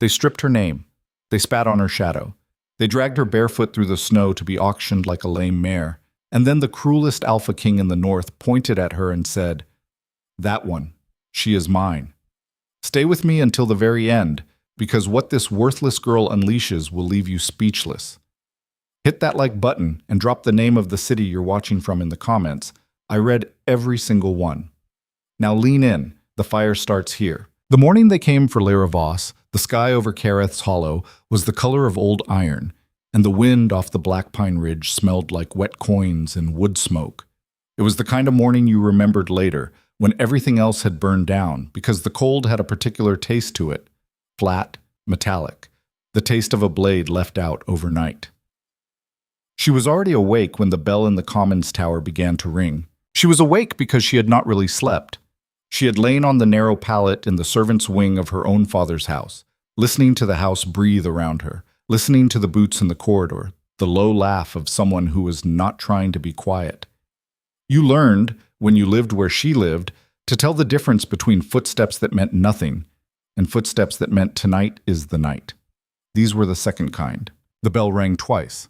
They stripped her name. They spat on her shadow. They dragged her barefoot through the snow to be auctioned like a lame mare. And then the cruelest alpha king in the north pointed at her and said, "That one, she is mine. Stay with me until the very end, because what this worthless girl unleashes will leave you speechless." Hit that like button and drop the name of the city you're watching from in the comments. I read every single one. Now lean in. The fire starts here. The morning they came for Lyra Voss, the sky over Kareth's Hollow was the color of old iron, and the wind off the black pine ridge smelled like wet coins and wood smoke. It was the kind of morning you remembered later, when everything else had burned down, because the cold had a particular taste to it, flat, metallic, the taste of a blade left out overnight. She was already awake when the bell in the Commons Tower began to ring. She was awake because she had not really slept. She had lain on the narrow pallet in the servants' wing of her own father's house, listening to the house breathe around her, listening to the boots in the corridor, the low laugh of someone who was not trying to be quiet. You learned, when you lived where she lived, to tell the difference between footsteps that meant nothing and footsteps that meant tonight is the night. These were the second kind. The bell rang twice.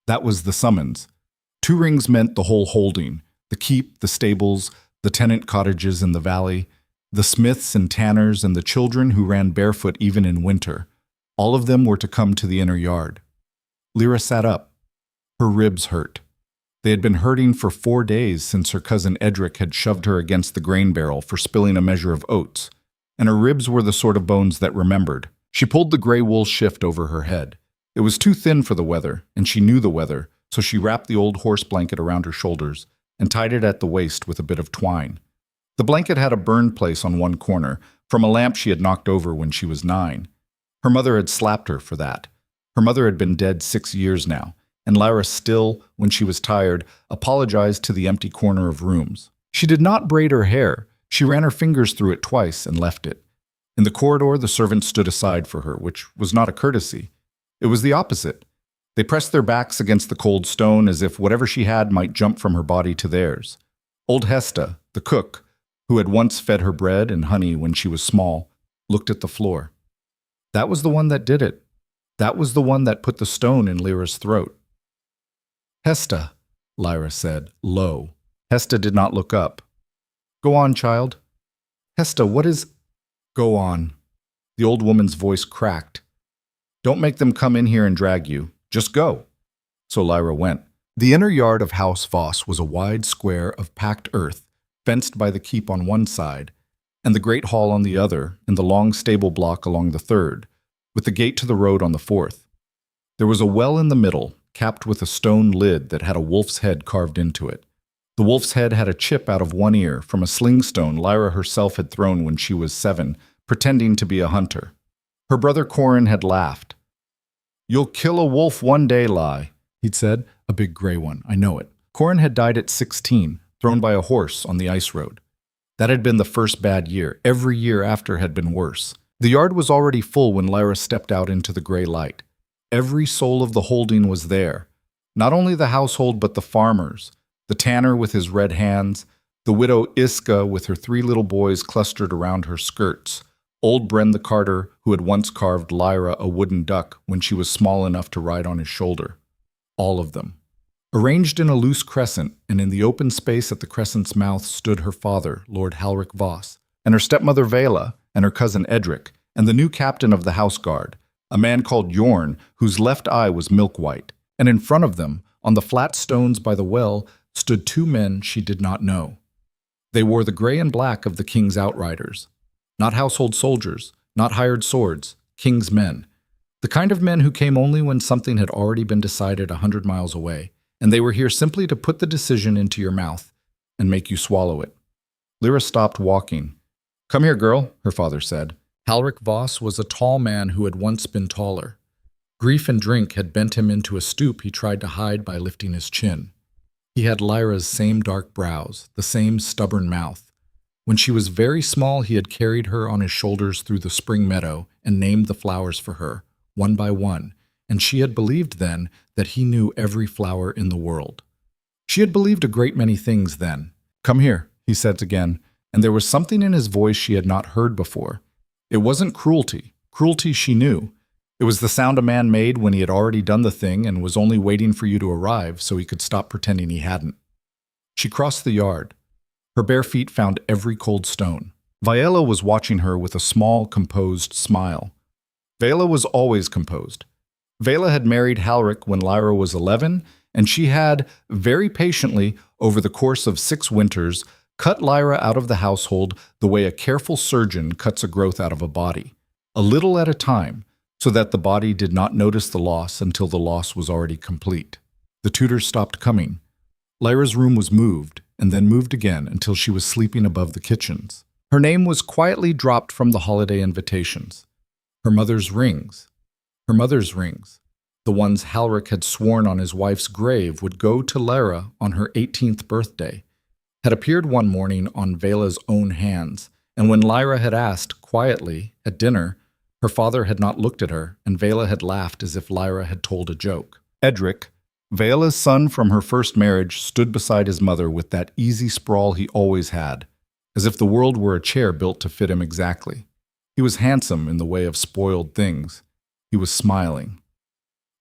That was the summons. 2 rings meant the whole holding, the keep, the stables, the tenant cottages in the valley, the smiths and tanners and the children who ran barefoot even in winter. All of them were to come to the inner yard. Lyra sat up. Her ribs hurt. They had been hurting for 4 days since her cousin Edric had shoved her against the grain barrel for spilling a measure of oats, and her ribs were the sort of bones that remembered. She pulled the gray wool shift over her head. It was too thin for the weather, and she knew the weather, so she wrapped the old horse blanket around her shoulders and tied it at the waist with a bit of twine. The blanket had a burned place on one corner, from a lamp she had knocked over when she was 9. Her mother had slapped her for that. Her mother had been dead 6 years now, and Lyra still, when she was tired, apologized to the empty corner of rooms. She did not braid her hair. She ran her fingers through it twice and left it. In the corridor, the servants stood aside for her, which was not a courtesy. It was the opposite. They pressed their backs against the cold stone as if whatever she had might jump from her body to theirs. Old Hesta, the cook, who had once fed her bread and honey when she was small, looked at the floor. That was the one that did it. That was the one that put the stone in Lyra's throat. "Hesta," Lyra said, low. Hesta did not look up. "Go on, child." "Hesta, what is—" "Go on." The old woman's voice cracked. "Don't make them come in here and drag you. Just go." So Lyra went. The inner yard of House Voss was a wide square of packed earth, fenced by the keep on one side, and the great hall on the other, and the long stable block along the third, with the gate to the road on the fourth. There was a well in the middle, capped with a stone lid that had a wolf's head carved into it. The wolf's head had a chip out of one ear from a sling stone Lyra herself had thrown when she was 7, pretending to be a hunter. Her brother Corin had laughed. "You'll kill a wolf one day, Ly," he'd said. "A big gray one, I know it." Corin had died at 16, thrown by a horse on the ice road. That had been the first bad year. Every year after had been worse. The yard was already full when Lyra stepped out into the gray light. Every soul of the holding was there. Not only the household, but the farmers, the tanner with his red hands, the widow Iska with her 3 little boys clustered around her skirts, old Bren the carter, who had once carved Lyra a wooden duck when she was small enough to ride on his shoulder. All of them. Arranged in a loose crescent, and in the open space at the crescent's mouth stood her father, Lord Halric Voss, and her stepmother Vela, and her cousin Edric, and the new captain of the house guard, a man called Yorn, whose left eye was milk-white. And in front of them, on the flat stones by the well, stood 2 men she did not know. They wore the gray and black of the king's outriders. Not household soldiers, not hired swords, king's men. The kind of men who came only when something had already been decided 100 miles away, and they were here simply to put the decision into your mouth and make you swallow it. Lyra stopped walking. "Come here, girl," her father said. Halric Voss was a tall man who had once been taller. Grief and drink had bent him into a stoop he tried to hide by lifting his chin. He had Lyra's same dark brows, the same stubborn mouth. When she was very small, he had carried her on his shoulders through the spring meadow and named the flowers for her, one by one, and she had believed then that he knew every flower in the world. She had believed a great many things then. "Come here," he said again, and there was something in his voice she had not heard before. It wasn't cruelty. Cruelty she knew. It was the sound a man made when he had already done the thing and was only waiting for you to arrive so he could stop pretending he hadn't. She crossed the yard. Her bare feet found every cold stone. Viela was watching her with a small, composed smile. Vela was always composed. Vela had married Halric when Lyra was 11, and she had, very patiently, over the course of 6 winters, cut Lyra out of the household the way a careful surgeon cuts a growth out of a body, a little at a time, so that the body did not notice the loss until the loss was already complete. The tutors stopped coming. Lyra's room was moved, and then moved again until she was sleeping above the kitchens. Her name was quietly dropped from the holiday invitations. Her mother's rings, the ones Halric had sworn on his wife's grave would go to Lyra on her 18th birthday, had appeared one morning on Vela's own hands, and when Lyra had asked, quietly, at dinner, her father had not looked at her, and Vela had laughed as if Lyra had told a joke. Edric, Vela's son from her first marriage, stood beside his mother with that easy sprawl he always had, as if the world were a chair built to fit him exactly. He was handsome in the way of spoiled things. He was smiling.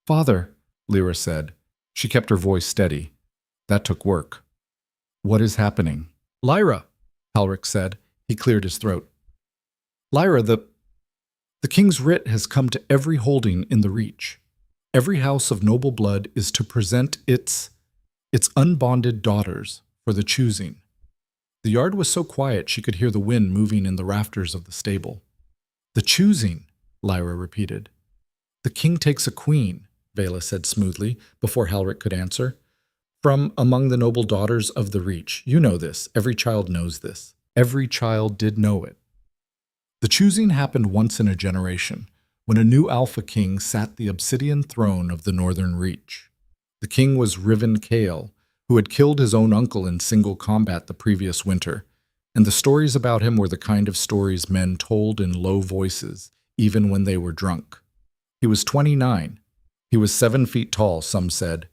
"Father," Lyra said. She kept her voice steady. That took work. "What is happening?" "Lyra," Halric said. He cleared his throat. "Lyra, the king's writ has come to every holding in the Reach. Every house of noble blood is to present its unbonded daughters for the choosing." The yard was so quiet she could hear the wind moving in the rafters of the stable. "The choosing," Lyra repeated. "The king takes a queen," Vela said smoothly, before Halric could answer. "From among the noble daughters of the Reach. You know this. Every child knows this." Every child did know it. The choosing happened once in a generation, when a new Alpha King sat the obsidian throne of the Northern Reach. The king was Riven Kale, who had killed his own uncle in single combat the previous winter, and the stories about him were the kind of stories men told in low voices, even when they were drunk. He was 29. He was 7 feet tall, some said.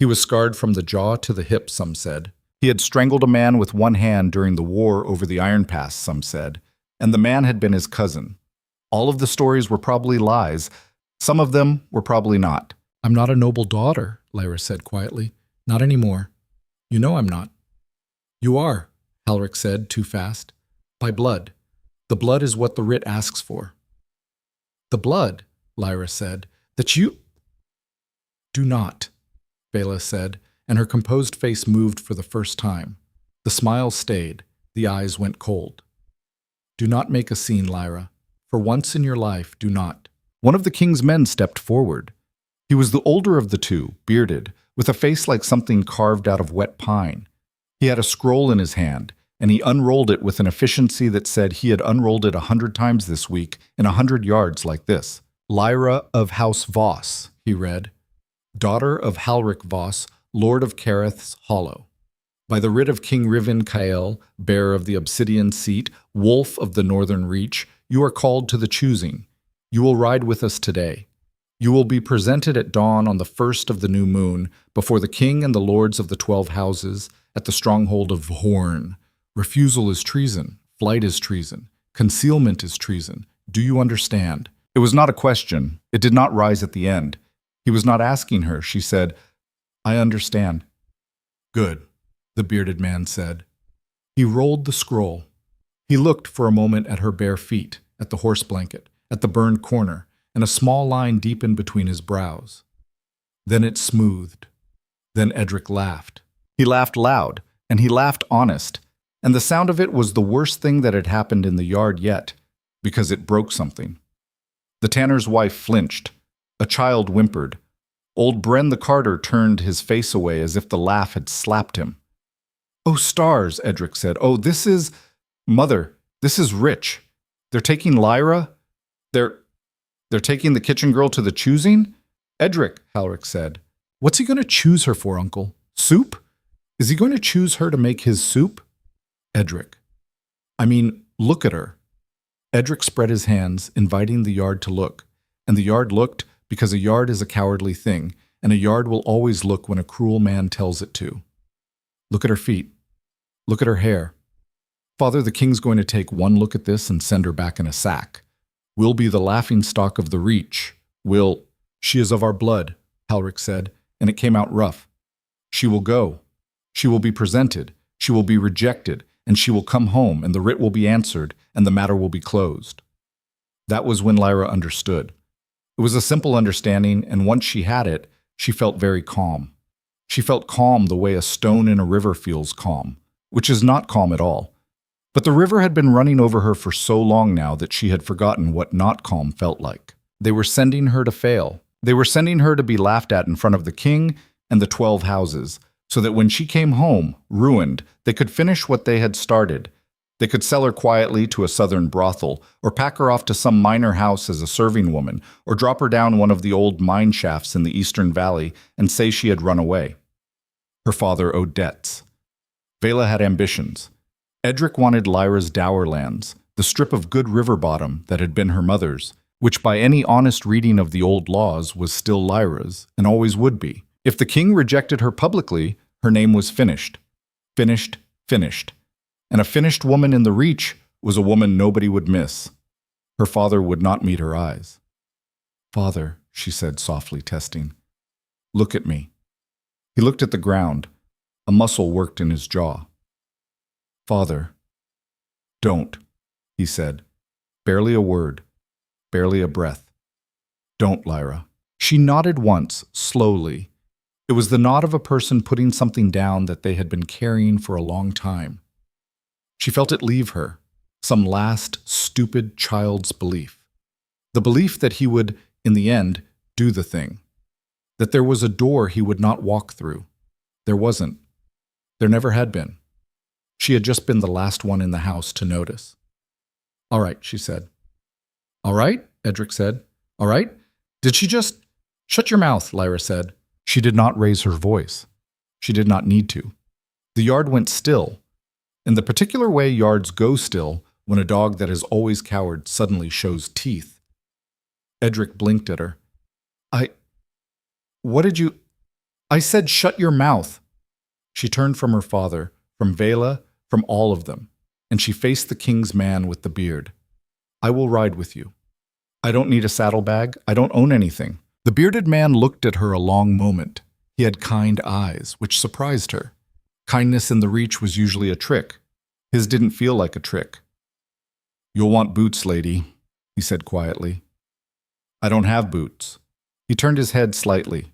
He was scarred from the jaw to the hip, some said. He had strangled a man with one hand during the war over the Iron Pass, some said, and the man had been his cousin. All of the stories were probably lies. Some of them were probably not. "I'm not a noble daughter," Lyra said quietly. "Not anymore. You know I'm not." "You are," Halric said, too fast. "By blood. The blood is what the writ asks for." "The blood," Lyra said, "that you—" "Do not," Vela said, and her composed face moved for the first time. The smile stayed. The eyes went cold. "Do not make a scene, Lyra. For once in your life, do not." One of the king's men stepped forward. He was the older of the two, bearded, with a face like something carved out of wet pine. He had a scroll in his hand, and he unrolled it with an efficiency that said he had unrolled it 100 times this week in 100 yards like this. "Lyra of House Voss," he read. "Daughter of Halric Voss, Lord of Careth's Hollow. By the writ of King Riven Kael, bearer of the obsidian seat, wolf of the northern reach, you are called to the choosing. You will ride with us today. You will be presented at dawn on the first of the new moon, before the king and the lords of the 12 houses, at the stronghold of Horn. Refusal is treason. Flight is treason. Concealment is treason. Do you understand?" It was not a question. It did not rise at the end. He was not asking her. She said, "I understand." "Good," the bearded man said. He rolled the scroll. He looked for a moment at her bare feet, at the horse blanket, at the burned corner, and a small line deepened between his brows. Then it smoothed. Then Edric laughed. He laughed loud, and he laughed honest, and the sound of it was the worst thing that had happened in the yard yet, because it broke something. The tanner's wife flinched. A child whimpered. Old Bren the carter turned his face away as if the laugh had slapped him. "Oh, stars," Edric said. "Oh, this is... Mother, this is rich. They're taking Lyra? They're taking the kitchen girl to the choosing?" "Edric," Halric said. "What's he going to choose her for, Uncle? Soup? Is he going to choose her to make his soup?" "Edric. I mean, look at her." Edric spread his hands, inviting the yard to look, and the yard looked because a yard is a cowardly thing, and a yard will always look when a cruel man tells it to. "Look at her feet. Look at her hair. Father, the king's going to take one look at this and send her back in a sack. We'll be the laughingstock of the Reach. She is of our blood, Halric said, and it came out rough. She will go. She will be presented. She will be rejected, and she will come home, and the writ will be answered, and the matter will be closed. That was when Lyra understood. It was a simple understanding, and once she had it, she felt very calm. She felt calm the way a stone in a river feels calm, which is not calm at all. But the river had been running over her for so long now that she had forgotten what not calm felt like. They were sending her to fail. They were sending her to be laughed at in front of the king and the 12 houses, so that when she came home, ruined, they could finish what they had started. They could sell her quietly to a southern brothel, or pack her off to some minor house as a serving woman, or drop her down one of the old mine shafts in the eastern valley and say she had run away. Her father owed debts. Vela had ambitions. Edric wanted Lyra's dower lands, the strip of good river bottom that had been her mother's, which by any honest reading of the old laws was still Lyra's, and always would be. If the king rejected her publicly, her name was finished. Finished, finished. And a finished woman in the Reach was a woman nobody would miss. Her father would not meet her eyes. "Father," she said softly, testing. "Look at me." He looked at the ground. A muscle worked in his jaw. "Father." "Don't," he said. Barely a word, barely a breath. "Don't, Lyra." She nodded once, slowly. It was the nod of a person putting something down that they had been carrying for a long time. She felt it leave her, some last, stupid child's belief. The belief that he would, in the end, do the thing. That there was a door he would not walk through. There wasn't. There never had been. She had just been the last one in the house to notice. "All right," she said. "All right," Edric said. "All right? Did she just—" "Shut your mouth," Lyra said. She did not raise her voice. She did not need to. The yard went still, in the particular way yards go still when a dog that has always cowered suddenly shows teeth. Edric blinked at her. What did you—" "I said shut your mouth." She turned from her father, from Vela, from all of them, and she faced the king's man with the beard. "I will ride with you. I don't need a saddlebag. I don't own anything." The bearded man looked at her a long moment. He had kind eyes, which surprised her. Kindness in the Reach was usually a trick. His didn't feel like a trick. "You'll want boots, lady," he said quietly. "I don't have boots." He turned his head slightly.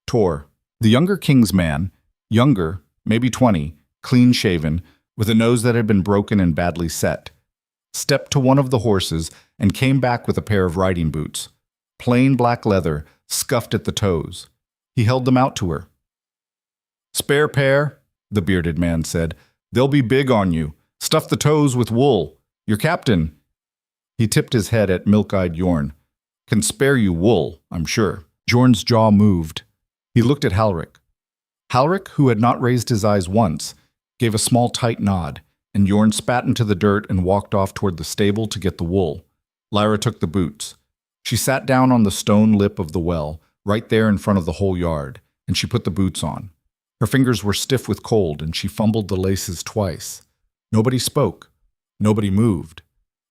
Tor, the younger king's man, younger, maybe 20, clean-shaven, with a nose that had been broken and badly set, stepped to one of the horses and came back with a pair of riding boots. Plain black leather, scuffed at the toes. He held them out to her. "Spare pair," the bearded man said. "They'll be big on you. Stuff the toes with wool. Your captain—" He tipped his head at milk-eyed Jorn. "Can spare you wool, I'm sure." Jorn's jaw moved. He looked at Halric. Halric, who had not raised his eyes once, gave a small tight nod, and Jorn spat into the dirt and walked off toward the stable to get the wool. Lyra took the boots. She sat down on the stone lip of the well, right there in front of the whole yard, and she put the boots on. Her fingers were stiff with cold, and she fumbled the laces twice. Nobody spoke. Nobody moved.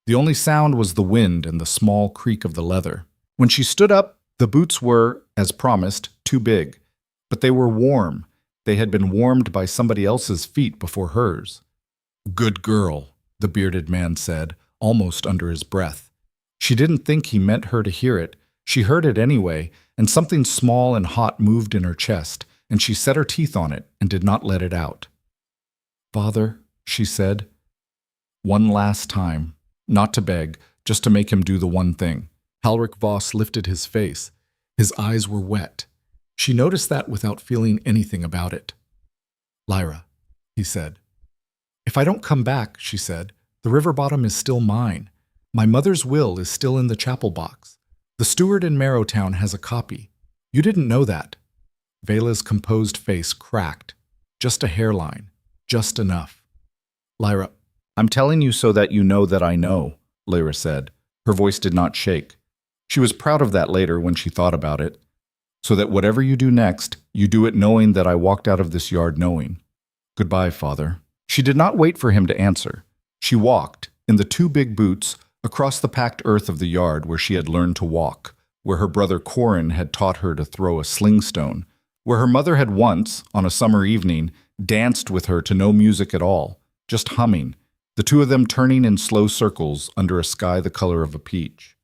The only sound was the wind and the small creak of the leather. When she stood up, the boots were, as promised, too big. But they were warm. They had been warmed by somebody else's feet before hers. "Good girl," the bearded man said, almost under his breath. She didn't think he meant her to hear it. She heard it anyway, and something small and hot moved in her chest, and she set her teeth on it and did not let it out. "Father," she said. One last time. Not to beg, just to make him do the one thing. Halric Voss lifted his face. His eyes were wet. She noticed that without feeling anything about it. "Lyra," he said. "If I don't come back," she said, "the river bottom is still mine. My mother's will is still in the chapel box. The steward in Marrowtown has a copy. You didn't know that." Vela's composed face cracked. Just a hairline. Just enough. "Lyra, I'm telling you so that you know that I know," Lyra said. Her voice did not shake. She was proud of that later when she thought about it. "So that whatever you do next, you do it knowing that I walked out of this yard knowing. Goodbye, Father." She did not wait for him to answer. She walked, in the two big boots, across the packed earth of the yard where she had learned to walk, where her brother Corin had taught her to throw a sling stone, where her mother had once, on a summer evening, danced with her to no music at all, just humming, the two of them turning in slow circles under a sky the color of a peach.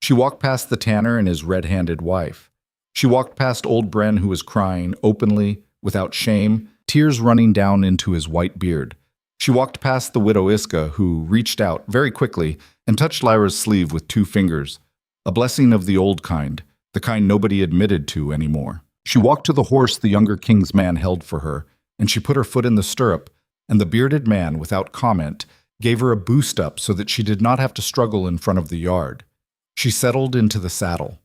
She walked past the tanner and his red-handed wife. She walked past old Bren, who was crying, openly, without shame, tears running down into his white beard. She walked past the widow Iska, who reached out, very quickly, and touched Lyra's sleeve with 2 fingers, a blessing of the old kind, the kind nobody admitted to anymore. She walked to the horse the younger king's man held for her, and she put her foot in the stirrup, and the bearded man, without comment, gave her a boost up so that she did not have to struggle in front of the yard. She settled into the saddle.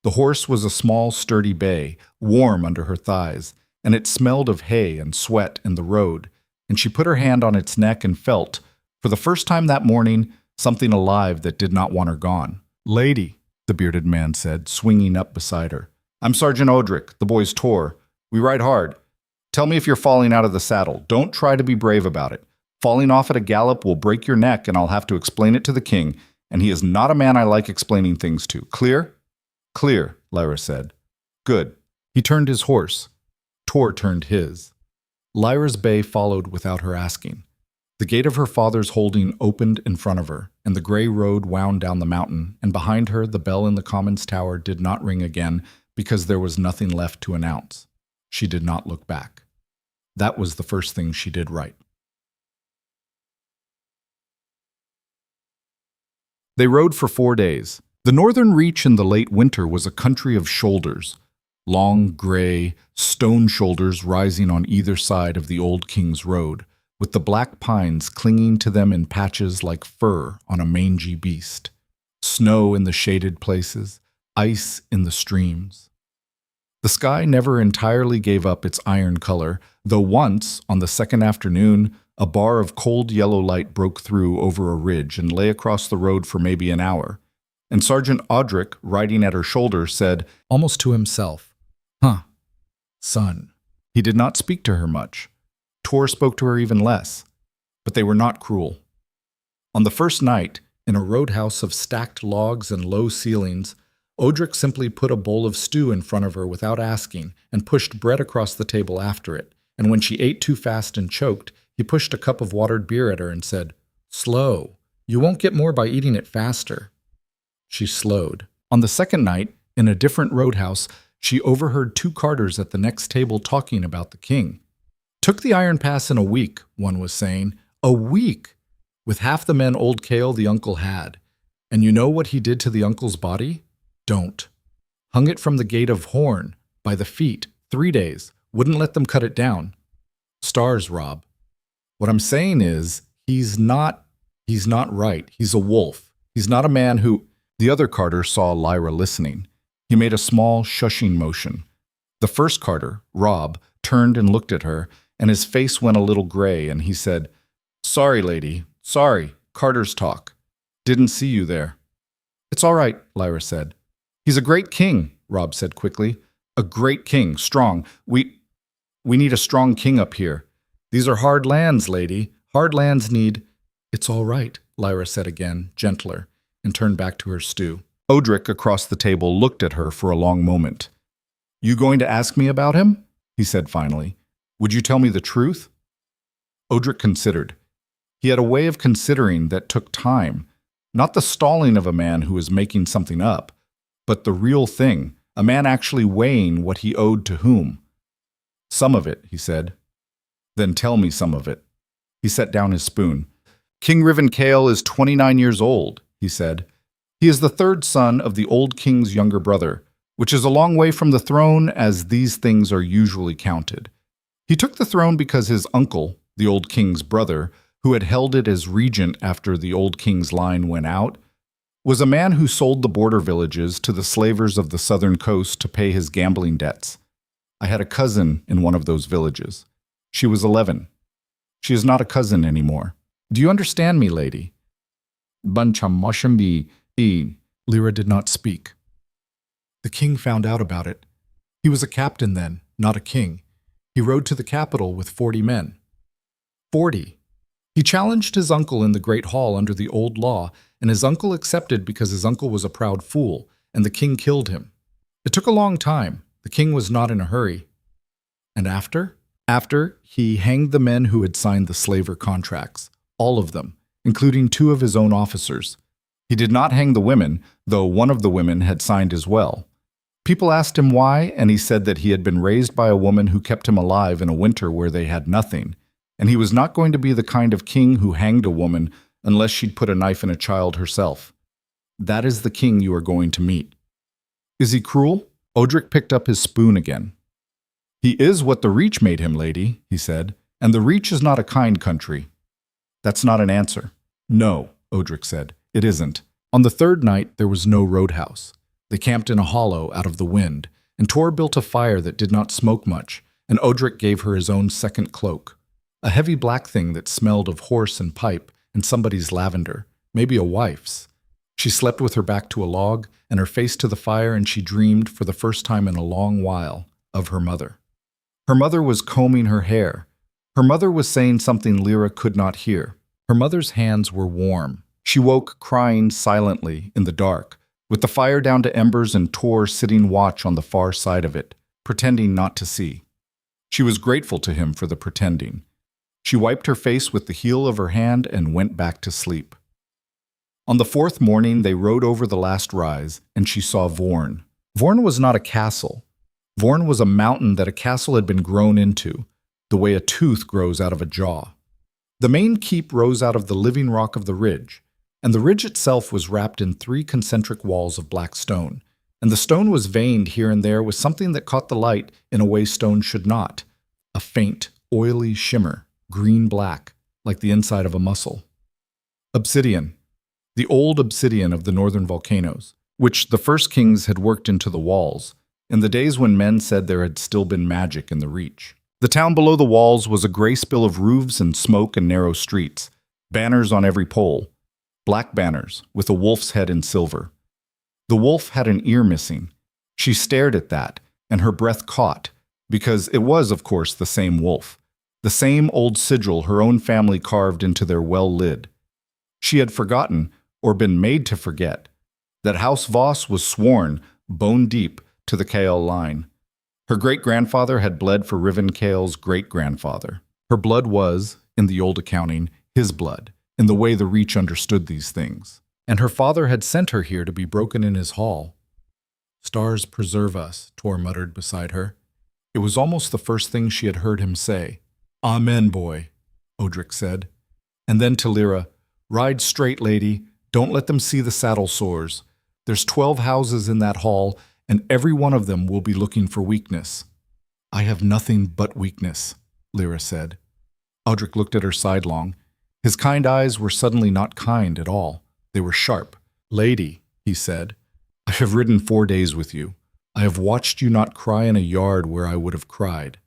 The horse was a small, sturdy bay, warm under her thighs, and it smelled of hay and sweat and the road, and she put her hand on its neck and felt, for the first time that morning, something alive that did not want her gone. "Lady," the bearded man said, swinging up beside her. "I'm Sergeant Odric, the boy's Tor. We ride hard. Tell me if you're falling out of the saddle. Don't try to be brave about it. Falling off at a gallop will break your neck, and I'll have to explain it to the king, and he is not a man I like explaining things to. Clear?" "Clear," Lyra said. "Good." He turned his horse. Tor turned his. Lyra's bay followed without her asking. The gate of her father's holding opened in front of her, and the gray road wound down the mountain, and behind her the bell in the Commons Tower did not ring again because there was nothing left to announce. She did not look back. That was the first thing she did right. They rode for 4 days. The northern reach in the late winter was a country of shoulders, long, gray, stone shoulders rising on either side of the old king's road, with the black pines clinging to them in patches like fur on a mangy beast. Snow in the shaded places, ice in the streams. The sky never entirely gave up its iron color, though once, on the second afternoon, a bar of cold yellow light broke through over a ridge and lay across the road for maybe an hour. And Sergeant Odric, riding at her shoulder, said, almost to himself, "Huh, son." He did not speak to her much. Tor spoke to her even less. But they were not cruel. On the first night, in a roadhouse of stacked logs and low ceilings, Odric simply put a bowl of stew in front of her without asking and pushed bread across the table after it. And when she ate too fast and choked, he pushed a cup of watered beer at her and said, "Slow. You won't get more by eating it faster." She slowed. On the second night, in a different roadhouse, she overheard 2 carters at the next table talking about the king. "Took the Iron Pass in a week," one was saying. "A week! With half the men old Kale the uncle had. And you know what he did to the uncle's body? Don't. Hung it from the gate of Horn, by the feet, 3 days. Wouldn't let them cut it down. Stars, Rob. What I'm saying is, he's not right. He's a wolf. He's not a man who—" The other carter saw Lyra listening. He made a small, shushing motion. The first carter, Rob, turned and looked at her, and his face went a little gray, and he said, "Sorry, lady. Sorry. Carters talk. Didn't see you there." "It's all right," Lyra said. "He's a great king," Rob said quickly. "A great king, strong. We need a strong king up here. These are hard lands, lady. Hard lands need—" "It's all right," Lyra said again, gentler, and turned back to her stew. Odric across the table looked at her for a long moment. "You going to ask me about him?" he said finally. "Would you tell me the truth?" Odric considered. He had a way of considering that took time, not the stalling of a man who is making something up, but the real thing, a man actually weighing what he owed to whom. "Some of it," he said. "Then tell me some of it." He set down his spoon. "King Riven Kale is 29 years old," he said. "He is the 3rd son of the old king's younger brother, which is a long way from the throne as these things are usually counted. He took the throne because his uncle, the old king's brother, who had held it as regent after the old king's line went out, was a man who sold the border villages to the slavers of the southern coast to pay his gambling debts. I had a cousin in one of those villages. She was 11. She is not a cousin anymore. Do you understand me, lady?" Lyra did not speak. "The king found out about it. He was a captain then, not a king. He rode to the capital with 40 men. 40. He challenged his uncle in the great hall under the old law, and his uncle accepted because his uncle was a proud fool, and the king killed him. It took a long time. The king was not in a hurry. And after? After, he hanged the men who had signed the slaver contracts, all of them, including 2 of his own officers. He did not hang the women, though one of the women had signed as well. People asked him why, and he said that he had been raised by a woman who kept him alive in a winter where they had nothing, and he was not going to be the kind of king who hanged a woman unless she'd put a knife in a child herself. That is the king you are going to meet. Is he cruel? Odric picked up his spoon again. He is what the Reach made him, lady, he said, and the Reach is not a kind country. That's not an answer. No, Odric said, it isn't. On the 3rd night, there was no roadhouse. They camped in a hollow out of the wind, and Tor built a fire that did not smoke much, and Odric gave her his own second cloak, a heavy black thing that smelled of horse and pipe and somebody's lavender, maybe a wife's. She slept with her back to a log and her face to the fire, and she dreamed, for the first time in a long while, of her mother. Her mother was combing her hair. Her mother was saying something Lyra could not hear. Her mother's hands were warm. She woke crying silently in the dark, with the fire down to embers and Tor sitting watch on the far side of it, pretending not to see. She was grateful to him for the pretending. She wiped her face with the heel of her hand and went back to sleep. On the 4th morning, they rode over the last rise, and she saw Vorn. Vorn was not a castle. Vorn was a mountain that a castle had been grown into, the way a tooth grows out of a jaw. The main keep rose out of the living rock of the ridge, and the ridge itself was wrapped in 3 concentric walls of black stone, and the stone was veined here and there with something that caught the light in a way stone should not, a faint, oily shimmer, green-black, like the inside of a mussel. Obsidian, the old obsidian of the northern volcanoes, which the first kings had worked into the walls, in the days when men said there had still been magic in the Reach. The town below the walls was a gray spill of roofs and smoke and narrow streets, banners on every pole, black banners with a wolf's head in silver. The wolf had an ear missing. She stared at that, and her breath caught, because it was, of course, the same wolf, the same old sigil her own family carved into their well lid. She had forgotten, or been made to forget, that House Voss was sworn, bone deep, to the Kael line. Her great-grandfather had bled for Riven Kael's great-grandfather. Her blood was, in the old accounting, his blood, in the way the Reach understood these things. And her father had sent her here to be broken in his hall. Stars preserve us, Tor muttered beside her. It was almost the first thing she had heard him say. Amen, boy, Odric said. And then to Lyra, ride straight, lady. Don't let them see the saddle sores. There's 12 houses in that hall, and every one of them will be looking for weakness. I have nothing but weakness, Lyra said. Odric looked at her sidelong. His kind eyes were suddenly not kind at all. They were sharp. Lady, he said, I have ridden 4 days with you. I have watched you not cry in a yard where I would have cried.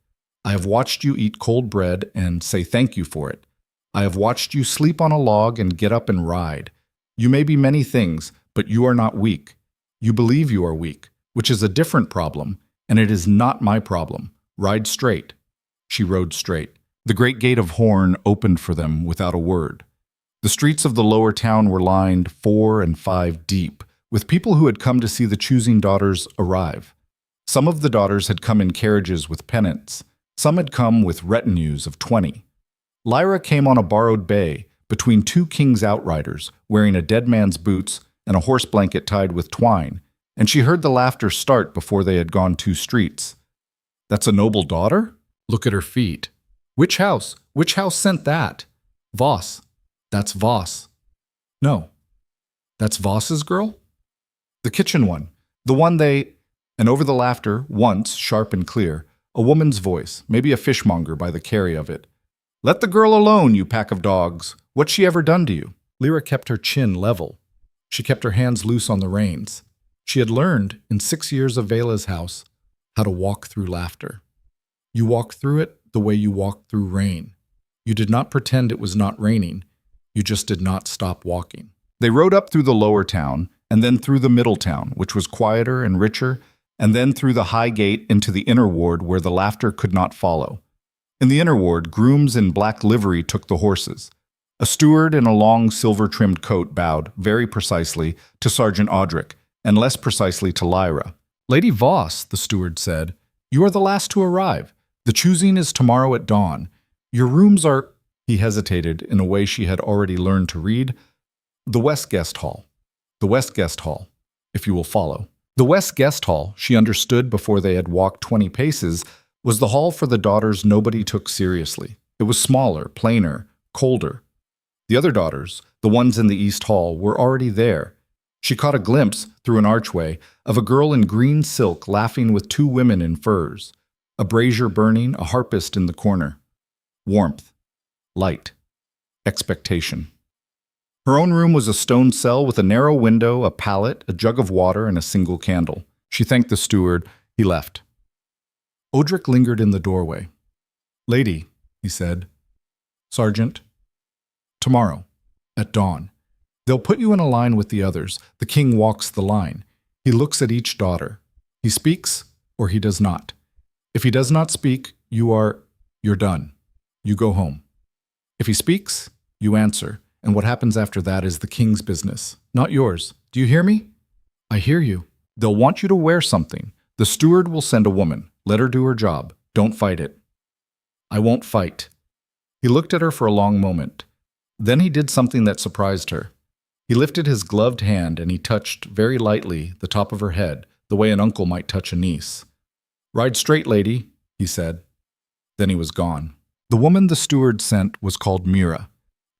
I have watched you eat cold bread and say thank you for it. I have watched you sleep on a log and get up and ride. You may be many things, but you are not weak. You believe you are weak, which is a different problem, and it is not my problem. Ride straight. She rode straight. The great gate of horn opened for them without a word. The streets of the lower town were lined 4 and 5 deep, with people who had come to see the choosing daughters arrive. Some of the daughters had come in carriages with pennants. Some had come with retinues of 20. Lyra came on a borrowed bay, between 2 king's outriders, wearing a dead man's boots and a horse blanket tied with twine, and she heard the laughter start before they had gone 2 streets. That's a noble daughter? Look at her feet. Which house? Which house sent that? Voss. That's Voss. No. That's Voss's girl? The kitchen one. The one they... And over the laughter, once, sharp and clear, a woman's voice, maybe a fishmonger by the carry of it. Let the girl alone, you pack of dogs. What's she ever done to you? Lyra kept her chin level. She kept her hands loose on the reins. She had learned, in 6 years of Vela's house, how to walk through laughter. You walk through it the way you walk through rain. You did not pretend it was not raining. You just did not stop walking. They rode up through the lower town, and then through the middle town, which was quieter and richer, and then through the high gate into the inner ward where the laughter could not follow. In the inner ward, grooms in black livery took the horses. A steward in a long silver-trimmed coat bowed, very precisely, to Sergeant Audric, and less precisely to Lyra. "Lady Voss," the steward said, "you are the last to arrive. The choosing is tomorrow at dawn. Your rooms are—" He hesitated in a way she had already learned to read. "The West Guest Hall. The West Guest Hall, if you will follow." The West Guest Hall, she understood before they had walked 20 paces, was the hall for the daughters nobody took seriously. It was smaller, plainer, colder. The other daughters, the ones in the East Hall, were already there. She caught a glimpse, through an archway, of a girl in green silk laughing with two women in furs. A brazier burning, a harpist in the corner. Warmth. Light. Expectation. Her own room was a stone cell with a narrow window, a pallet, a jug of water, and a single candle. She thanked the steward. He left. Audric lingered in the doorway. "Lady," he said. "Sergeant. Tomorrow, at dawn. They'll put you in a line with the others. The king walks the line. He looks at each daughter. He speaks, or he does not. If he does not speak, you're done. You go home. If he speaks, you answer, and what happens after that is the king's business, not yours. Do you hear me?" "I hear you." "They'll want you to wear something. The steward will send a woman. Let her do her job. Don't fight it." "I won't fight." He looked at her for a long moment. Then he did something that surprised her. He lifted his gloved hand and he touched, very lightly, the top of her head, the way an uncle might touch a niece. "Ride straight, lady," he said. Then he was gone. The woman the steward sent was called Mira,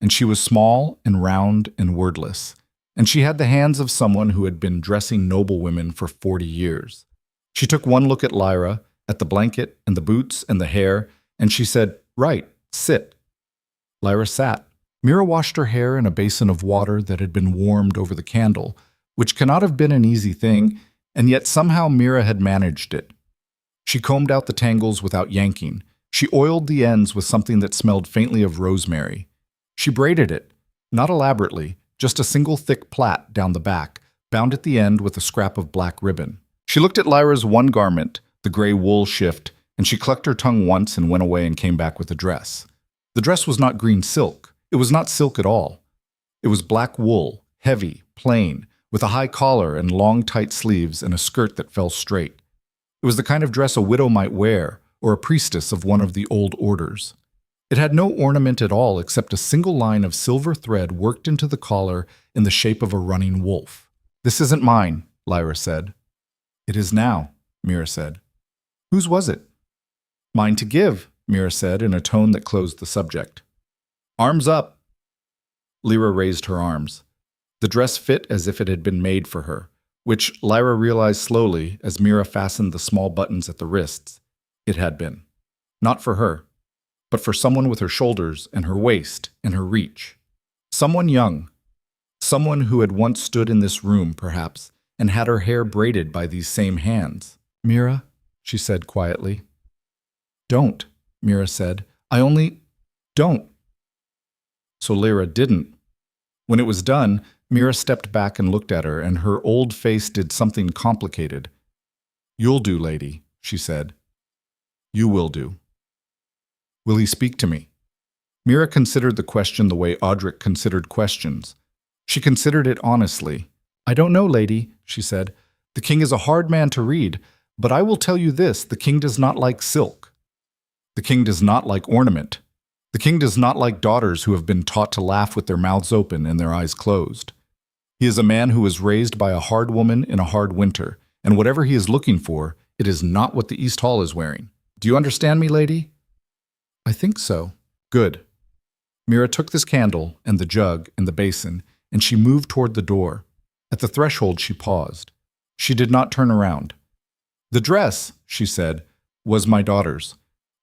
and she was small and round and wordless, and she had the hands of someone who had been dressing noblewomen for 40 years. She took one look at Lyra, at the blanket and the boots and the hair, and she said, "Right, sit." Lyra sat. Mira washed her hair in a basin of water that had been warmed over the candle, which cannot have been an easy thing, and yet somehow Mira had managed it. She combed out the tangles without yanking. She oiled the ends with something that smelled faintly of rosemary. She braided it, not elaborately, just a single thick plait down the back, bound at the end with a scrap of black ribbon. She looked at Lyra's one garment, the gray wool shift, and she clucked her tongue once and went away and came back with the dress. The dress was not green silk. It was not silk at all. It was black wool, heavy, plain, with a high collar and long tight sleeves and a skirt that fell straight. It was the kind of dress a widow might wear, or a priestess of one of the old orders. It had no ornament at all except a single line of silver thread worked into the collar in the shape of a running wolf. "This isn't mine," Lyra said. "It is now," Mira said. "Whose was it?" "Mine to give," Mira said in a tone that closed the subject. "Arms up!" Lyra raised her arms. The dress fit as if it had been made for her, which Lyra realized slowly as Mira fastened the small buttons at the wrists. It had been. Not for her, but for someone with her shoulders and her waist and her reach. Someone young. Someone who had once stood in this room, perhaps, and had her hair braided by these same hands. "Mira," she said quietly. "Don't," Mira said. Don't." So Lyra didn't. When it was done, Mira stepped back and looked at her, and her old face did something complicated. "You'll do, lady," she said. "You will do." "Will he speak to me?" Mira considered the question the way Audric considered questions. She considered it honestly. "I don't know, lady," she said. "The king is a hard man to read, but I will tell you this, the king does not like silk. The king does not like ornament. The king does not like daughters who have been taught to laugh with their mouths open and their eyes closed. He is a man who was raised by a hard woman in a hard winter, and whatever he is looking for, it is not what the East Hall is wearing. Do you understand me, lady?" "I think so." "Good." Mira took this candle and the jug and the basin, and she moved toward the door. At the threshold she paused. She did not turn around. "The dress," she said, "was my daughter's.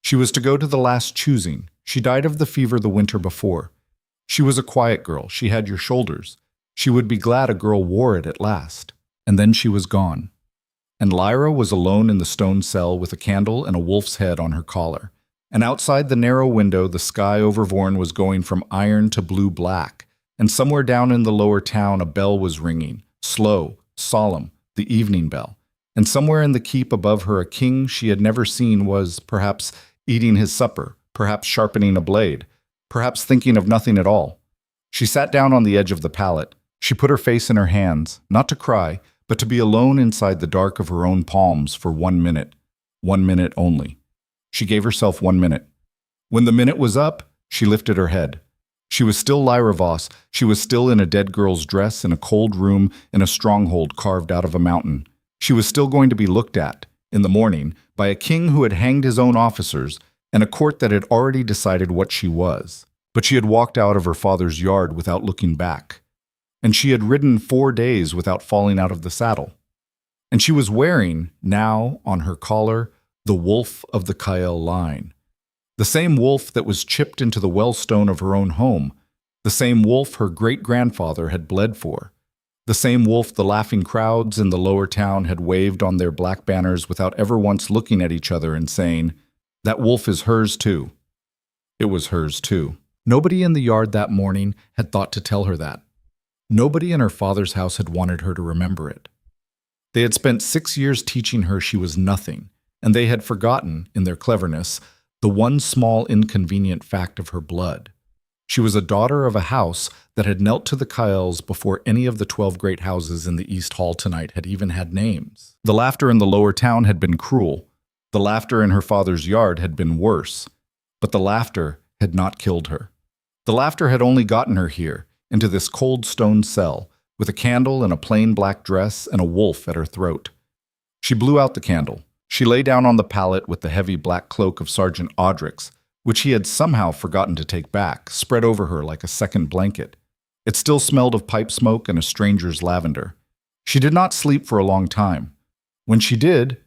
She was to go to the last choosing. She died of the fever the winter before. She was a quiet girl. She had your shoulders. She would be glad a girl wore it at last." And then she was gone. And Lyra was alone in the stone cell with a candle and a wolf's head on her collar. And outside the narrow window, the sky over Vorn was going from iron to blue-black. And somewhere down in the lower town, a bell was ringing, slow, solemn, the evening bell. And somewhere in the keep above her, a king she had never seen was, perhaps, eating his supper, perhaps sharpening a blade, perhaps thinking of nothing at all. She sat down on the edge of the pallet. She put her face in her hands, not to cry, but to be alone inside the dark of her own palms for 1 minute. 1 minute only. She gave herself 1 minute. When the minute was up, she lifted her head. She was still Lyra Voss. She was still in a dead girl's dress in a cold room in a stronghold carved out of a mountain. She was still going to be looked at, in the morning, by a king who had hanged his own officers and a court that had already decided what she was. But she had walked out of her father's yard without looking back. And she had ridden 4 days without falling out of the saddle. And she was wearing, now, on her collar, the wolf of the Kyle line. The same wolf that was chipped into the wellstone of her own home. The same wolf her great-grandfather had bled for. The same wolf the laughing crowds in the lower town had waved on their black banners without ever once looking at each other and saying, "That wolf is hers too." It was hers too. Nobody in the yard that morning had thought to tell her that. Nobody in her father's house had wanted her to remember it. They had spent 6 years teaching her she was nothing, and they had forgotten, in their cleverness, the one small inconvenient fact of her blood. She was a daughter of a house that had knelt to the Kyles before any of the 12 great houses in the East Hall tonight had even had names. The laughter in the lower town had been cruel. The laughter in her father's yard had been worse. But the laughter had not killed her. The laughter had only gotten her here, into this cold stone cell, with a candle and a plain black dress and a wolf at her throat. She blew out the candle. She lay down on the pallet with the heavy black cloak of Sergeant Audrick's, which he had somehow forgotten to take back, spread over her like a second blanket. It still smelled of pipe smoke and a stranger's lavender. She did not sleep for a long time. When she did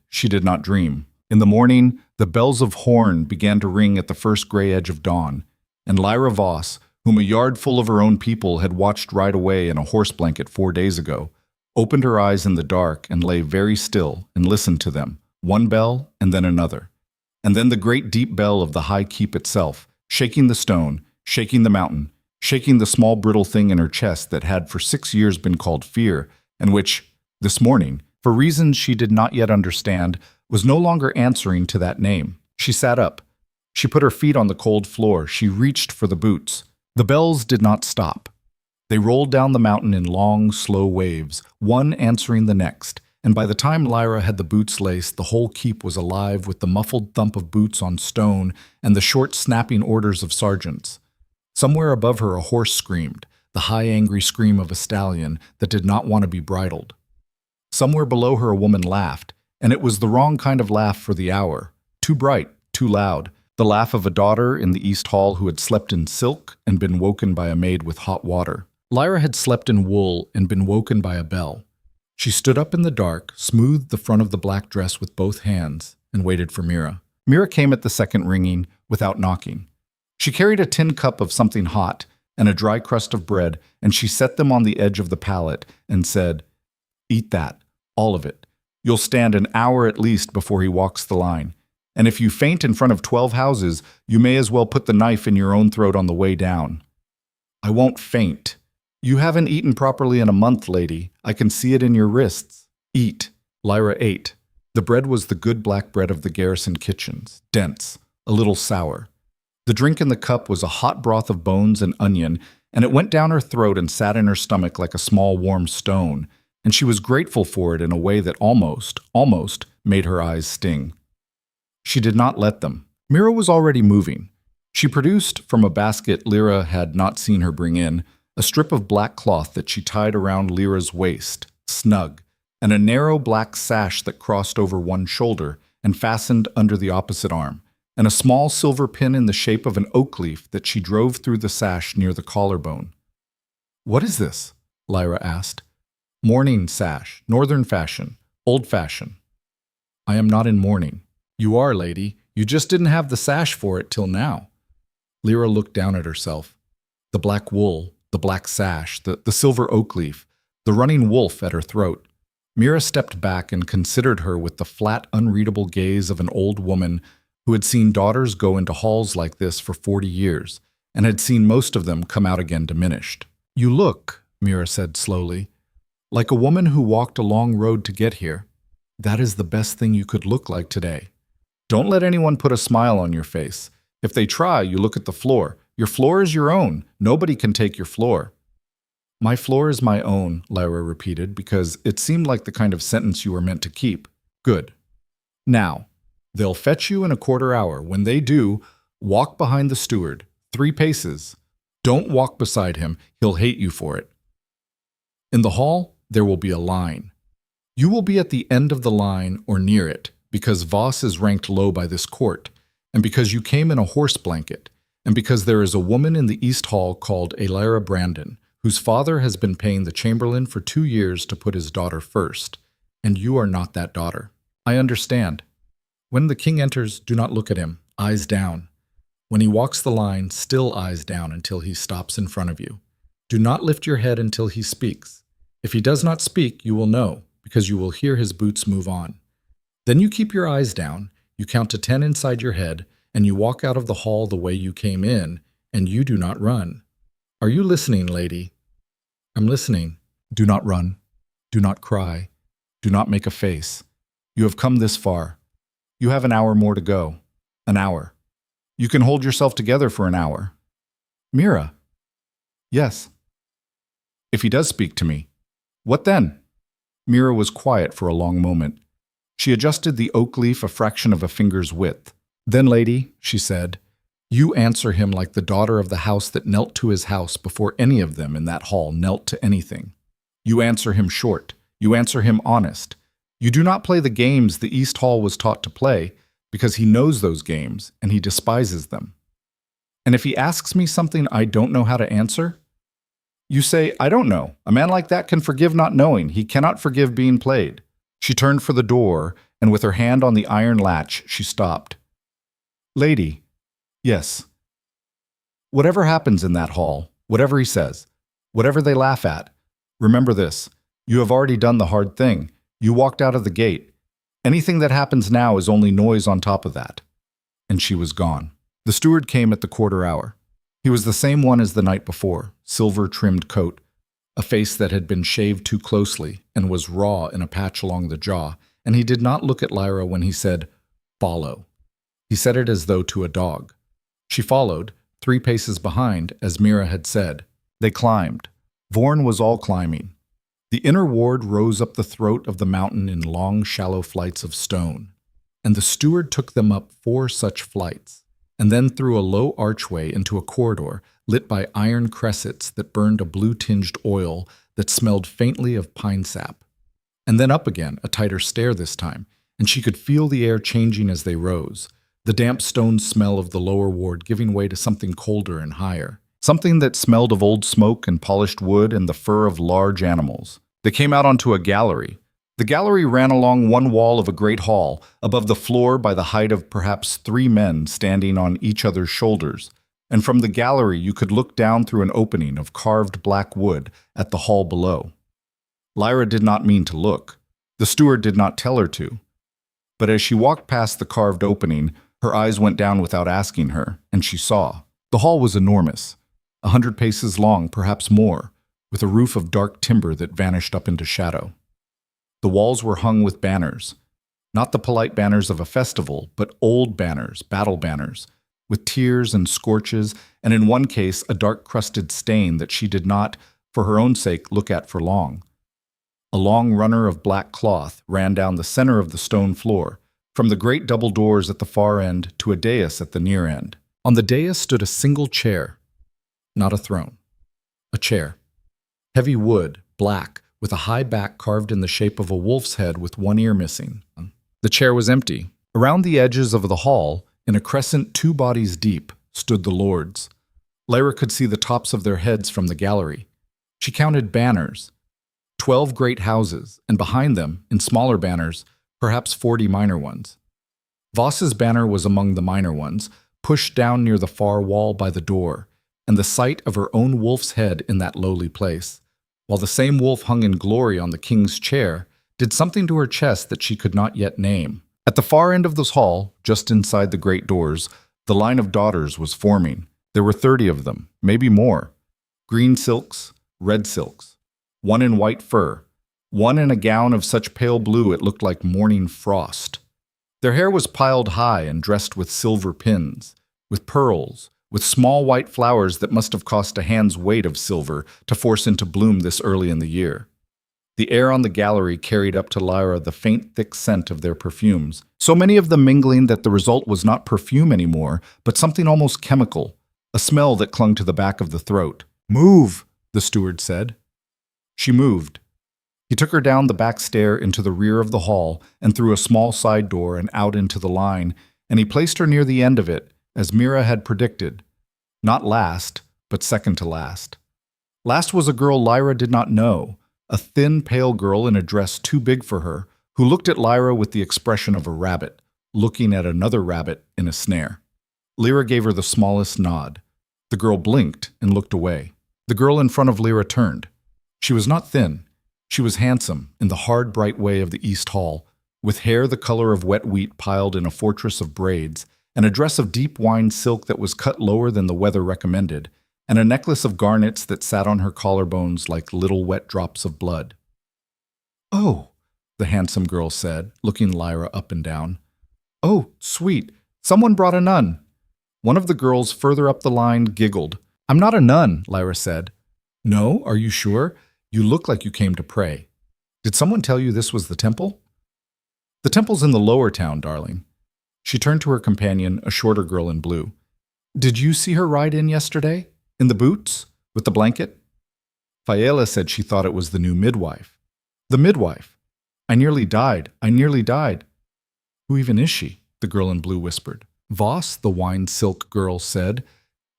not dream. In the morning, the bells of horn began to ring at the first gray edge of dawn, and Lyra Voss, whom a yard full of her own people had watched ride away in a horse blanket 4 days ago, opened her eyes in the dark and lay very still and listened to them, one bell and then another. And then the great deep bell of the high keep itself, shaking the stone, shaking the mountain, shaking the small brittle thing in her chest that had for 6 years been called fear, and which, this morning, for reasons she did not yet understand, was no longer answering to that name. She sat up. She put her feet on the cold floor. She reached for the boots. The bells did not stop. They rolled down the mountain in long, slow waves, one answering the next, and by the time Lyra had the boots laced, the whole keep was alive with the muffled thump of boots on stone and the short, snapping orders of sergeants. Somewhere above her a horse screamed, the high, angry scream of a stallion that did not want to be bridled. Somewhere below her a woman laughed, and it was the wrong kind of laugh for the hour, too bright, too loud. The laugh of a daughter in the East Hall who had slept in silk and been woken by a maid with hot water. Lyra had slept in wool and been woken by a bell. She stood up in the dark, smoothed the front of the black dress with both hands, and waited for Mira. Mira came at the second ringing, without knocking. She carried a tin cup of something hot and a dry crust of bread, and she set them on the edge of the pallet and said, "Eat that, all of it. You'll stand an hour at least before he walks the line. And if you faint in front of 12 houses, you may as well put the knife in your own throat on the way down." "I won't faint." "You haven't eaten properly in a month, lady. I can see it in your wrists." "Eat." Lyra ate. The bread was the good black bread of the garrison kitchens, dense, a little sour. The drink in the cup was a hot broth of bones and onion, and it went down her throat and sat in her stomach like a small warm stone, and she was grateful for it in a way that almost made her eyes sting. She did not let them. Mira was already moving. She produced, from a basket Lyra had not seen her bring in, a strip of black cloth that she tied around Lyra's waist, snug, and a narrow black sash that crossed over one shoulder and fastened under the opposite arm, and a small silver pin in the shape of an oak leaf that she drove through the sash near the collarbone. "What is this?" Lyra asked. "Mourning sash, northern fashion, old fashion." "I am not in mourning." "You are, lady. You just didn't have the sash for it till now." Lyra looked down at herself. The black wool, the black sash, the silver oak leaf, the running wolf at her throat. Mira stepped back and considered her with the flat, unreadable gaze of an old woman who had seen daughters go into halls like this for 40 years, and had seen most of them come out again diminished. "You look," Mira said slowly, "like a woman who walked a long road to get here. That is the best thing you could look like today. Don't let anyone put a smile on your face. If they try, you look at the floor, Your floor is your own. Nobody can take your floor. My floor is my own, Lyra repeated, because it seemed like the kind of sentence you were meant to keep. Good. Now, they'll fetch you in a quarter hour. When they do, walk behind the steward, 3 paces. Don't walk beside him. He'll hate you for it. In the hall, there will be a line. You will be at the end of the line or near it, because Voss is ranked low by this court, and because you came in a horse blanket, and because there is a woman in the East Hall called Lyra Brandon, whose father has been paying the chamberlain for 2 years to put his daughter first, and you are not that daughter. I understand. When the king enters, do not look at him, eyes down. When he walks the line, still eyes down until he stops in front of you. Do not lift your head until he speaks. If he does not speak, you will know, because you will hear his boots move on. Then you keep your eyes down, you count to 10 inside your head, and you walk out of the hall the way you came in, and you do not run. Are you listening, lady? I'm listening. Do not run. Do not cry. Do not make a face. You have come this far. You have an hour more to go. An hour. You can hold yourself together for an hour. Mira. Yes. If he does speak to me, what then? Mira was quiet for a long moment. She adjusted the oak leaf a fraction of a finger's width. Then, lady, she said, you answer him like the daughter of the house that knelt to his house before any of them in that hall knelt to anything. You answer him short. You answer him honest. You do not play the games the East Hall was taught to play, because he knows those games and he despises them. And if he asks me something I don't know how to answer, you say, I don't know. A man like that can forgive not knowing. He cannot forgive being played. She turned for the door, and with her hand on the iron latch, she stopped. Lady, yes. Whatever happens in that hall, whatever he says, whatever they laugh at, remember this. You have already done the hard thing. You walked out of the gate. Anything that happens now is only noise on top of that. And she was gone. The steward came at the quarter hour. He was the same one as the night before, silver-trimmed coat, a face that had been shaved too closely and was raw in a patch along the jaw, and he did not look at Lyra when he said, follow. He said it as though to a dog. She followed, 3 paces behind, as Mira had said. They climbed. Vorn was all climbing. The inner ward rose up the throat of the mountain in long, shallow flights of stone, and the steward took them up 4 such flights, and then through a low archway into a corridor lit by iron cressets that burned a blue-tinged oil that smelled faintly of pine sap. And then up again, a tighter stair this time, and she could feel the air changing as they rose, the damp stone smell of the lower ward giving way to something colder and higher, something that smelled of old smoke and polished wood and the fur of large animals. They came out onto a gallery. The gallery ran along one wall of a great hall, above the floor by the height of perhaps 3 men standing on each other's shoulders, and from the gallery you could look down through an opening of carved black wood at the hall below. Lyra did not mean to look. The steward did not tell her to. But as she walked past the carved opening, her eyes went down without asking her, and she saw. The hall was enormous, 100 paces long, perhaps more, with a roof of dark timber that vanished up into shadow. The walls were hung with banners, not the polite banners of a festival, but old banners, battle banners, with tears and scorches, and in one case a dark-crusted stain that she did not, for her own sake, look at for long. A long runner of black cloth ran down the center of the stone floor, from the great double doors at the far end to a dais at the near end. On the dais stood a single chair, not a throne, a chair. Heavy wood, black, with a high back carved in the shape of a wolf's head with 1 ear missing. The chair was empty. Around the edges of the hall, in a crescent 2 bodies deep, stood the lords. Lyra could see the tops of their heads from the gallery. She counted banners, 12 great houses, and behind them, in smaller banners, perhaps 40 minor ones. Voss's banner was among the minor ones, pushed down near the far wall by the door, and the sight of her own wolf's head in that lowly place, while the same wolf hung in glory on the king's chair, did something to her chest that she could not yet name. At the far end of this hall, just inside the great doors, the line of daughters was forming. There were 30 of them, maybe more. Green silks, red silks, one in white fur, one in a gown of such pale blue it looked like morning frost. Their hair was piled high and dressed with silver pins, with pearls, with small white flowers that must have cost a hand's weight of silver to force into bloom this early in the year. The air on the gallery carried up to Lyra the faint, thick scent of their perfumes, so many of them mingling that the result was not perfume anymore, but something almost chemical, a smell that clung to the back of the throat. "Move," the steward said. She moved. He took her down the back stair into the rear of the hall and through a small side door and out into the line, and he placed her near the end of it, as Mira had predicted. Not last, but second to last. Last was a girl Lyra did not know, a thin, pale girl in a dress too big for her, who looked at Lyra with the expression of a rabbit, looking at another rabbit in a snare. Lyra gave her the smallest nod. The girl blinked and looked away. The girl in front of Lyra turned. She was not thin. She was handsome, in the hard, bright way of the East Hall, with hair the color of wet wheat piled in a fortress of braids, and a dress of deep wine silk that was cut lower than the weather recommended, and a necklace of garnets that sat on her collarbones like little wet drops of blood. "Oh," the handsome girl said, looking Lyra up and down. "Oh, sweet, someone brought a nun." One of the girls further up the line giggled. "I'm not a nun," Lyra said. "No, are you sure? You look like you came to pray. Did someone tell you this was the temple?" "The temple's in the lower town, darling." She turned to her companion, a shorter girl in blue. "Did you see her ride in yesterday? In the boots? With the blanket?" Faela said she thought it was the new midwife. "The midwife? I nearly died. I nearly died." "Who even is she?" the girl in blue whispered. "Voss," the wine silk girl said.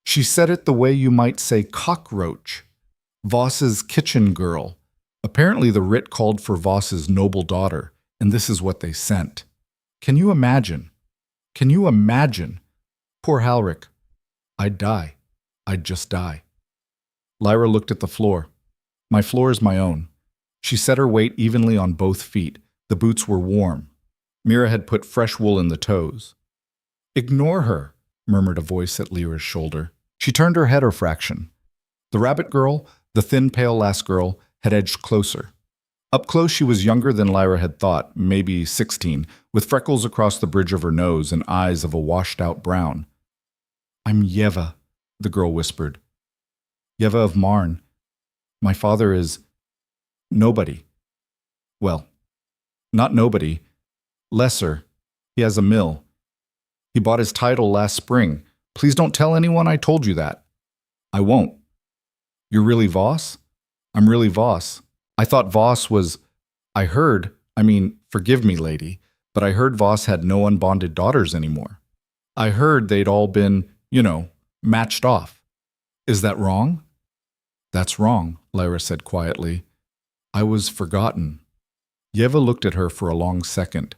She said it the way you might say cockroach. Voss's kitchen girl. Apparently the writ called for Voss's noble daughter, and this is what they sent. Can you imagine? Can you imagine? Poor Halric. I'd die. I'd just die. Lyra looked at the floor. My floor is my own. She set her weight evenly on both feet. The boots were warm. Mira had put fresh wool in the toes. "Ignore her," murmured a voice at Lyra's shoulder. She turned her head a fraction. The rabbit girl, the thin, pale lass girl, had edged closer. Up close she was younger than Lyra had thought, maybe 16, with freckles across the bridge of her nose and eyes of a washed-out brown. "I'm Yeva," the girl whispered. "Yeva of Marn. My father is... nobody. Well, not nobody. Lesser. He has a mill. He bought his title last spring. Please don't tell anyone I told you that." "I won't." "You're really Voss?" "I'm really Voss. I thought Voss was... forgive me, lady, but I heard Voss had no unbonded daughters anymore. I heard they'd all been, matched off. Is that wrong?" "That's wrong," Lyra said quietly. "I was forgotten." Yeva looked at her for a long second.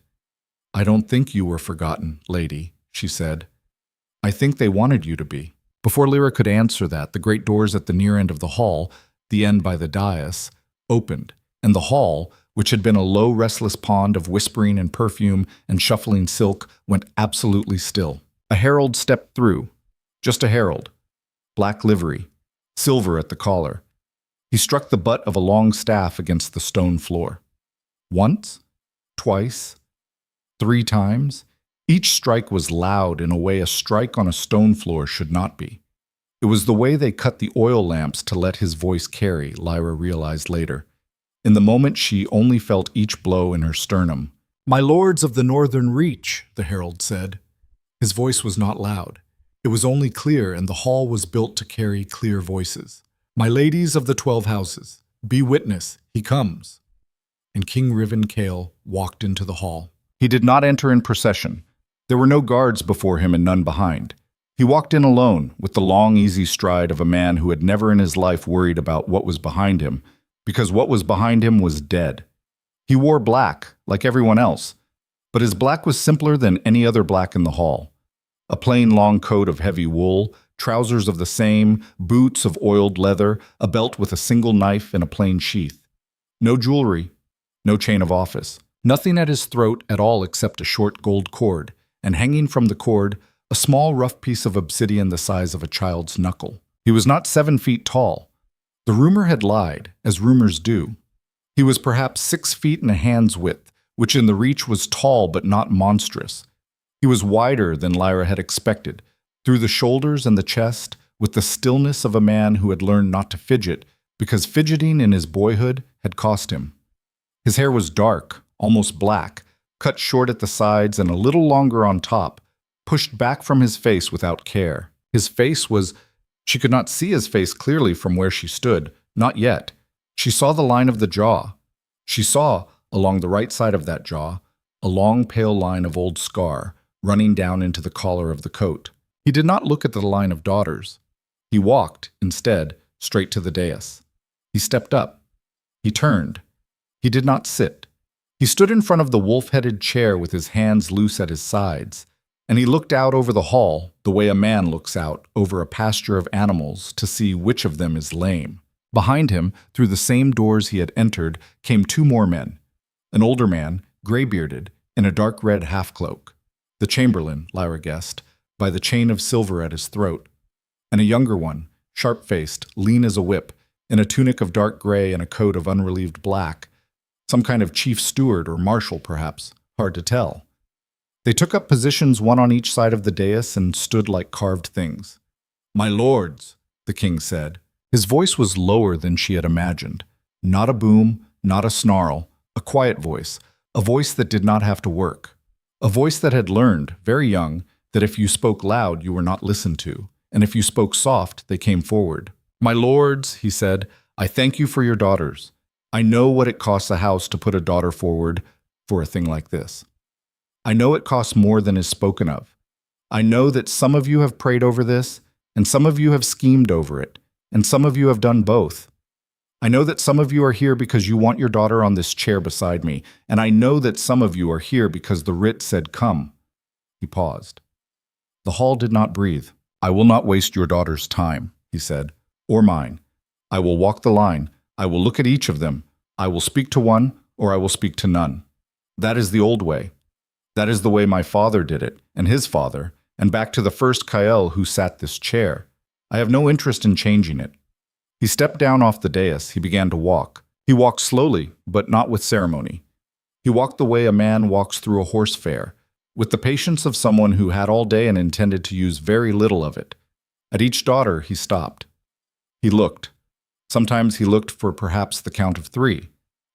"I don't think you were forgotten, lady," she said. "I think they wanted you to be." Before Lyra could answer that, the great doors at the near end of the hall, the end by the dais, opened, and the hall, which had been a low, restless pond of whispering and perfume and shuffling silk, went absolutely still. A herald stepped through. Just a herald. Black livery. Silver at the collar. He struck the butt of a long staff against the stone floor. Once, twice, 3 times. Each strike was loud in a way a strike on a stone floor should not be. It was the way they cut the oil lamps to let his voice carry, Lyra realized later. In the moment she only felt each blow in her sternum. "My lords of the northern reach," the herald said. His voice was not loud. It was only clear, and the hall was built to carry clear voices. "My ladies of the 12 houses, be witness, he comes." And King Riven Kale walked into the hall. He did not enter in procession. There were no guards before him and none behind. He walked in alone, with the long, easy stride of a man who had never in his life worried about what was behind him, because what was behind him was dead. He wore black, like everyone else, but his black was simpler than any other black in the hall. A plain long coat of heavy wool, trousers of the same, boots of oiled leather, a belt with a single knife in a plain sheath. No jewelry, no chain of office. Nothing at his throat at all except a short gold cord, and hanging from the cord, a small rough piece of obsidian the size of a child's knuckle. He was not 7 feet tall. The rumor had lied, as rumors do. He was perhaps 6 feet and a hand's width, which in the reach was tall but not monstrous. He was wider than Lyra had expected, through the shoulders and the chest, with the stillness of a man who had learned not to fidget, because fidgeting in his boyhood had cost him. His hair was dark, almost black, cut short at the sides and a little longer on top, pushed back from his face without care. His face was... She could not see his face clearly from where she stood, not yet. She saw the line of the jaw. She saw, along the right side of that jaw, a long pale line of old scar running down into the collar of the coat. He did not look at the line of daughters. He walked, instead, straight to the dais. He stepped up. He turned. He did not sit. He stood in front of the wolf-headed chair with his hands loose at his sides, and he looked out over the hall the way a man looks out over a pasture of animals to see which of them is lame. Behind him, through the same doors he had entered, came two more men. An older man, gray-bearded, in a dark red half-cloak. The chamberlain, Lyra guessed, by the chain of silver at his throat. And a younger one, sharp-faced, lean as a whip, in a tunic of dark gray and a coat of unrelieved black. Some kind of chief steward or marshal, perhaps. Hard to tell. They took up positions one on each side of the dais and stood like carved things. "My lords," the king said. His voice was lower than she had imagined. Not a boom, not a snarl, a quiet voice, a voice that did not have to work. A voice that had learned, very young, that if you spoke loud you were not listened to, and if you spoke soft they came forward. "My lords," he said, "I thank you for your daughters. I know what it costs a house to put a daughter forward for a thing like this. I know it costs more than is spoken of. I know that some of you have prayed over this, and some of you have schemed over it, and some of you have done both. I know that some of you are here because you want your daughter on this chair beside me, and I know that some of you are here because the writ said come." He paused. The hall did not breathe. "I will not waste your daughter's time," he said, "or mine. I will walk the line. I will look at each of them. I will speak to one, or I will speak to none. That is the old way. That is the way my father did it, and his father, and back to the first Kael who sat this chair. I have no interest in changing it." He stepped down off the dais. He began to walk. He walked slowly, but not with ceremony. He walked the way a man walks through a horse fair, with the patience of someone who had all day and intended to use very little of it. At each daughter he stopped. He looked. Sometimes he looked for perhaps the count of 3,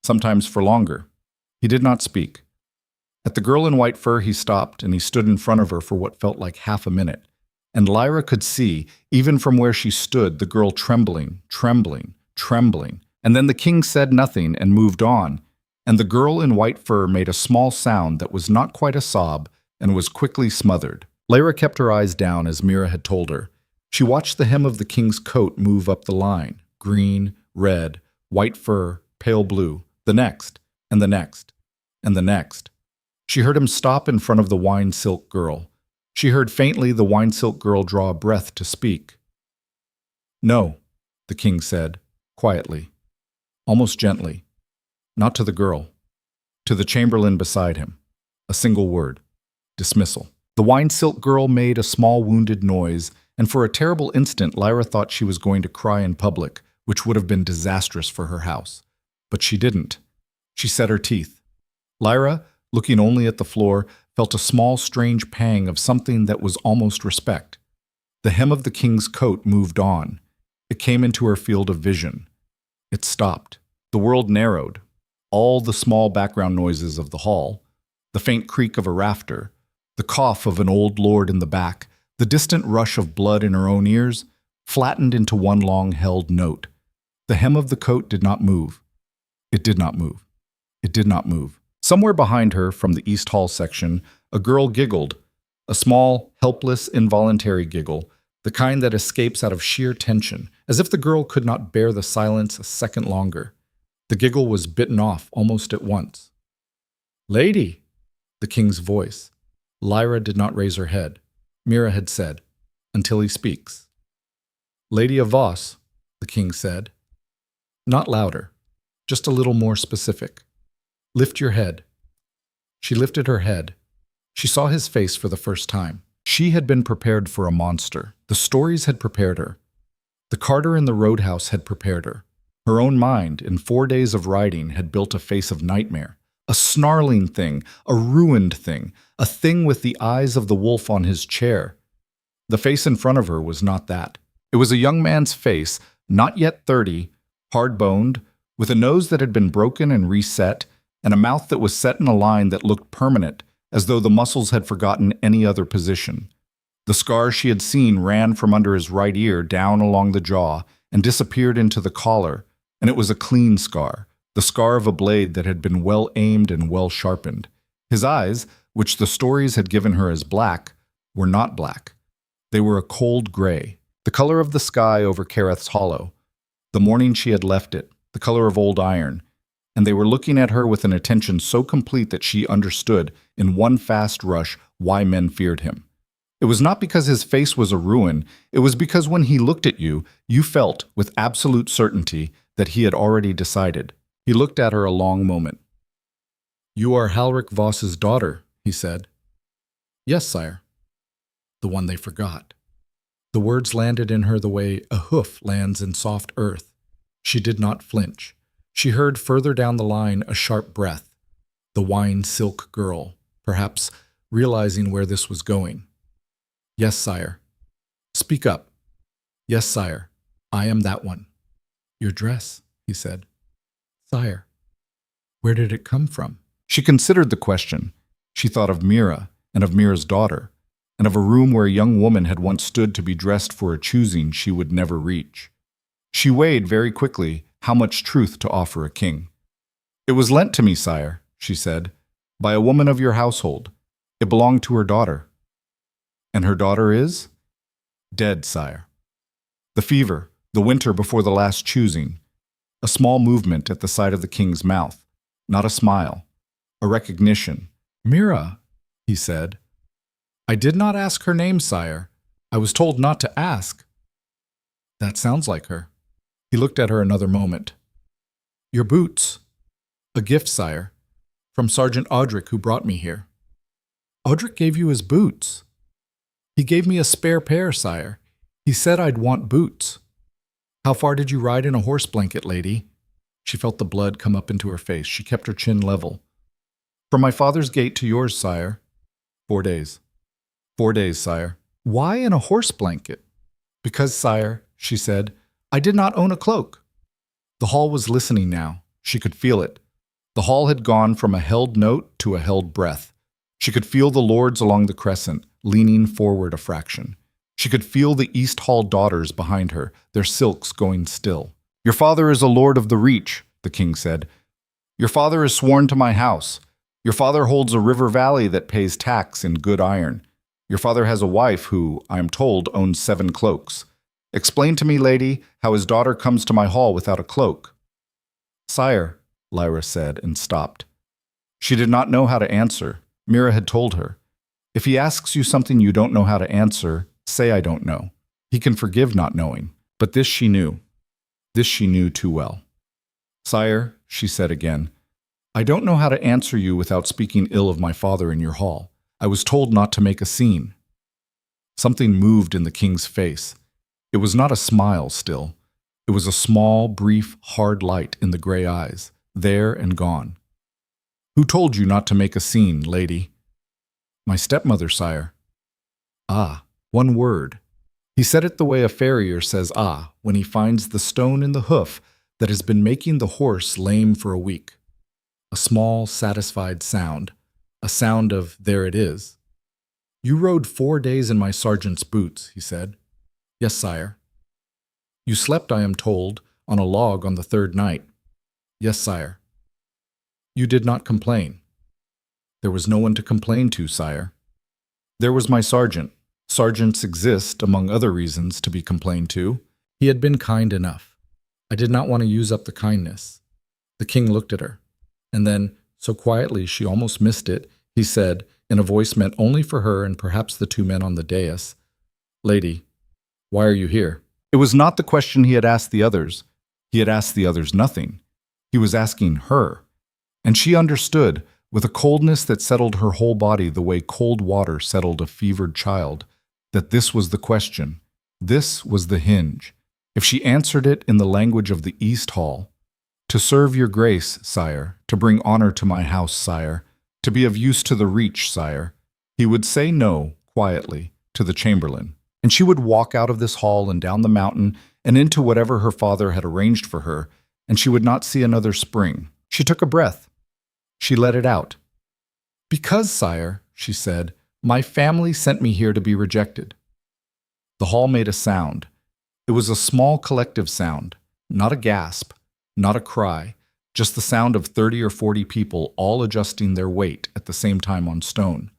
sometimes for longer. He did not speak. At the girl in white fur he stopped, and he stood in front of her for what felt like half a minute. And Lyra could see, even from where she stood, the girl trembling, trembling, trembling. And then the king said nothing and moved on, and the girl in white fur made a small sound that was not quite a sob and was quickly smothered. Lyra kept her eyes down as Mira had told her. She watched the hem of the king's coat move up the line. Green, red, white fur, pale blue, the next, and the next, and the next. She heard him stop in front of the wine silk girl. She heard faintly the wine silk girl draw a breath to speak. "No," the king said, quietly, almost gently, not to the girl, to the chamberlain beside him. A single word. Dismissal. The wine silk girl made a small wounded noise, and for a terrible instant Lyra thought she was going to cry in public, which would have been disastrous for her house. But she didn't. She set her teeth. Lyra, looking only at the floor, felt a small, strange pang of something that was almost respect. The hem of the king's coat moved on. It came into her field of vision. It stopped. The world narrowed. All the small background noises of the hall, the faint creak of a rafter, the cough of an old lord in the back, the distant rush of blood in her own ears, flattened into one long-held note. The hem of the coat did not move. It did not move. It did not move. Somewhere behind her, from the East Hall section, a girl giggled, a small, helpless, involuntary giggle, the kind that escapes out of sheer tension, as if the girl could not bear the silence a second longer. The giggle was bitten off almost at once. "Lady!" The king's voice. Lyra did not raise her head. Mira had said, "Until he speaks." "Lady of Voss," the king said. Not louder, just a little more specific. "Lift your head." She lifted her head. She saw his face for the first time. She had been prepared for a monster. The stories had prepared her. The carter in the roadhouse had prepared her. Her own mind, in 4 days of riding, had built a face of nightmare. A snarling thing, a ruined thing, a thing with the eyes of the wolf on his chair. The face in front of her was not that. It was a young man's face, not yet 30, hard-boned, with a nose that had been broken and reset, and a mouth that was set in a line that looked permanent, as though the muscles had forgotten any other position. The scar she had seen ran from under his right ear down along the jaw and disappeared into the collar, and it was a clean scar, the scar of a blade that had been well aimed and well sharpened. His eyes, which the stories had given her as black, were not black. They were a cold gray, the color of the sky over Kereth's Hollow, the morning she had left it, the color of old iron, and they were looking at her with an attention so complete that she understood, in one fast rush, why men feared him. It was not because his face was a ruin, it was because when he looked at you, you felt, with absolute certainty, that he had already decided. He looked at her a long moment. "You are Halric Voss's daughter," he said. "Yes, sire." The one they forgot. The words landed in her the way a hoof lands in soft earth. She did not flinch. She heard further down the line a sharp breath. The wine silk girl, perhaps realizing where this was going. "Yes, sire." "Speak up." "Yes, sire. I am that one." "Your dress," he said. "Sire." "Where did it come from?" She considered the question. She thought of Mira and of Mira's daughter, and of a room where a young woman had once stood to be dressed for a choosing she would never reach. She weighed very quickly how much truth to offer a king. "It was lent to me, sire," she said, "by a woman of your household. It belonged to her daughter." "And her daughter is?" "Dead, sire." The fever, the winter before the last choosing. A small movement at the side of the king's mouth, not a smile, a recognition. "Mira," he said. "I did not ask her name, sire. I was told not to ask." "That sounds like her." He looked at her another moment. "Your boots." "A gift, sire, from Sergeant Audric, who brought me here." "Audric gave you his boots?" "He gave me a spare pair, sire. He said I'd want boots." "How far did you ride in a horse blanket, lady?" She felt the blood come up into her face. She kept her chin level. "From my father's gate to yours, sire." 4 days. 4 days, sire." "Why in a horse blanket?" "Because, sire," she said, "I did not own a cloak." The hall was listening now. She could feel it. The hall had gone from a held note to a held breath. She could feel the lords along the crescent, leaning forward a fraction. She could feel the East Hall daughters behind her, their silks going still. "Your father is a lord of the Reach," the king said. "Your father is sworn to my house. Your father holds a river valley that pays tax in good iron. Your father has a wife who, I am told, owns 7 cloaks. Explain to me, lady, how his daughter comes to my hall without a cloak." "Sire," Lyra said, and stopped. She did not know how to answer. Mira had told her, "If he asks you something you don't know how to answer, say I don't know. He can forgive not knowing." But this she knew. This she knew too well. "Sire," she said again, "I don't know how to answer you without speaking ill of my father in your hall. I was told not to make a scene." Something moved in the king's face. It was not a smile still. It was a small, brief, hard light in the gray eyes, there and gone. "Who told you not to make a scene, lady?" "My stepmother, sire." "Ah, one word." He said it the way a farrier says "ah" when he finds the stone in the hoof that has been making the horse lame for a week. A small, satisfied sound. A sound of "there it is." "You rode 4 days in my sergeant's boots," he said. "Yes, sire." "You slept, I am told, on a log on the 3rd night." "Yes, sire." "You did not complain." "There was no one to complain to, sire." "There was my sergeant. Sergeants exist, among other reasons, to be complained to. He had been kind enough. I did not want to use up the kindness." The king looked at her, and then, so quietly she almost missed it, he said, in a voice meant only for her and perhaps the 2 men on the dais, "Lady, why are you here?" It was not the question he had asked the others. He had asked the others nothing. He was asking her. And she understood, with a coldness that settled her whole body the way cold water settled a fevered child, that this was the question. This was the hinge. If she answered it in the language of the East Hall, "To serve your grace, sire, to bring honor to my house, sire, to be of use to the Reach, sire," he would say no, quietly, to the chamberlain. And she would walk out of this hall and down the mountain and into whatever her father had arranged for her, and she would not see another spring. She took a breath. She let it out. "Because, sire," she said, "my family sent me here to be rejected." The hall made a sound. It was a small collective sound, not a gasp, not a cry, just the sound of 30 or 40 people all adjusting their weight at the same time on stone.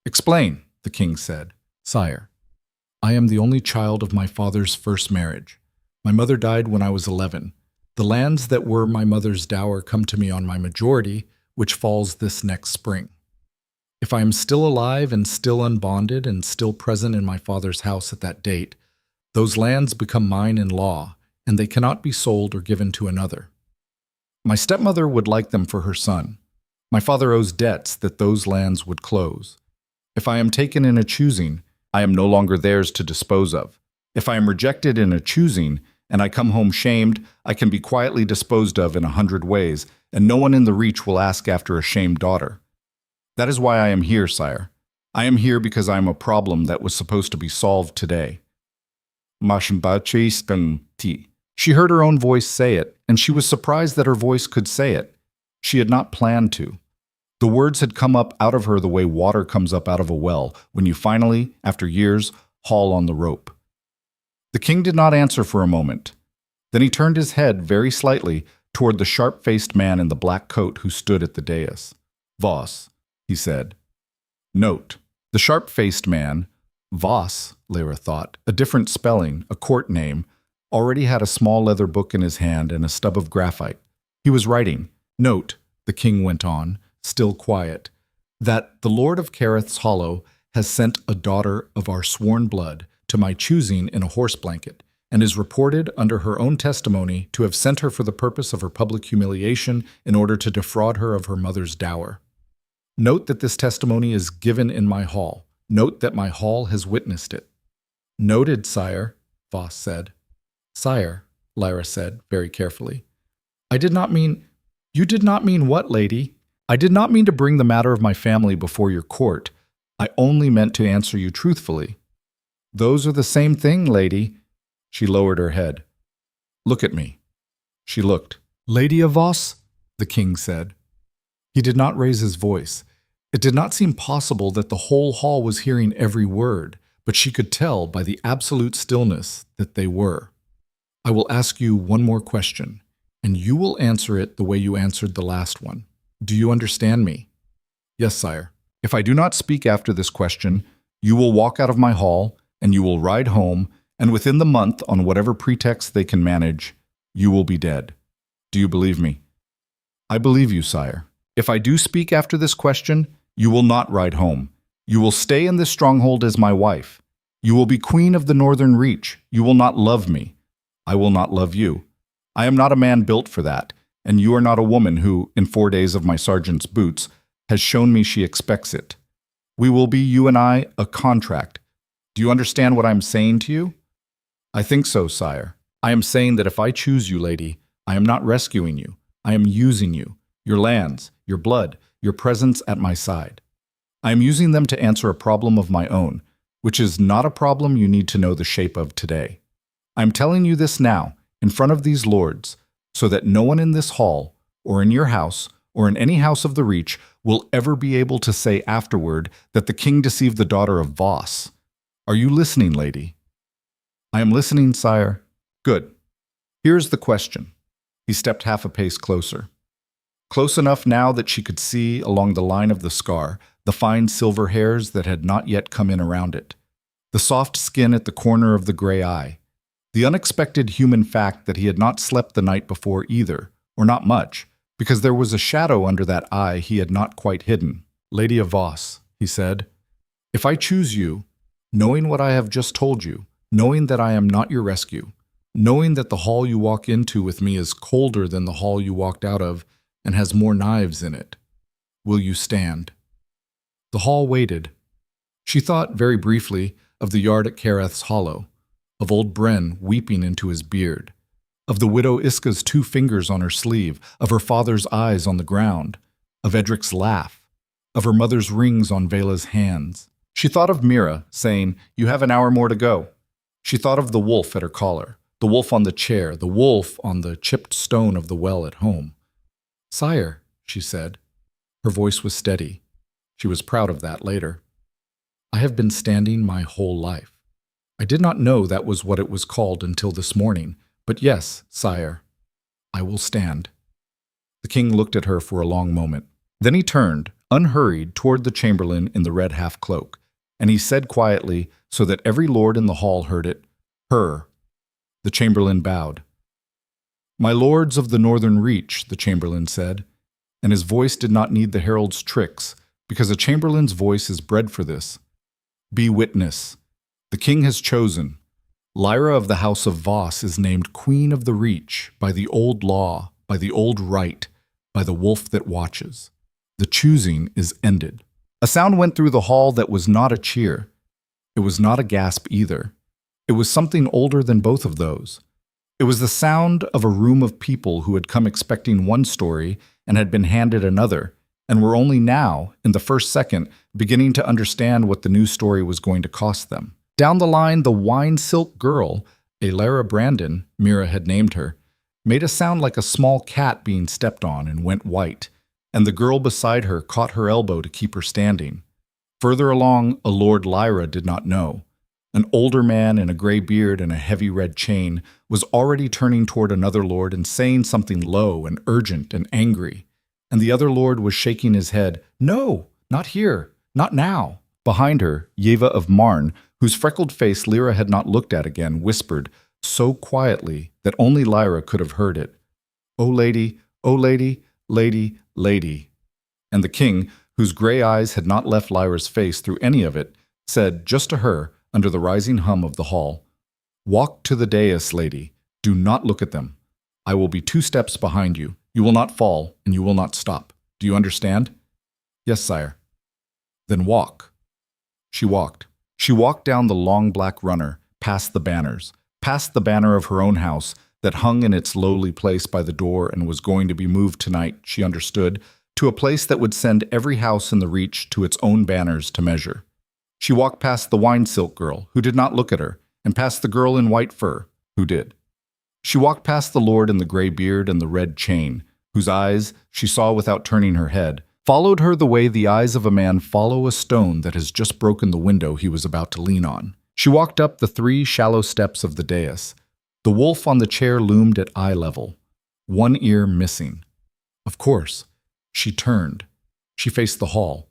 "Explain," the king said. "Sire, I am the only child of my father's first marriage. My mother died when I was 11. The lands that were my mother's dower come to me on my majority, which falls this next spring. If I am still alive and still unbonded and still present in my father's house at that date, those lands become mine in law, and they cannot be sold or given to another. My stepmother would like them for her son. My father owes debts that those lands would close. If I am taken in a choosing, I am no longer theirs to dispose of. If I am rejected in a choosing, and I come home shamed, I can be quietly disposed of in 100 ways, and no one in the Reach will ask after a shamed daughter. That is why I am here, sire. I am here because I am a problem that was supposed to be solved today." She heard her own voice say it, and she was surprised that her voice could say it. She had not planned to. The words had come up out of her the way water comes up out of a well when you finally, after years, haul on the rope. The king did not answer for a moment. Then he turned his head very slightly toward the sharp-faced man in the black coat who stood at the dais. "Voss," he said. Note, the sharp-faced man, Voss, Lyra thought, a different spelling, a court name, already had a small leather book in his hand and a stub of graphite. He was writing. "Note," the king went on, still quiet, "that the Lord of Careth's Hollow has sent a daughter of our sworn blood to my choosing in a horse blanket, and is reported under her own testimony to have sent her for the purpose of her public humiliation in order to defraud her of her mother's dower. Note that this testimony is given in my hall. Note that my hall has witnessed it." "Noted, sire," Voss said. "Sire," Lyra said, very carefully, "I did not mean—" "You did not mean what, lady?" "I did not mean to bring the matter of my family before your court. I only meant to answer you truthfully." "Those are the same thing, lady." She lowered her head. "Look at me." She looked. "Lady of Voss," the king said. He did not raise his voice. It did not seem possible that the whole hall was hearing every word, but she could tell by the absolute stillness that they were. "I will ask you one more question, and you will answer it the way you answered the last one. Do you understand me?" "Yes, sire. If I do not speak after this question, you will walk out of my hall, and you will ride home, and within the month, on whatever pretext they can manage, you will be dead. Do you believe me?" "I believe you, sire. If I do speak after this question, you will not ride home. You will stay in this stronghold as my wife. You will be queen of the northern reach. You will not love me. I will not love you. I am not a man built for that, and you are not a woman who, in 4 days of my sergeant's boots, has shown me she expects it. We will be, you and I, a contract. Do you understand what I am saying to you?" "I think so, sire. I am saying that if I choose you, lady, I am not rescuing you. I am using you, your lands, your blood, your presence at my side. I am using them to answer a problem of my own, which is not a problem you need to know the shape of today. I am telling you this now, in front of these lords, so that no one in this hall, or in your house, or in any house of the Reach, will ever be able to say afterward that the king deceived the daughter of Voss. Are you listening, lady?" "I am listening, sire." "Good. Here is the question." He stepped half a pace closer. Close enough now that she could see, along the line of the scar, the fine silver hairs that had not yet come in around it, the soft skin at the corner of the gray eye, the unexpected human fact that he had not slept the night before either, or not much, because there was a shadow under that eye he had not quite hidden. "Lady of Voss," he said, "if I choose you, knowing what I have just told you, knowing that I am not your rescue, knowing that the hall you walk into with me is colder than the hall you walked out of and has more knives in it, will you stand?" The hall waited. She thought, very briefly, of the yard at Careth's Hollow, of old Bren weeping into his beard, of the widow Iska's 2 fingers on her sleeve, of her father's eyes on the ground, of Edric's laugh, of her mother's rings on Vela's hands. She thought of Mira, saying, "You have an hour more to go." She thought of the wolf at her collar, the wolf on the chair, the wolf on the chipped stone of the well at home. "Sire," she said. Her voice was steady. She was proud of that later. "I have been standing my whole life. I did not know that was what it was called until this morning, but yes, sire, I will stand." The king looked at her for a long moment. Then he turned, unhurried, toward the chamberlain in the red half-cloak, and he said quietly, so that every lord in the hall heard it, "Her." The chamberlain bowed. "My lords of the northern reach," the chamberlain said, and his voice did not need the herald's tricks, because a chamberlain's voice is bred for this. "Be witness. The king has chosen. Lyra of the house of Voss is named Queen of the Reach by the old law, by the old right, by the wolf that watches. The choosing is ended." A sound went through the hall that was not a cheer. It was not a gasp either. It was something older than both of those. It was the sound of a room of people who had come expecting one story and had been handed another, and were only now, in the first second, beginning to understand what the new story was going to cost them. Down the line, the wine silk girl, Lara Brandon, Mira had named her, made a sound like a small cat being stepped on and went white, and the girl beside her caught her elbow to keep her standing. Further along, a Lord Lyra did not know. An older man in a gray beard and a heavy red chain was already turning toward another lord and saying something low and urgent and angry, and the other lord was shaking his head, "No, not here, not now." Behind her, Yeva of Marn, whose freckled face Lyra had not looked at again, whispered, so quietly that only Lyra could have heard it, "O lady, lady, lady." And the king, whose gray eyes had not left Lyra's face through any of it, said, just to her, under the rising hum of the hall, "Walk to the dais, lady. Do not look at them. I will be 2 steps behind you. You will not fall, and you will not stop. Do you understand?" "Yes, sire." "Then walk." She walked. She walked down the long black runner, past the banners, past the banner of her own house that hung in its lowly place by the door and was going to be moved tonight, she understood, to a place that would send every house in the Reach to its own banners to measure. She walked past the wine silk girl, who did not look at her, and past the girl in white fur, who did. She walked past the lord in the gray beard and the red chain, whose eyes, she saw without turning her head, followed her the way the eyes of a man follow a stone that has just broken the window he was about to lean on. She walked up the 3 shallow steps of the dais. The wolf on the chair loomed at eye level, one ear missing. Of course. She turned. She faced the hall.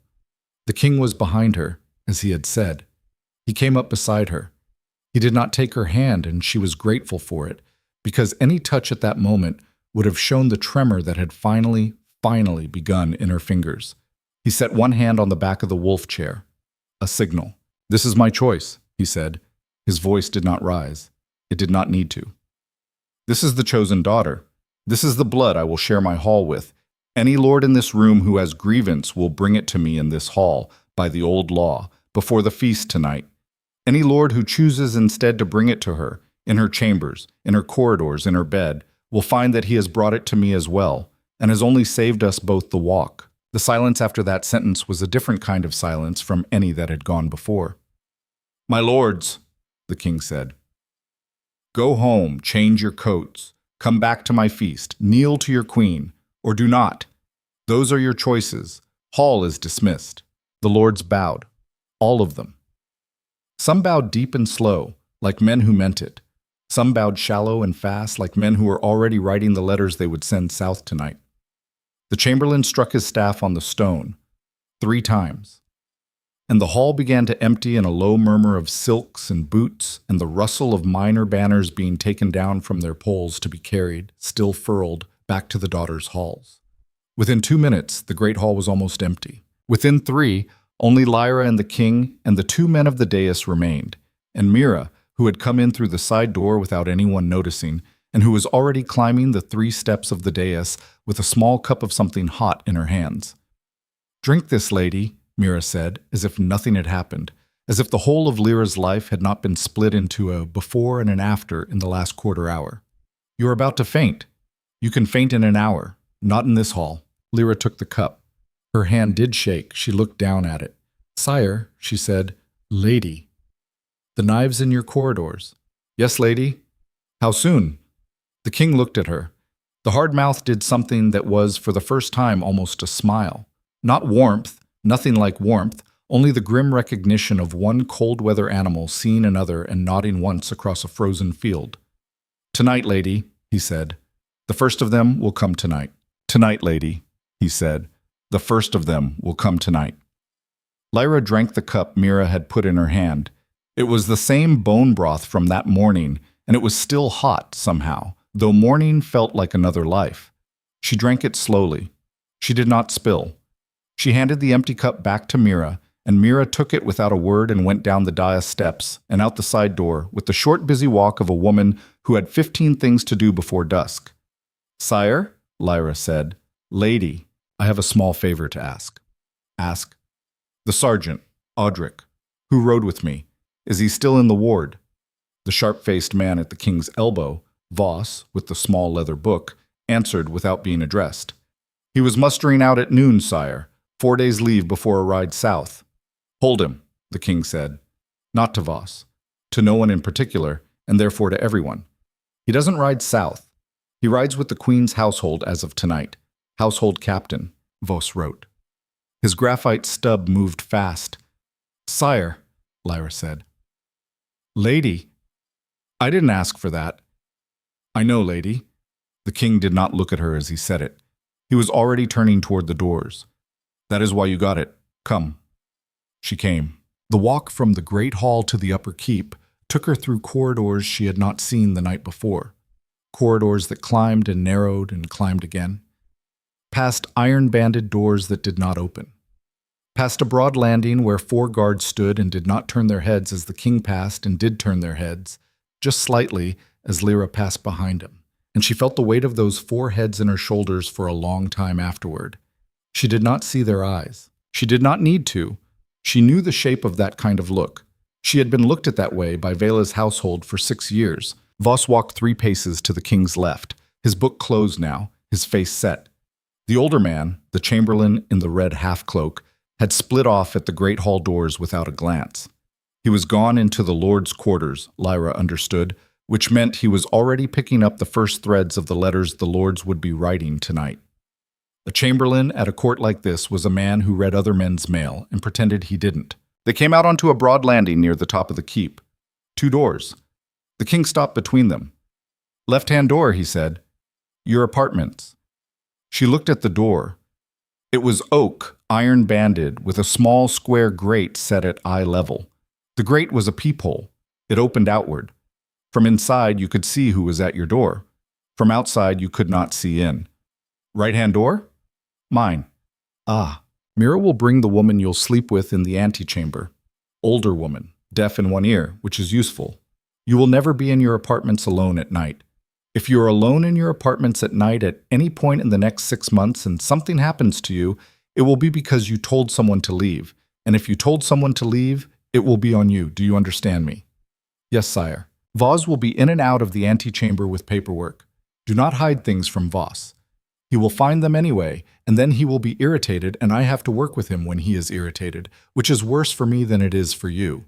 The king was behind her, as he had said. He came up beside her. He did not take her hand, and she was grateful for it, because any touch at that moment would have shown the tremor that had finally begun in her fingers. He set one hand on the back of the wolf chair. A signal. "This is my choice," he said. His voice did not rise. It did not need to. "This is the chosen daughter. This is the blood I will share my hall with. Any lord in this room who has grievance will bring it to me in this hall, by the old law, before the feast tonight. Any lord who chooses instead to bring it to her, in her chambers, in her corridors, in her bed, will find that he has brought it to me as well, and has only saved us both the walk." The silence after that sentence was a different kind of silence from any that had gone before. "My lords," the king said, "go home, change your coats, come back to my feast, kneel to your queen, or do not. Those are your choices. Hall is dismissed." The lords bowed, all of them. Some bowed deep and slow, like men who meant it. Some bowed shallow and fast, like men who were already writing the letters they would send south tonight. The chamberlain struck his staff on the stone 3 times, and the hall began to empty in a low murmur of silks and boots and the rustle of minor banners being taken down from their poles to be carried, still furled, back to the daughters' halls. Within 2 minutes, the great hall was almost empty. Within 3, only Lyra and the king and the 2 men of the dais remained, and Mira, who had come in through the side door without anyone noticing, and who was already climbing the 3 steps of the dais with a small cup of something hot in her hands. "Drink this, lady," Mira said, as if nothing had happened, as if the whole of Lyra's life had not been split into a before and an after in the last quarter hour. "You are about to faint. You can faint in an hour, not in this hall." Lyra took the cup. Her hand did shake. She looked down at it. "Sire," she said, Lady, the knives in your corridors. Yes, lady. How soon? The king looked at her. The hard mouth did something that was, for the first time, almost a smile. Not warmth, nothing like warmth, only the grim recognition of one cold-weather animal seeing another and nodding once across a frozen field. Tonight, lady, he said. The first of them will come tonight. Tonight, lady, he said. The first of them will come tonight. Lyra drank the cup Mira had put in her hand. It was the same bone broth from that morning, and it was still hot somehow, though morning felt like another life. She drank it slowly. She did not spill. She handed the empty cup back to Mira, and Mira took it without a word and went down the dais steps and out the side door with the short, busy walk of a woman who had 15 things to do before dusk. Sire, Lyra said, lady, I have a small favor to ask. Ask. The sergeant, Audric, who rode with me, is he still in the ward? The sharp-faced man at the king's elbow, Voss, with the small leather book, answered without being addressed. He was mustering out at noon, sire, 4 days' leave before a ride south. Hold him, the king said. Not to Voss, to no one in particular, and therefore to everyone. He doesn't ride south. He rides with the queen's household as of tonight. Household captain, Voss wrote. His graphite stub moved fast. Sire, Lyra said. Lady, I didn't ask for that. I know, lady. The king did not look at her as he said it. He was already turning toward the doors. That is why you got it. Come. She came. The walk from the great hall to the upper keep took her through corridors she had not seen the night before. Corridors that climbed and narrowed and climbed again. Past iron-banded doors that did not open. Past a broad landing where 4 guards stood and did not turn their heads as the king passed and did turn their heads, just slightly as Lyra passed behind him, and she felt the weight of those 4 heads in her shoulders for a long time afterward. She did not see their eyes. She did not need to. She knew the shape of that kind of look. She had been looked at that way by Vela's household for 6 years. Voss walked 3 paces to the king's left, his book closed now, his face set. The older man, the chamberlain in the red half-cloak, had split off at the great hall doors without a glance. He was gone into the lord's quarters, Lyra understood, which meant he was already picking up the first threads of the letters the lords would be writing tonight. A chamberlain at a court like this was a man who read other men's mail and pretended he didn't. They came out onto a broad landing near the top of the keep. 2 doors. The king stopped between them. Left-hand door, he said. Your apartments. She looked at the door. It was oak, iron-banded, with a small square grate set at eye level. The grate was a peephole. It opened outward. From inside, you could see who was at your door. From outside, you could not see in. Right-hand door? Mine. Ah, Mira will bring the woman you'll sleep with in the antechamber. Older woman, deaf in one ear, which is useful. You will never be in your apartments alone at night. If you are alone in your apartments at night at any point in the next 6 months and something happens to you, it will be because you told someone to leave. And if you told someone to leave, it will be on you. Do you understand me? Yes, sire. Voss will be in and out of the antechamber with paperwork. Do not hide things from Voss. He will find them anyway, and then he will be irritated, and I have to work with him when he is irritated, which is worse for me than it is for you.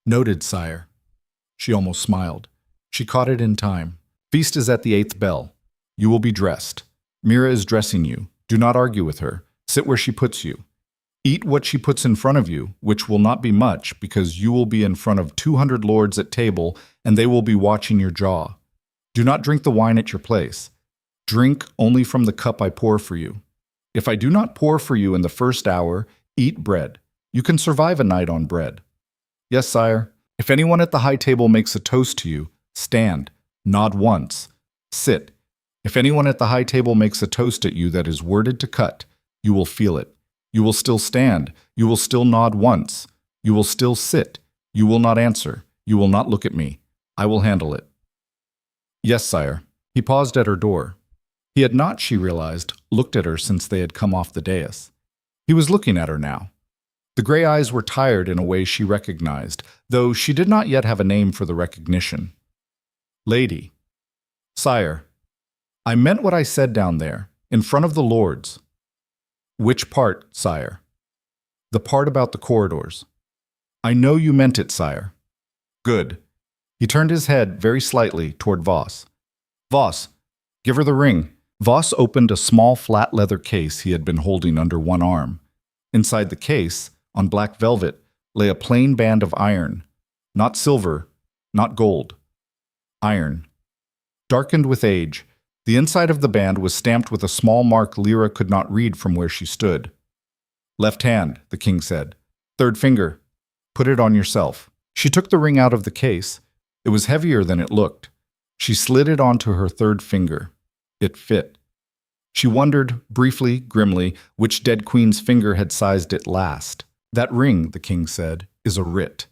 Noted, sire. She almost smiled. She caught it in time. Feast is at the 8th bell. You will be dressed. Mira is dressing you. Do not argue with her. Sit where she puts you. Eat what she puts in front of you, which will not be much, because you will be in front of 200 lords at table, and they will be watching your jaw. Do not drink the wine at your place. Drink only from the cup I pour for you. If I do not pour for you in the first hour, eat bread. You can survive a night on bread. Yes, sire. If anyone at the high table makes a toast to you, stand. Nod once. Sit. If anyone at the high table makes a toast at you that is worded to cut, you will feel it. You will still stand. You will still nod once. You will still sit. You will not answer. You will not look at me. I will handle it. Yes, sire. He paused at her door. He had not, she realized, looked at her since they had come off the dais. He was looking at her now. The gray eyes were tired in a way she recognized, though she did not yet have a name for the recognition. Lady. Sire. I meant what I said down there, in front of the lords. Which part, sire? The part about the corridors. I know you meant it, sire. Good. He turned his head very slightly toward Voss. Voss, give her the ring. Voss opened a small flat leather case he had been holding under one arm. Inside the case, on black velvet, lay a plain band of iron. Not silver, not gold. Iron. Darkened with age, the inside of the band was stamped with a small mark Lyra could not read from where she stood. Left hand, the king said. Third finger. Put it on yourself. She took the ring out of the case. It was heavier than it looked. She slid it onto her third finger. It fit. She wondered, briefly, grimly, which dead queen's finger had sized it last. That ring, the king said, is a writ.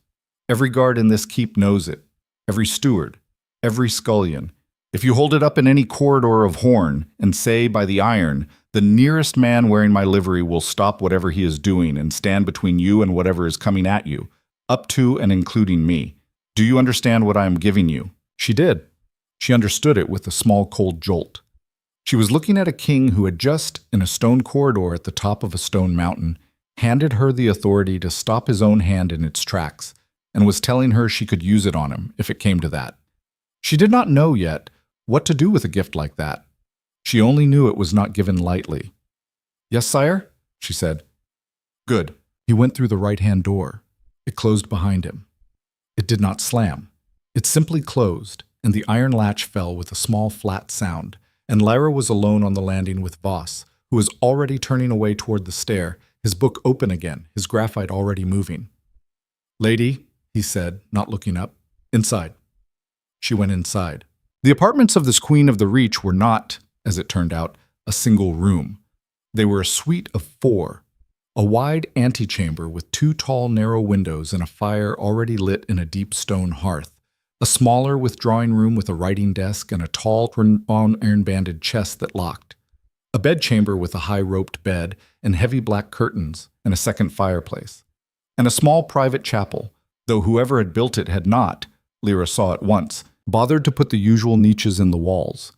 Every guard in this keep knows it. Every steward. Every scullion. If you hold it up in any corridor of Horn and say by the iron, the nearest man wearing my livery will stop whatever he is doing and stand between you and whatever is coming at you, up to and including me. Do you understand what I am giving you? She did. She understood it with a small cold jolt. She was looking at a king who had just, in a stone corridor at the top of a stone mountain, handed her the authority to stop his own hand in its tracks, and was telling her she could use it on him if it came to that. She did not know yet what to do with a gift like that. She only knew it was not given lightly. Yes, sire? She said. Good. He went through the right-hand door. It closed behind him. It did not slam. It simply closed, and the iron latch fell with a small flat sound, and Lyra was alone on the landing with Voss, who was already turning away toward the stair, his book open again, his graphite already moving. Lady, he said, not looking up, inside. She went inside. The apartments of this Queen of the Reach were not, as it turned out, a single room. They were a suite of 4, a wide antechamber with 2 tall, narrow windows and a fire already lit in a deep stone hearth, a smaller withdrawing room with a writing desk and a tall, iron-banded chest that locked, a bedchamber with a high-roped bed and heavy black curtains and a second fireplace, and a small private chapel, though whoever had built it had not, Lyra saw at once, bothered to put the usual niches in the walls.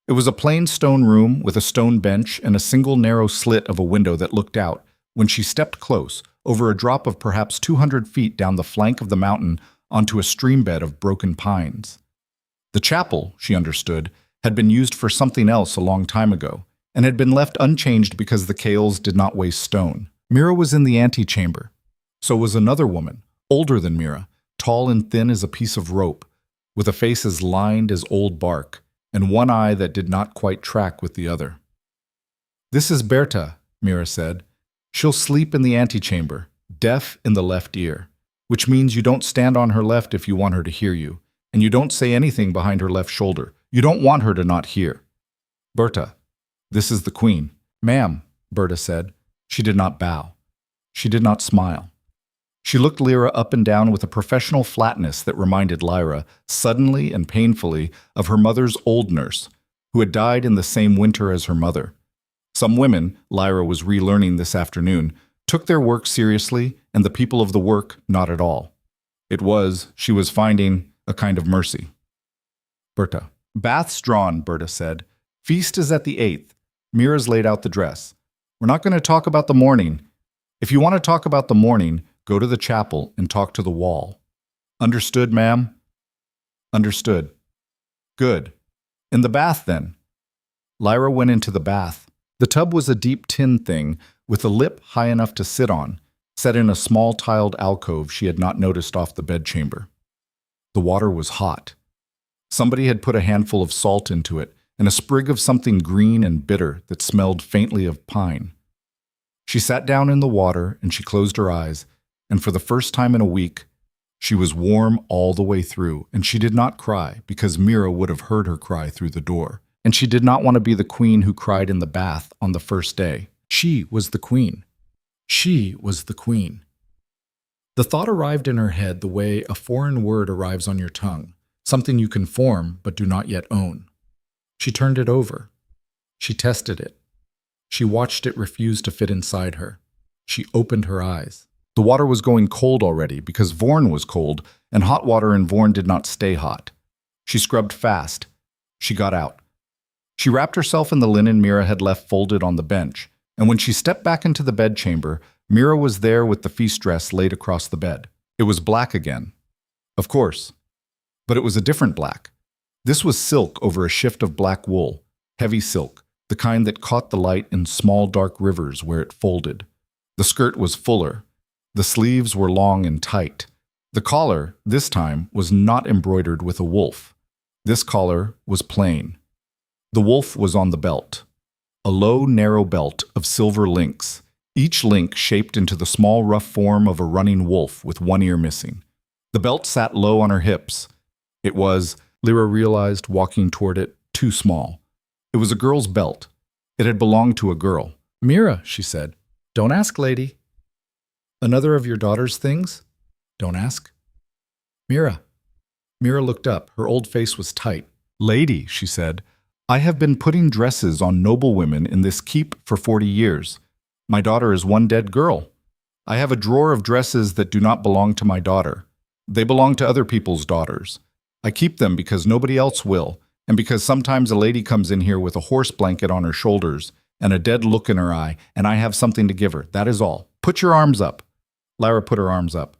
It was a plain stone room with a stone bench and a single narrow slit of a window that looked out, when she stepped close, over a drop of perhaps 200 feet down the flank of the mountain onto a streambed of broken pines. The chapel, she understood, had been used for something else a long time ago, and had been left unchanged because the Kales did not waste stone. Mira was in the antechamber. So was another woman, older than Mira, tall and thin as a piece of rope, with a face as lined as old bark, and one eye that did not quite track with the other. This is Berta, Mira said. She'll sleep in the antechamber, deaf in the left ear, which means you don't stand on her left if you want her to hear you, and you don't say anything behind her left shoulder. You don't want her to not hear. Berta, this is the Queen. Ma'am, Berta said. She did not bow. She did not smile. She looked Lyra up and down with a professional flatness that reminded Lyra, suddenly and painfully, of her mother's old nurse, who had died in the same winter as her mother. Some women, Lyra was relearning this afternoon, took their work seriously, and the people of the work not at all. It was, she was finding, a kind of mercy. Berta. Bath's drawn, Berta said. Feast is at the 8th. Mira's laid out the dress. We're not going to talk about the morning. If you want to talk about the morning, go to the chapel and talk to the wall. Understood, ma'am? Understood. Good. In the bath, then. Lyra went into the bath. The tub was a deep tin thing with a lip high enough to sit on, set in a small tiled alcove she had not noticed off the bedchamber. The water was hot. Somebody had put a handful of salt into it and a sprig of something green and bitter that smelled faintly of pine. She sat down in the water and she closed her eyes, and for the first time in a week, she was warm all the way through, and she did not cry because Mira would have heard her cry through the door. And she did not want to be the queen who cried in the bath on the first day. She was the queen. She was the queen. The thought arrived in her head the way a foreign word arrives on your tongue, something you can form but do not yet own. She turned it over. She tested it. She watched it refuse to fit inside her. She opened her eyes. The water was going cold already because Vorn was cold, and hot water in Vorn did not stay hot. She scrubbed fast. She got out. She wrapped herself in the linen Mira had left folded on the bench, and when she stepped back into the bedchamber, Mira was there with the feast dress laid across the bed. It was black again. Of course. But it was a different black. This was silk over a shift of black wool, heavy silk, the kind that caught the light in small dark rivers where it folded. The skirt was fuller. The sleeves were long and tight. The collar, this time, was not embroidered with a wolf. This collar was plain. The wolf was on the belt. A low, narrow belt of silver links, each link shaped into the small, rough form of a running wolf with one ear missing. The belt sat low on her hips. It was, Lyra realized, walking toward it, too small. It was a girl's belt. It had belonged to a girl. "Mira," she said. "Don't ask, lady." "Another of your daughter's things?" "Don't ask." "Mira." Mira looked up. Her old face was tight. "Lady," she said, "I have been putting dresses on noble women in this keep for 40 years. My daughter is one dead girl. I have a drawer of dresses that do not belong to my daughter. They belong to other people's daughters. I keep them because nobody else will, and because sometimes a lady comes in here with a horse blanket on her shoulders and a dead look in her eye, and I have something to give her. That is all. Put your arms up." Lyra put her arms up.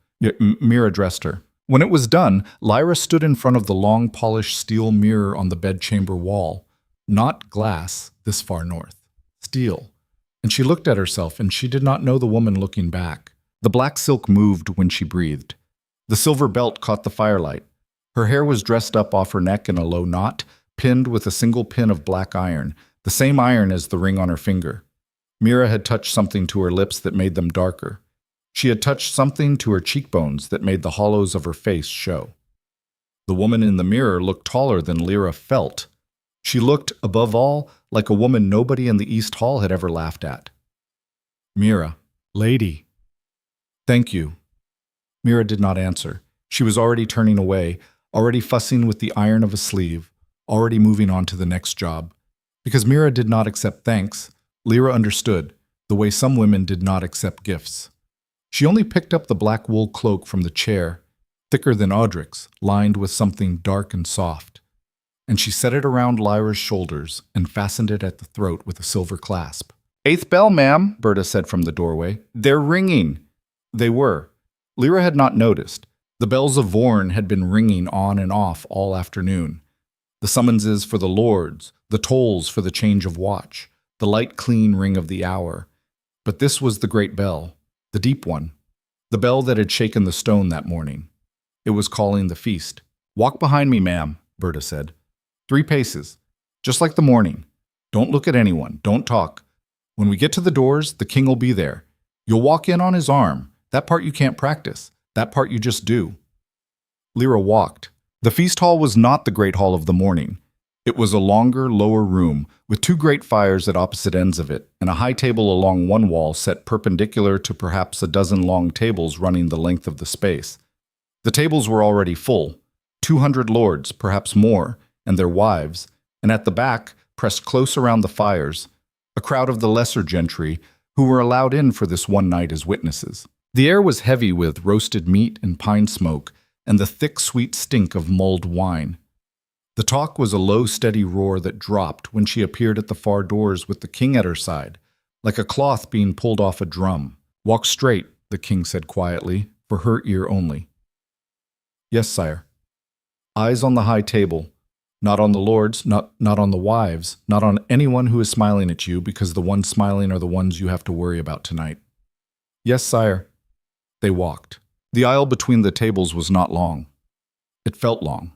Mira dressed her. When it was done, Lyra stood in front of the long, polished steel mirror on the bedchamber wall. Not glass, this far north. Steel. And she looked at herself, and she did not know the woman looking back. The black silk moved when she breathed. The silver belt caught the firelight. Her hair was dressed up off her neck in a low knot, pinned with a single pin of black iron, the same iron as the ring on her finger. Mira had touched something to her lips that made them darker. She had touched something to her cheekbones that made the hollows of her face show. The woman in the mirror looked taller than Lyra felt. She looked, above all, like a woman nobody in the East Hall had ever laughed at. "Mira, lady." "Thank you." Mira did not answer. She was already turning away, already fussing with the iron of a sleeve, already moving on to the next job. Because Mira did not accept thanks, Lyra understood, the way some women did not accept gifts. She only picked up the black wool cloak from the chair, thicker than Audric's, lined with something dark and soft. And she set it around Lyra's shoulders and fastened it at the throat with a silver clasp. "Eighth bell, ma'am," Berta said from the doorway. "They're ringing." They were. Lyra had not noticed. The bells of Vorn had been ringing on and off all afternoon. The summonses for the lords, the tolls for the change of watch, the light clean ring of the hour. But this was the great bell, the deep one, the bell that had shaken the stone that morning. It was calling the feast. "Walk behind me, ma'am," Berta said. 3 paces, just like the morning. Don't look at anyone, don't talk. When we get to the doors, the king will be there. You'll walk in on his arm. That part you can't practice. That part you just do. Lyra walked. The feast hall was not the great hall of the morning. It was a longer, lower room with 2 great fires at opposite ends of it, and a high table along one wall set perpendicular to perhaps a dozen long tables running the length of the space. The tables were already full, 200 lords, perhaps more, and their wives, and at the back, pressed close around the fires, a crowd of the lesser gentry who were allowed in for this one night as witnesses. The air was heavy with roasted meat and pine smoke, and the thick, sweet stink of mulled wine. The talk was a low, steady roar that dropped when she appeared at the far doors with the king at her side, like a cloth being pulled off a drum. "Walk straight," the king said quietly, for her ear only. "Yes, sire." Eyes on the high table. Not on the lords, not on the wives, not on anyone who is smiling at you, because the ones smiling are the ones you have to worry about tonight. "Yes, sire." They walked. The aisle between the tables was not long. It felt long.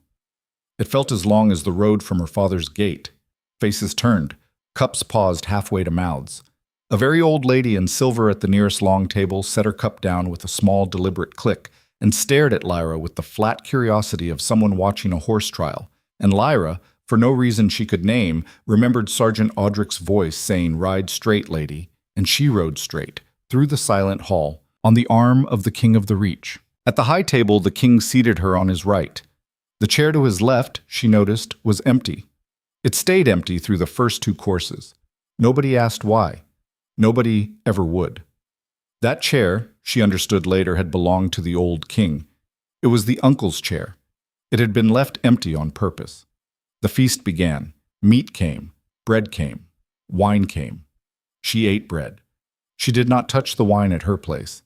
It felt as long as the road from her father's gate. Faces turned. Cups paused halfway to mouths. A very old lady in silver at the nearest long table set her cup down with a small, deliberate click and stared at Lyra with the flat curiosity of someone watching a horse trial. And Lyra, for no reason she could name, remembered Sergeant Audric's voice saying, "Ride straight, lady," and she rode straight, through the silent hall, on the arm of the King of the Reach. At the high table, the king seated her on his right. The chair to his left, she noticed, was empty. It stayed empty through the first 2 courses. Nobody asked why. Nobody ever would. That chair, she understood later, had belonged to the old king. It was the uncle's chair. It had been left empty on purpose. The feast began. Meat came. Bread came. Wine came. She ate bread. She did not touch the wine at her place.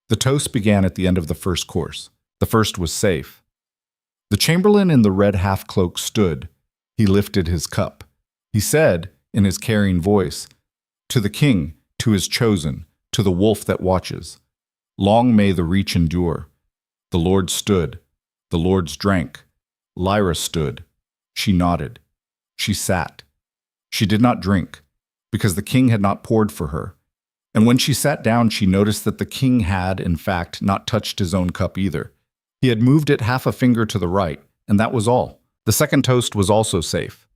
The toast began at the end of the first course. The first was safe. The chamberlain in the red half-cloak stood. He lifted his cup. He said, in his carrying voice, "To the king, to his chosen, to the wolf that watches. Long may the reach endure." The Lord stood. The Lords drank. Lyra stood. She nodded. She sat. She did not drink, because the king had not poured for her. And when she sat down, she noticed that the king had, in fact, not touched his own cup either. He had moved it half a finger to the right, and that was all. The second toast was also safe.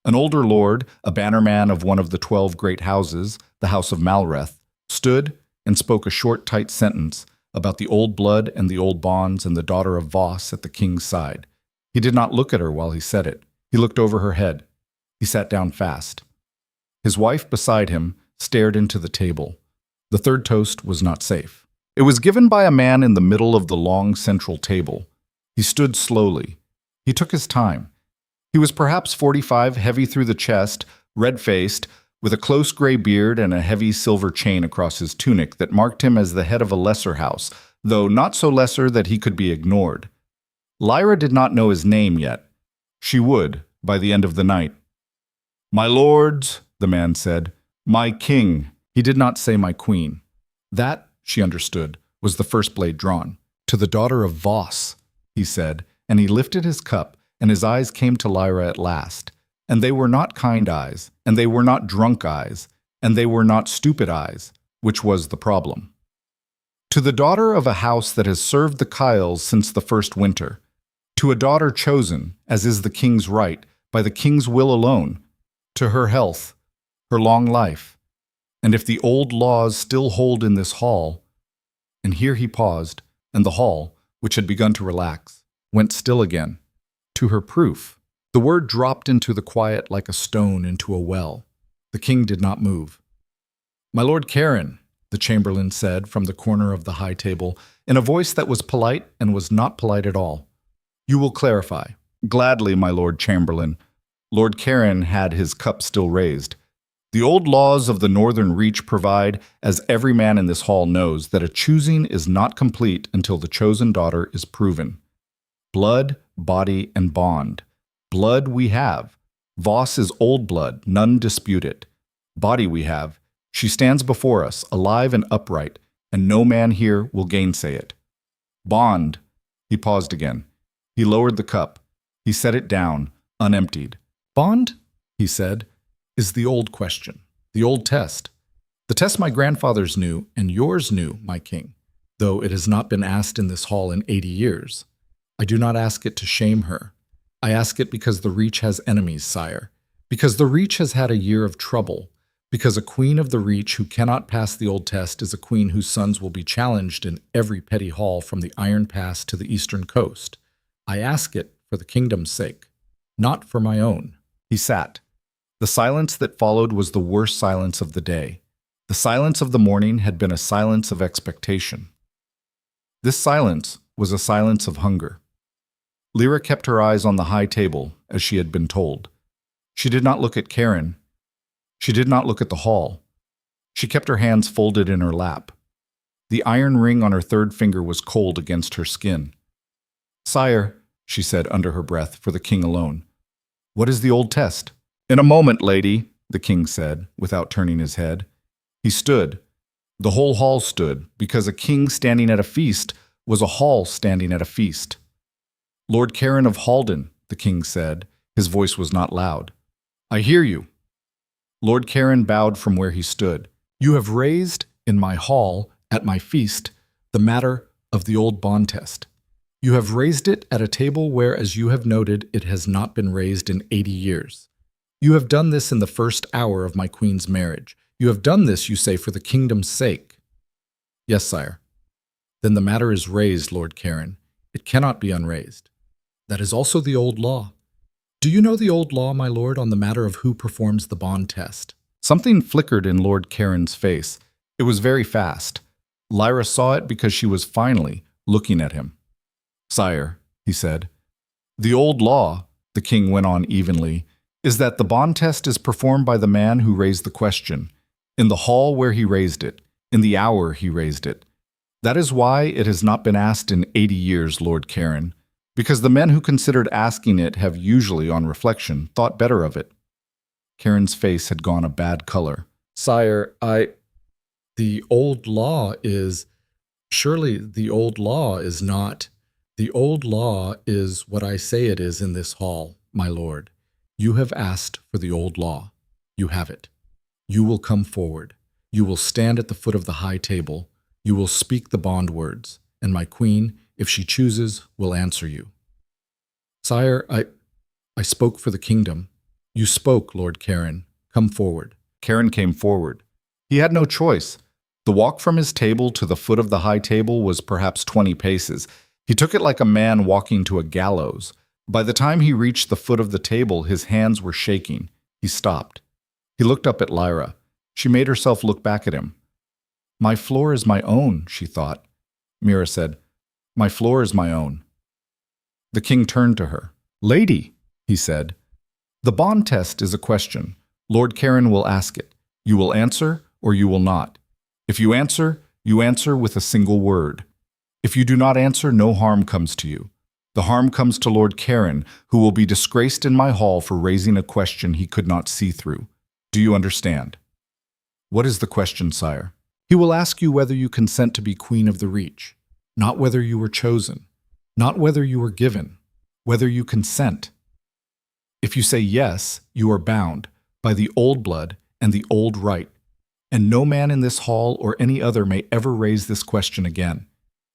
An older lord, a bannerman of one of the 12 great houses, the House of Malreth, stood and spoke a short, tight sentence about the old blood and the old bonds and the daughter of Voss at the king's side. He did not look at her while he said it. He looked over her head. He sat down fast. His wife beside him stared into the table. The third toast was not safe. It was given by a man in the middle of the long central table. He stood slowly. He took his time. He was perhaps 45, heavy through the chest, red-faced, with a close gray beard and a heavy silver chain across his tunic that marked him as the head of a lesser house, though not so lesser that he could be ignored. Lyra did not know his name yet. She would, by the end of the night. "My lords," the man said, "my king." He did not say my queen. That, she understood, was the first blade drawn. "To the daughter of Voss," he said, and he lifted his cup, and his eyes came to Lyra at last. And they were not kind eyes, and they were not drunk eyes, and they were not stupid eyes, which was the problem. "To the daughter of a house that has served the Kyles since the first winter, to a daughter chosen, as is the king's right, by the king's will alone, to her health, her long life, and if the old laws still hold in this hall," and here he paused, and the hall, which had begun to relax, went still again, "to her proof." The word dropped into the quiet like a stone into a well. The king did not move. "My Lord Karen," the chamberlain said from the corner of the high table, in a voice that was polite and was not polite at all. "You will clarify." "Gladly, my Lord Chamberlain." Lord Karen had his cup still raised. "The old laws of the Northern Reach provide, as every man in this hall knows, that a choosing is not complete until the chosen daughter is proven. Blood, body, and bond. Blood we have. Voss is old blood, none dispute it. Body we have. She stands before us, alive and upright, and no man here will gainsay it. Bond." He paused again. He lowered the cup. He set it down, unemptied. "Bond," he said, "is the old question, the old test. The test my grandfathers knew, and yours knew, my king, though it has not been asked in this hall in 80 years. I do not ask it to shame her. I ask it because the Reach has enemies, sire. Because the Reach has had a year of trouble. Because a queen of the Reach who cannot pass the old test is a queen whose sons will be challenged in every petty hall from the Iron Pass to the eastern coast. I ask it for the kingdom's sake, not for my own." He sat. The silence that followed was the worst silence of the day. The silence of the morning had been a silence of expectation. This silence was a silence of hunger. Lyra kept her eyes on the high table, as she had been told. She did not look at Karen. She did not look at the hall. She kept her hands folded in her lap. The iron ring on her third finger was cold against her skin. "Sire," she said under her breath for the king alone, "what is the old test?" "In a moment, lady," the king said, without turning his head. He stood. The whole hall stood, because a king standing at a feast was a hall standing at a feast. "Lord Karen of Halden," the king said. His voice was not loud. "I hear you." Lord Karen bowed from where he stood. "You have raised, in my hall, at my feast, the matter of the old bond test. You have raised it at a table where, as you have noted, it has not been raised in 80 years. You have done this in the first hour of my queen's marriage. You have done this, you say, for the kingdom's sake." "Yes, sire." "Then the matter is raised, Lord Karen. It cannot be unraised. That is also the old law. Do you know the old law, my lord, on the matter of who performs the bond test?" Something flickered in Lord Karen's face. It was very fast. Lyra saw it because she was finally looking at him. "Sire," he said. "The old law," the king went on evenly, "is that the bond test is performed by the man who raised the question, in the hall where he raised it, in the hour he raised it. That is why it has not been asked in 80 years, Lord Karen, because the men who considered asking it have usually, on reflection, thought better of it. Karen's face had gone a bad color. Sire, the old law is, surely the old law is not, the old law is what I say it is in this hall, my lord. You have asked for the old law. You have it. You will come forward. You will stand at the foot of the high table. You will speak the bond words, and my queen, if she chooses, will answer you. Sire, I spoke for the kingdom. You spoke, Lord Karen. Come forward. Karen came forward. He had no choice. The walk from his table to the foot of the high table was perhaps 20 paces. He took it like a man walking to a gallows. By the time he reached the foot of the table, his hands were shaking. He stopped. He looked up at Lyra. She made herself look back at him. My floor is my own, she thought. Mira said, My floor is my own. The king turned to her. Lady, he said, the bond test is a question. Lord Karen will ask it. You will answer or you will not. If you answer with a single word. If you do not answer, no harm comes to you. The harm comes to Lord Karen, who will be disgraced in my hall for raising a question he could not see through. Do you understand? What is the question, sire? He will ask you whether you consent to be queen of the Reach, not whether you were chosen, not whether you were given, whether you consent. If you say yes, you are bound by the old blood and the old right, and no man in this hall or any other may ever raise this question again.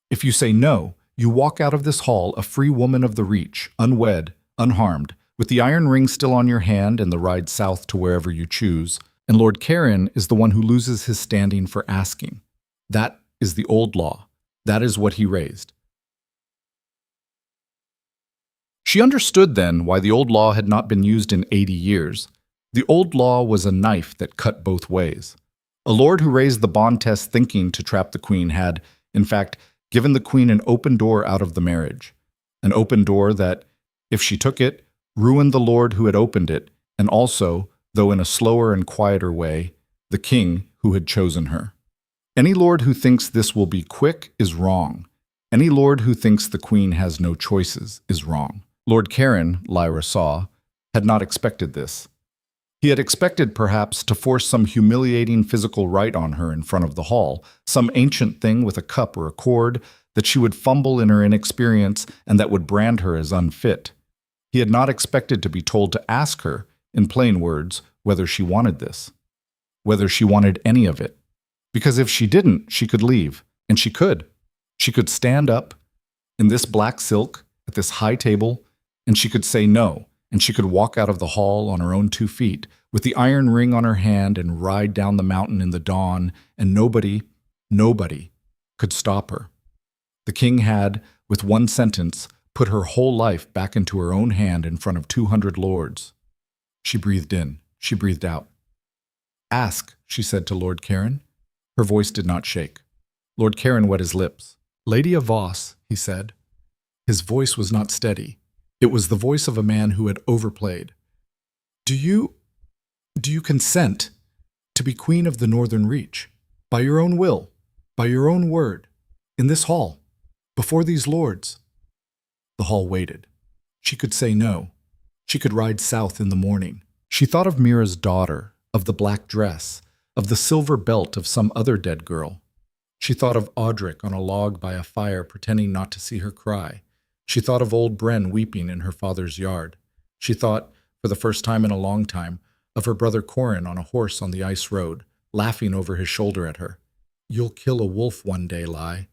If you say no, you walk out of this hall a free woman of the Reach, unwed, unharmed, with the iron ring still on your hand and the ride south to wherever you choose, and Lord Karen is the one who loses his standing for asking. That is the old law. That is what he raised. She understood then why the old law had not been used in 80 years. The old law was a knife that cut both ways. A lord who raised the bond test thinking to trap the queen had, in fact, given the queen an open door out of the marriage. An open door that, if she took it, ruined the lord who had opened it, and also, though in a slower and quieter way, the king who had chosen her. Any lord who thinks this will be quick is wrong. Any lord who thinks the queen has no choices is wrong. Lord Karen, Lyra saw, had not expected this. He had expected, perhaps, to force some humiliating physical rite on her in front of the hall, some ancient thing with a cup or a cord that she would fumble in her inexperience and that would brand her as unfit. He had not expected to be told to ask her, in plain words, whether she wanted this, whether she wanted any of it. Because if she didn't, she could leave, and she could. She could stand up in this black silk at this high table, and she could say no, and she could walk out of the hall on her own 2 feet, with the iron ring on her hand and ride down the mountain in the dawn, and nobody could stop her. The king had, with one sentence, put her whole life back into her own hand in front of 200 lords. She breathed in, she breathed out. Ask, she said to Lord Karen. Her voice did not shake. Lord Karen wet his lips. Lady of Voss, he said. His voice was not steady. It was the voice of a man who had overplayed. Do you consent to be queen of the Northern Reach, by your own will, by your own word, in this hall, before these lords? The hall waited. She could say no. She could ride south in the morning. She thought of Mira's daughter, of the black dress, of the silver belt of some other dead girl. She thought of Audric on a log by a fire pretending not to see her cry. She thought of old Bren weeping in her father's yard. She thought, for the first time in a long time, of her brother Corin on a horse on the ice road, laughing over his shoulder at her. You'll kill a wolf one day, Lai.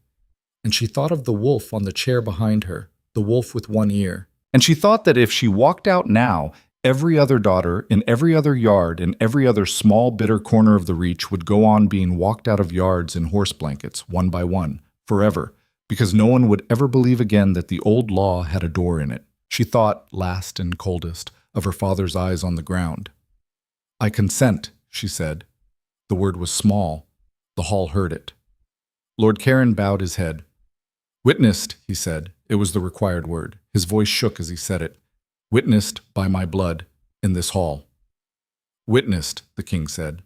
And she thought of the wolf on the chair behind her, the wolf with one ear. And she thought that if she walked out now, every other daughter, in every other yard, in every other small, bitter corner of the Reach would go on being walked out of yards in horse blankets, one by one, forever, because no one would ever believe again that the old law had a door in it. She thought, last and coldest, of her father's eyes on the ground. I consent, she said. The word was small. The hall heard it. Lord Karen bowed his head. Witnessed, he said. It was the required word. His voice shook as he said it. Witnessed by my blood in this hall. Witnessed, the king said.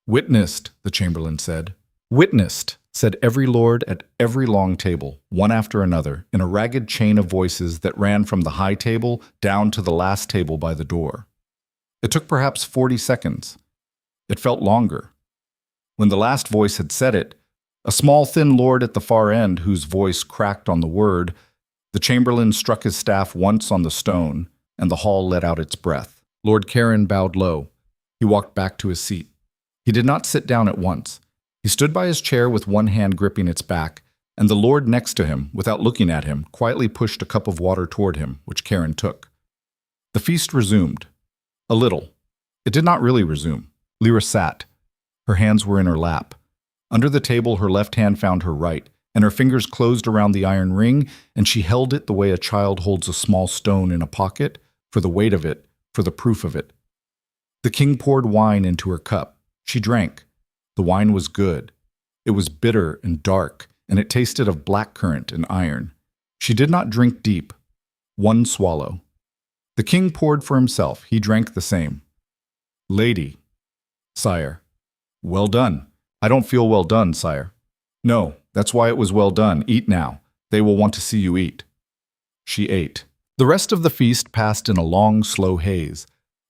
Witnessed, the chamberlain said. Witnessed, said every lord at every long table, one after another, in a ragged chain of voices that ran from the high table down to the last table by the door. It took perhaps 40 seconds. It felt longer. When the last voice had said it, a small thin lord at the far end, whose voice cracked on the word, the chamberlain struck his staff once on the stone, and the hall let out its breath. Lord Karen bowed low. He walked back to his seat. He did not sit down at once. He stood by his chair with one hand gripping its back, and the lord next to him, without looking at him, quietly pushed a cup of water toward him, which Karen took. The feast resumed. A little. It did not really resume. Lyra sat. Her hands were in her lap. Under the table, her left hand found her right, and her fingers closed around the iron ring, and she held it the way a child holds a small stone in a pocket, for the weight of it, for the proof of it. The king poured wine into her cup. She drank. The wine was good. It was bitter and dark, and it tasted of blackcurrant and iron. She did not drink deep. One swallow. The king poured for himself. He drank the same. Lady. Sire. Well done. I don't feel well done, sire. No, that's why it was well done. Eat now. They will want to see you eat. She ate. The rest of the feast passed in a long, slow haze.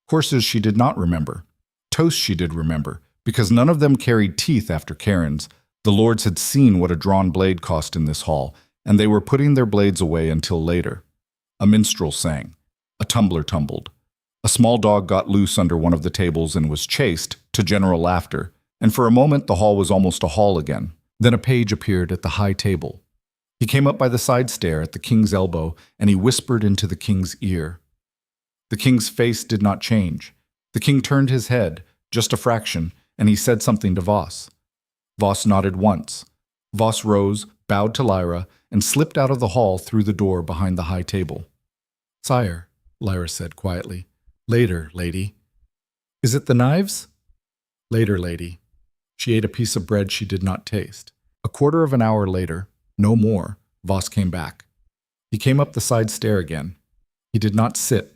Courses she did not remember. Toasts she did remember, because none of them carried teeth after Karen's. The lords had seen what a drawn blade cost in this hall, and they were putting their blades away until later. A minstrel sang. A tumbler tumbled. A small dog got loose under one of the tables and was chased, to general laughter, and for a moment the hall was almost a hall again. Then a page appeared at the high table. He came up by the side stair at the king's elbow, and he whispered into the king's ear. The king's face did not change. The king turned his head, just a fraction, and he said something to Voss. Voss nodded once. Voss rose, bowed to Lyra, and slipped out of the hall through the door behind the high table. Sire, Lyra said quietly. Later, lady. Is it the knives? Later, lady. She ate a piece of bread she did not taste. A quarter of an hour later, no more, Voss came back. He came up the side stair again. He did not sit.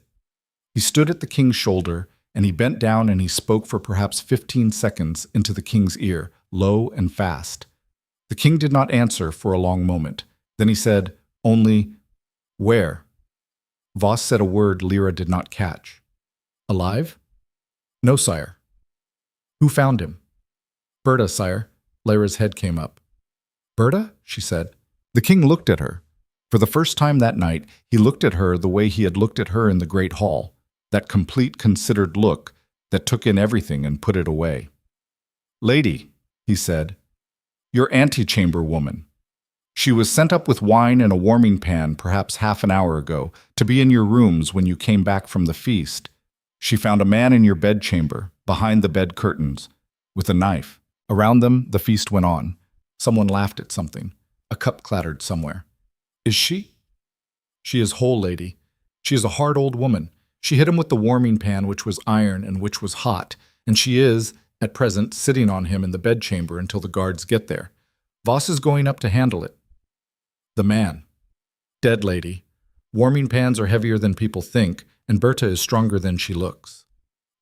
He stood at the king's shoulder, and he bent down and he spoke for perhaps 15 seconds into the king's ear, low and fast. The king did not answer for a long moment. Then he said, only, where? Voss said a word Lyra did not catch. Alive? No, sire. Who found him? Berta, sire. Lyra's head came up. Berta? She said. The king looked at her. For the first time that night, he looked at her the way he had looked at her in the great hall, that complete, considered look that took in everything and put it away. Lady, he said, your antechamber woman. She was sent up with wine in a warming pan perhaps half an hour ago to be in your rooms when you came back from the feast. She found a man in your bedchamber, behind the bed curtains, with a knife. Around them, the feast went on. Someone laughed at something. A cup clattered somewhere. Is she? She is whole, lady. She is a hard old woman. She hit him with the warming pan, which was iron and which was hot, and she is, at present, sitting on him in the bedchamber until the guards get there. Voss is going up to handle it. The man. Dead, lady. Warming pans are heavier than people think, and Berta is stronger than she looks.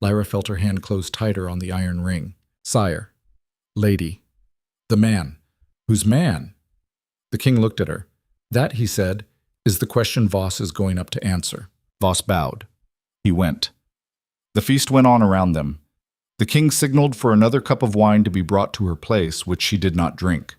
Lyra felt her hand close tighter on the iron ring. Sire. Lady. The man. Whose man? The king looked at her. That, he said, is the question Voss is going up to answer. Voss bowed. He went. The feast went on around them. The king signaled for another cup of wine to be brought to her place, which she did not drink.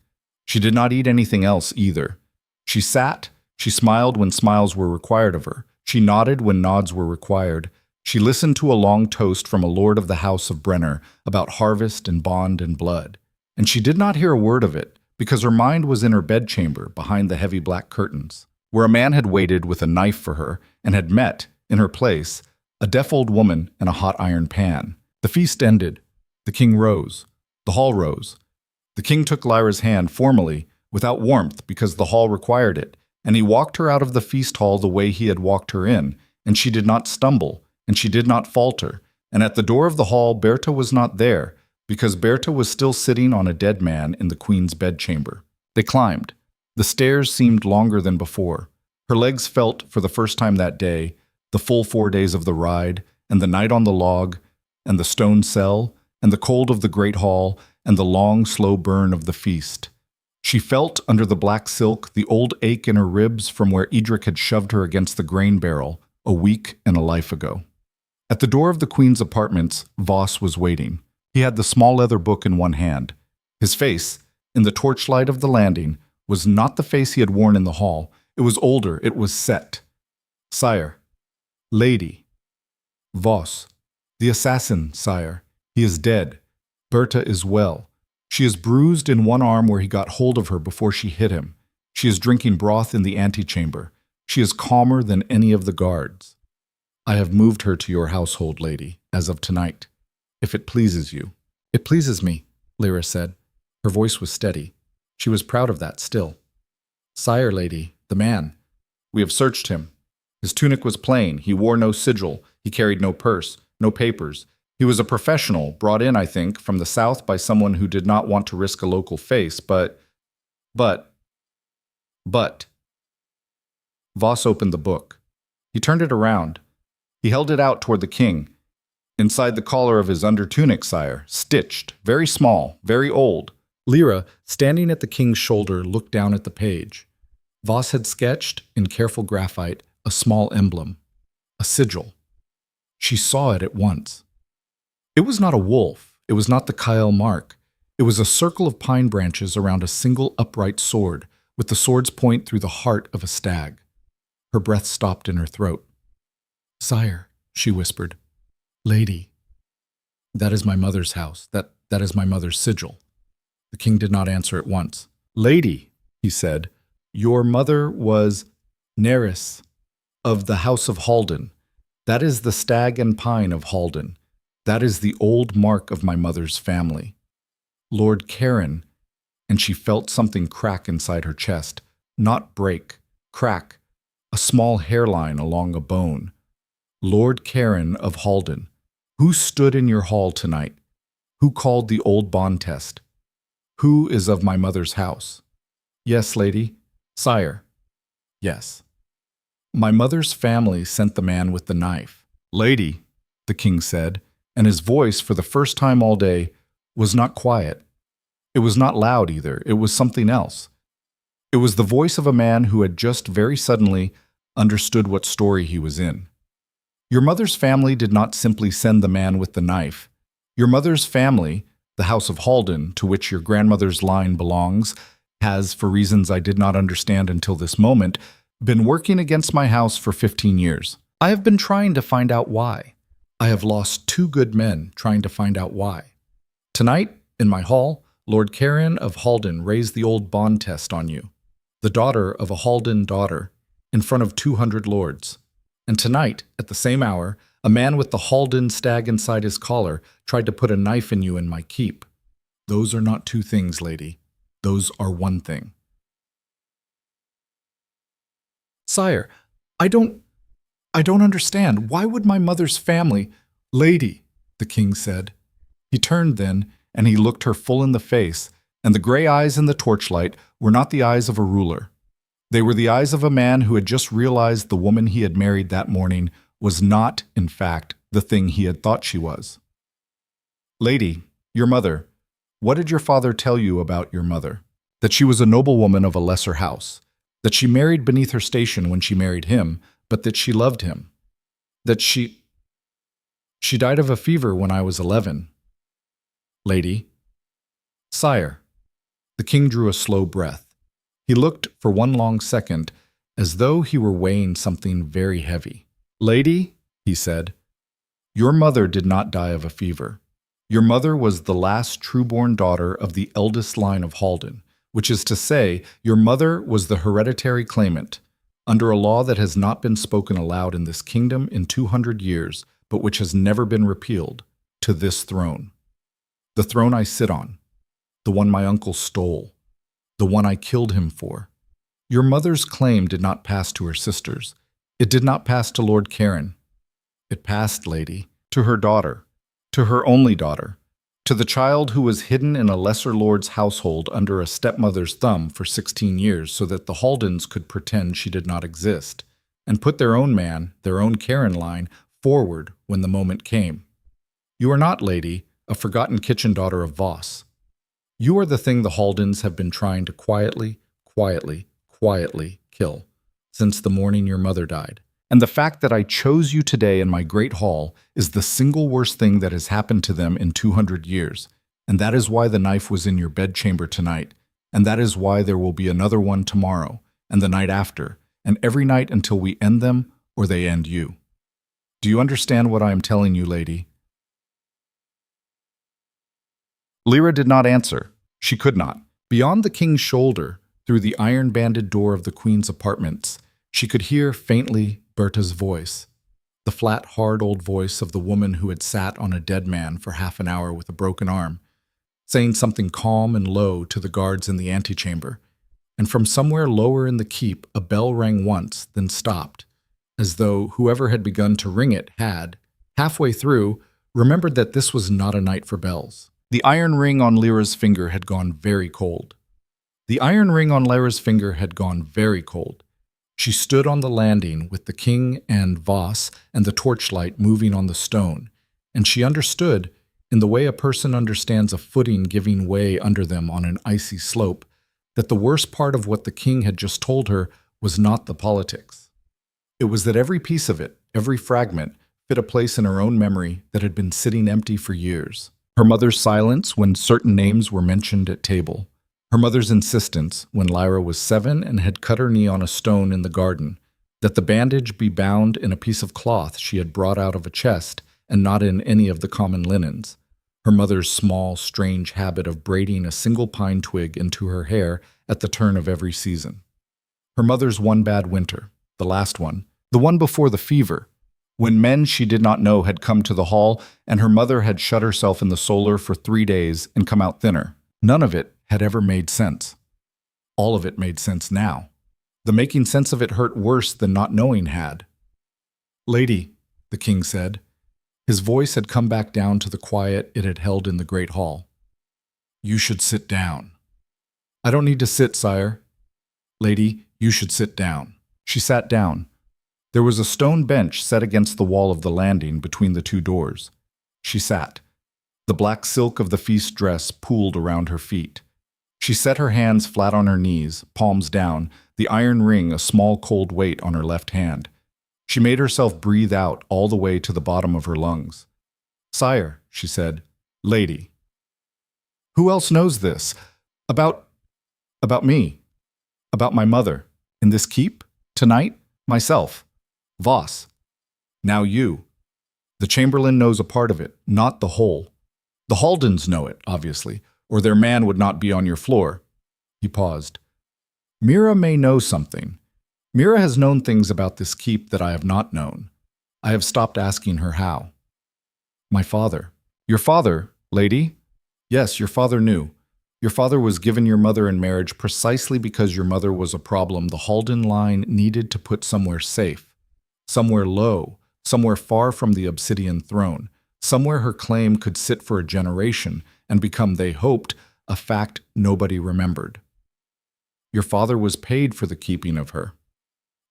She did not eat anything else either. She sat, she smiled when smiles were required of her. She nodded when nods were required. She listened to a long toast from a lord of the house of Brenner about harvest and bond and blood. And she did not hear a word of it, because her mind was in her bedchamber behind the heavy black curtains, where a man had waited with a knife for her and had met, in her place, a deaf old woman and a hot iron pan. The feast ended. The king rose. The hall rose. The king took Lyra's hand formally, without warmth because the hall required it, and he walked her out of the feast hall the way he had walked her in, and she did not stumble, and she did not falter, and at the door of the hall Berta was not there, because Berta was still sitting on a dead man in the queen's bedchamber. They climbed. The stairs seemed longer than before. Her legs felt, for the first time that day, the full 4 days of the ride, and the night on the log, and the stone cell, and the cold of the great hall, and the long, slow burn of the feast. She felt, under the black silk, the old ache in her ribs from where Edric had shoved her against the grain barrel a week and a life ago. At the door of the Queen's apartments, Voss was waiting. He had the small leather book in one hand. His face, in the torchlight of the landing, was not the face he had worn in the hall. It was older, it was set. "Sire." "Lady." "Voss." "The assassin, sire. He is dead. Berta is well. She is bruised in one arm where he got hold of her before she hit him. She is drinking broth in the antechamber. She is calmer than any of the guards. I have moved her to your household, lady, as of tonight, if it pleases you." "It pleases me," Lyra said. Her voice was steady. She was proud of that still. "Sire, lady, the man. We have searched him. His tunic was plain. He wore no sigil. He carried no purse, no papers. He was a professional, brought in, I think, from the south by someone who did not want to risk a local face, but... Voss opened the book. He turned it around. He held it out toward the king. "Inside the collar of his under-tunic, sire, stitched, very small, very old." Lyra, standing at the king's shoulder, looked down at the page. Voss had sketched, in careful graphite, a small emblem, a sigil. She saw it at once. It was not a wolf. It was not the Kyle mark. It was a circle of pine branches around a single upright sword, with the sword's point through the heart of a stag. Her breath stopped in her throat. "Sire," she whispered. "Lady." "That is my mother's house. That is my mother's sigil." The king did not answer at once. "Lady," he said, "your mother was Neris, of the house of Halden. That is the stag and pine of Halden. That is the old mark of my mother's family. Lord Karen," and she felt something crack inside her chest. Not break, crack, a small hairline along a bone. "Lord Karen of Halden, who stood in your hall tonight? Who called the old bond test? Who is of my mother's house?" "Yes, lady." "Sire." "Yes." "My mother's family sent the man with the knife." "Lady," the king said, and his voice, for the first time all day, was not quiet. It was not loud either. It was something else. It was the voice of a man who had just very suddenly understood what story he was in. "Your mother's family did not simply send the man with the knife. Your mother's family, the House of Halden, to which your grandmother's line belongs, has, for reasons I did not understand until this moment, been working against my house for 15 years. I have been trying to find out why. I have lost 2 good men trying to find out why. Tonight, in my hall, Lord Karen of Halden raised the old bond test on you, the daughter of a Halden daughter, in front of 200 lords. And tonight, at the same hour, a man with the Halden stag inside his collar tried to put a knife in you in my keep. Those are not 2 things, lady. Those are 1 thing." "Sire, I don't understand. Why would my mother's family—" "Lady," the king said. He turned then, and he looked her full in the face, and the gray eyes in the torchlight were not the eyes of a ruler. They were the eyes of a man who had just realized the woman he had married that morning was not, in fact, the thing he had thought she was. "Lady, your mother, what did your father tell you about your mother? That she was a noblewoman of a lesser house, that she married beneath her station when she married him, but that she loved him, that she died of a fever when I was 11. "Lady." "Sire." The king drew a slow breath. He looked for one long second as though he were weighing something very heavy. "Lady," he said, "your mother did not die of a fever. Your mother was the last true-born daughter of the eldest line of Halden, which is to say, your mother was the hereditary claimant, under a law that has not been spoken aloud in this kingdom in 200 years, but which has never been repealed, to this throne. The throne I sit on, the one my uncle stole, the one I killed him for. Your mother's claim did not pass to her sisters. It did not pass to Lord Karen. It passed, lady, to her daughter, to her only daughter, to the child who was hidden in a lesser lord's household under a stepmother's thumb for 16 years so that the Haldens could pretend she did not exist, and put their own man, their own Karen line, forward when the moment came. You are not, lady, a forgotten kitchen daughter of Voss. You are the thing the Haldens have been trying to quietly kill since the morning your mother died. And the fact that I chose you today in my great hall is the single worst thing that has happened to them in 200 years. And that is why the knife was in your bedchamber tonight. And that is why there will be another one tomorrow, and the night after, and every night until we end them or they end you. Do you understand what I am telling you, lady? Lyra did not answer. She could not. Beyond the king's shoulder, through the iron-banded door of the queen's apartments, she could hear faintly Berta's voice, the flat, hard old voice of the woman who had sat on a dead man for half an hour with a broken arm, saying something calm and low to the guards in the antechamber. And from somewhere lower in the keep, a bell rang once, then stopped, as though whoever had begun to ring it had, halfway through, remembered that this was not a night for bells. The iron ring on Lyra's finger had gone very cold. The iron ring on Lyra's finger had gone very cold. She stood on the landing with the king and Voss and the torchlight moving on the stone, and she understood, in the way a person understands a footing giving way under them on an icy slope, that the worst part of what the king had just told her was not the politics. It was that every piece of it, every fragment, fit a place in her own memory that had been sitting empty for years. Her mother's silence when certain names were mentioned at table. Her mother's insistence, when Lyra was 7 and had cut her knee on a stone in the garden, that the bandage be bound in a piece of cloth she had brought out of a chest and not in any of the common linens. Her mother's small, strange habit of braiding a single pine twig into her hair at the turn of every season. Her mother's one bad winter, the last one, the one before the fever, when men she did not know had come to the hall and her mother had shut herself in the solar for 3 days and come out thinner. None of it had ever made sense. All of it made sense now. The making sense of it hurt worse than not knowing had. "Lady," the king said. His voice had come back down to the quiet it had held in the great hall. "You should sit down." "I don't need to sit, sire." "Lady, you should sit down." She sat down. There was a stone bench set against the wall of the landing between the 2 doors. She sat. The black silk of the feast dress pooled around her feet. She set her hands flat on her knees, palms down, the iron ring a small cold weight on her left hand. She made herself breathe out all the way to the bottom of her lungs. "Sire," she said, "lady." "Who else knows this? About me. About my mother. In this keep? Tonight? Myself. Voss. Now you. The chamberlain knows a part of it, not the whole. The Haldens know it, obviously, or their man would not be on your floor." He paused. "Mira may know something. Mira has known things about this keep that I have not known. I have stopped asking her how." "My father." "Your father, lady?" "Yes, your father knew. Your father was given your mother in marriage precisely because your mother was a problem the Halden line needed to put somewhere safe, somewhere low, somewhere far from the obsidian throne, somewhere her claim could sit for a generation and become, they hoped, a fact nobody remembered. Your father was paid for the keeping of her.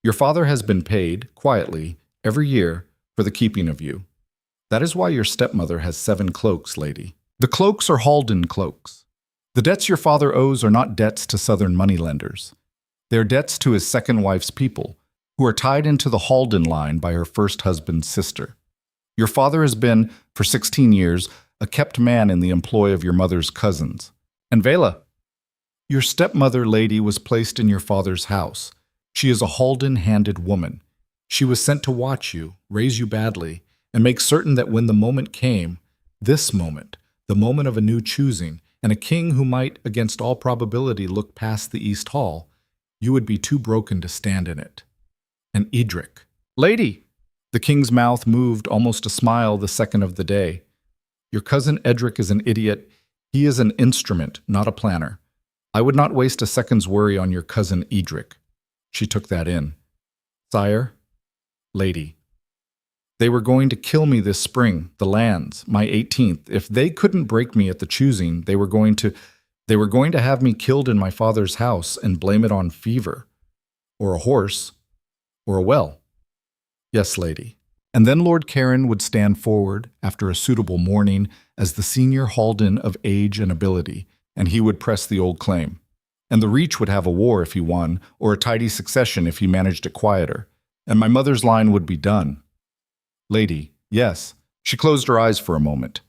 Your father has been paid, quietly, every year, for the keeping of you. That is why your stepmother has 7 cloaks, lady. The cloaks are Halden cloaks. The debts your father owes are not debts to southern moneylenders. They are debts to his second wife's people, who are tied into the Halden line by her first husband's sister. Your father has been, for 16 years, a kept man in the employ of your mother's cousins. And Vela, your stepmother, lady, was placed in your father's house. She is a Halden-handed woman. She was sent to watch you, raise you badly, and make certain that when the moment came, this moment, the moment of a new choosing, and a king who might, against all probability, look past the East Hall, you would be too broken to stand in it. And Edric. Lady! The king's mouth moved almost a smile the second of the day. Your cousin Edric is an idiot. He is an instrument, not a planner. I would not waste a second's worry on your cousin Edric. She took that in. Sire, lady. They were going to kill me this spring, the lands, my 18th. If they couldn't break me at the choosing, they were going to have me killed in my father's house and blame it on fever, or a horse, or a well. Yes, lady. And then Lord Caron would stand forward, after a suitable mourning, as the senior Halden of age and ability, and he would press the old claim. And the Reach would have a war if he won, or a tidy succession if he managed it quieter. And my mother's line would be done. Lady, yes. She closed her eyes for a moment.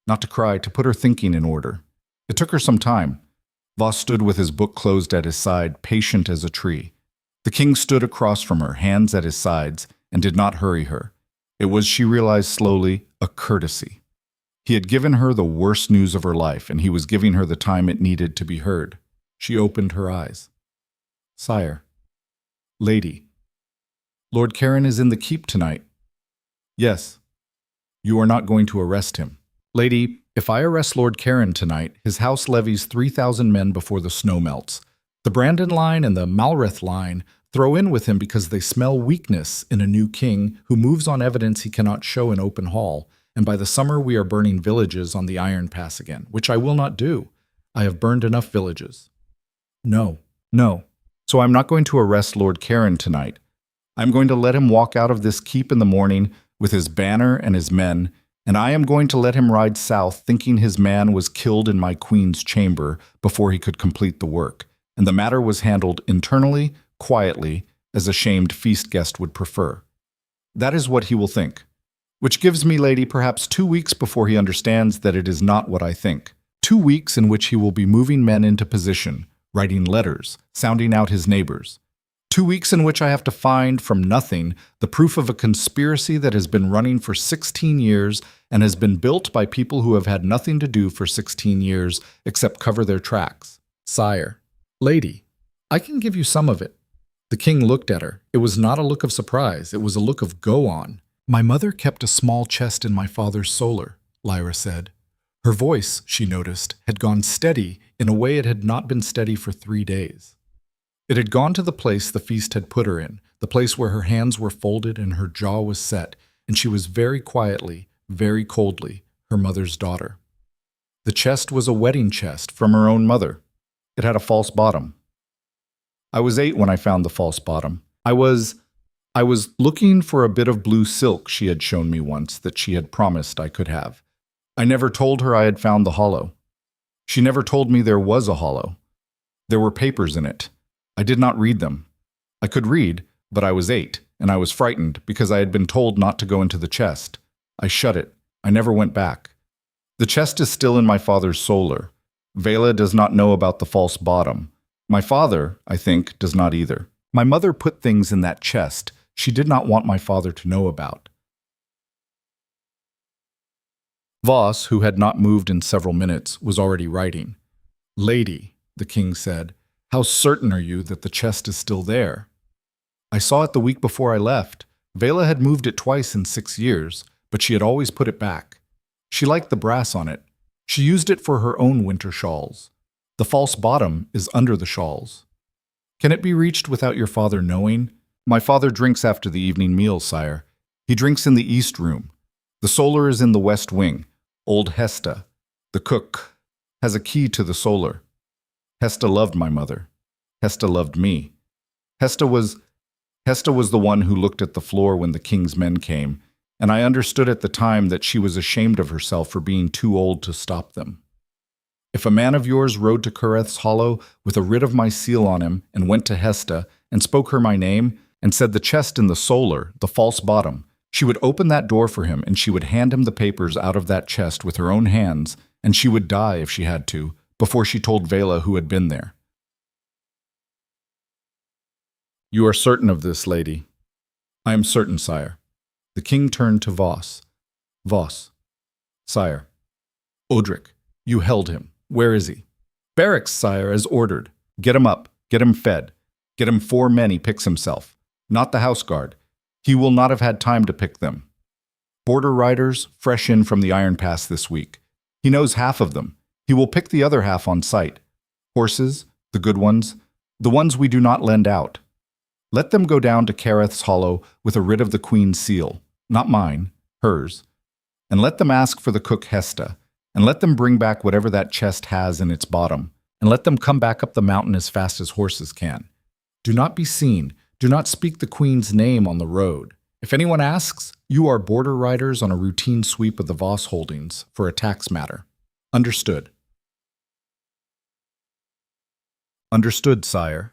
Not to cry, to put her thinking in order. It took her some time. Voss stood with his book closed at his side, patient as a tree. The king stood across from her, hands at his sides, and did not hurry her. It was, she realized slowly, a courtesy. He had given her the worst news of her life, and he was giving her the time it needed to be heard. She opened her eyes. Sire. Lady. Lord Karen is in the keep tonight. Yes. You are not going to arrest him. Lady, if I arrest Lord Karen tonight, his house levies 3,000 men before the snow melts. The Brandon line and the Malreth line throw in with him because they smell weakness in a new king who moves on evidence he cannot show in open hall, and by the summer we are burning villages on the Iron Pass again, which I will not do. I have burned enough villages. No. So I'm not going to arrest Lord Karen tonight. I'm going to let him walk out of this keep in the morning with his banner and his men, and I am going to let him ride south thinking his man was killed in my queen's chamber before he could complete the work, and the matter was handled internally, quietly, as a shamed feast guest would prefer. That is what he will think. Which gives me, lady, perhaps 2 weeks before he understands that it is not what I think. 2 weeks in which he will be moving men into position, writing letters, sounding out his neighbors. 2 weeks in which I have to find from nothing the proof of a conspiracy that has been running for 16 years and has been built by people who have had nothing to do for 16 years except cover their tracks. Sire. Lady, I can give you some of it. The king looked at her. It was not a look of surprise. It was a look of go on. My mother kept a small chest in my father's solar, Lyra said. Her voice, she noticed, had gone steady in a way it had not been steady for 3 days. It had gone to the place the feast had put her in, the place where her hands were folded and her jaw was set, and she was very quietly, very coldly, her mother's daughter. The chest was a wedding chest from her own mother. It had a false bottom. I was 8 when I found the false bottom. I was looking for a bit of blue silk she had shown me once that she had promised I could have. I never told her I had found the hollow. She never told me there was a hollow. There were papers in it. I did not read them. I could read, but I was 8, and I was frightened because I had been told not to go into the chest. I shut it. I never went back. The chest is still in my father's solar. Vela does not know about the false bottom. My father, I think, does not either. My mother put things in that chest she did not want my father to know about. Voss, who had not moved in several minutes, was already writing. Lady, the king said, how certain are you that the chest is still there? I saw it the week before I left. Vela had moved it twice in 6 years, but she had always put it back. She liked the brass on it. She used it for her own winter shawls. The false bottom is under the shawls. Can it be reached without your father knowing? My father drinks after the evening meal, sire. He drinks in the east room. The solar is in the west wing. Old Hesta, the cook, has a key to the solar. Hesta loved my mother. Hesta loved me. Hesta was the one who looked at the floor when the king's men came, and I understood at the time that she was ashamed of herself for being too old to stop them. If a man of yours rode to Kereth's Hollow with a writ of my seal on him and went to Hesta and spoke her my name and said the chest in the solar, the false bottom, she would open that door for him and she would hand him the papers out of that chest with her own hands, and she would die if she had to, before she told Vela who had been there. You are certain of this, lady? I am certain, sire. The king turned to Voss. Voss. Sire. Odric, you held him. Where is he? Barracks, sire, as ordered. Get him up. Get him fed. Get him 4 men he picks himself. Not the house guard. He will not have had time to pick them. Border riders, fresh in from the Iron Pass this week. He knows half of them. He will pick the other half on sight. Horses, the good ones, the ones we do not lend out. Let them go down to Kereth's Hollow with a writ of the Queen's seal, not mine, hers. And let them ask for the cook Hesta, and let them bring back whatever that chest has in its bottom, and let them come back up the mountain as fast as horses can. Do not be seen. Do not speak the Queen's name on the road. If anyone asks, you are border riders on a routine sweep of the Voss holdings for a tax matter. Understood. Understood, sire.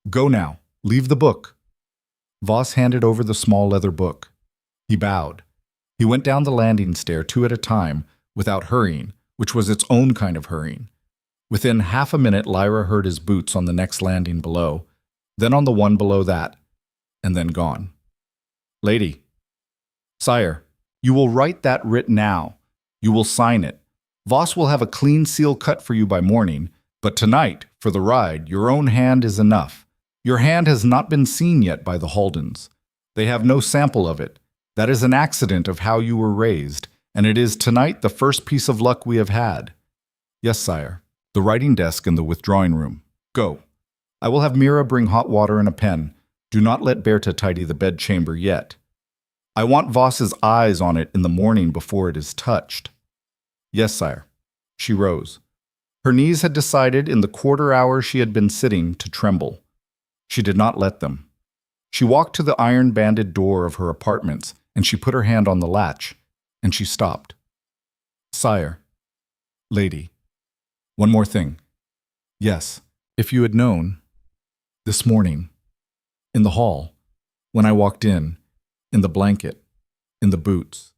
Go now. Leave the book. Voss handed over the small leather book. He bowed. He went down the landing stair 2 at a time, without hurrying, which was its own kind of hurrying. Within half a minute, Lyra heard his boots on the next landing below, then on the one below that, and then gone. Lady. Sire, you will write that writ now. You will sign it. Voss will have a clean seal cut for you by morning, but tonight, for the ride, your own hand is enough. Your hand has not been seen yet by the Haldens. They have no sample of it. That is an accident of how you were raised, and it is tonight the first piece of luck we have had. Yes, sire. The writing desk in the withdrawing room. Go. I will have Mira bring hot water and a pen. Do not let Berta tidy the bedchamber yet. I want Voss's eyes on it in the morning before it is touched. Yes, sire. She rose. Her knees had decided in the quarter hour she had been sitting to tremble. She did not let them. She walked to the iron-banded door of her apartments, and she put her hand on the latch, and she stopped. Sire. Lady. One more thing. Yes, if you had known, this morning, in the hall, when I walked in the blanket, in the boots,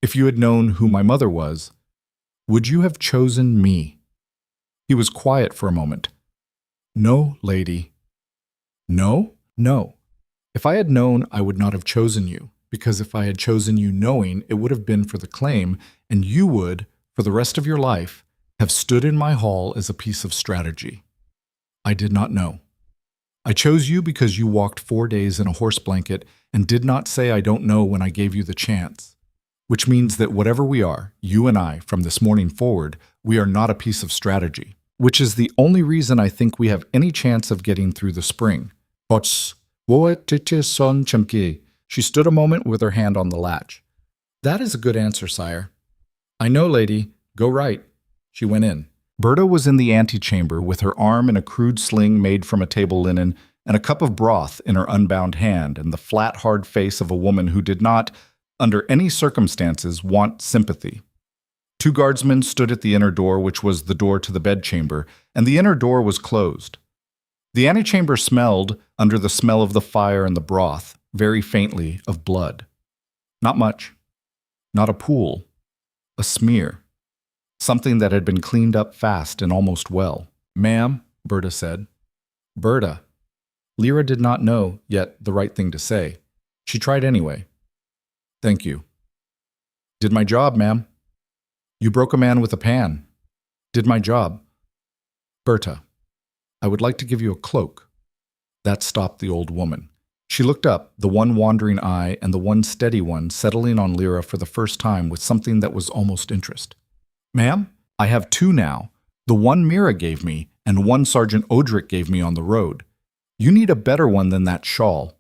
if you had known who my mother was, would you have chosen me? He was quiet for a moment. No, lady. No? No. If I had known, I would not have chosen you, because if I had chosen you knowing, it would have been for the claim, and you would, for the rest of your life, have stood in my hall as a piece of strategy. I did not know. I chose you because you walked 4 days in a horse blanket and did not say I don't know when I gave you the chance. Which means that whatever we are, you and I, from this morning forward, we are not a piece of strategy. Which is the only reason I think we have any chance of getting through the spring. She stood a moment with her hand on the latch. That is a good answer, sire. I know, lady. Go right. She went in. Berta was in the antechamber with her arm in a crude sling made from a table linen and a cup of broth in her unbound hand and the flat, hard face of a woman who did not, under any circumstances, want sympathy. 2 guardsmen stood at the inner door, which was the door to the bedchamber, and the inner door was closed. The antechamber smelled, under the smell of the fire and the broth, very faintly of blood. Not much. Not a pool. A smear. Something that had been cleaned up fast and almost well. Ma'am, Berta said. Berta. Lyra did not know yet the right thing to say. She tried anyway. Thank you. Did my job, ma'am. You broke a man with a pan. Did my job. Berta, I would like to give you a cloak. That stopped the old woman. She looked up, the one wandering eye and the one steady one settling on Lyra for the first time with something that was almost interest. Ma'am, I have 2 now. The one Mira gave me and one Sergeant Odrick gave me on the road. You need a better one than that shawl.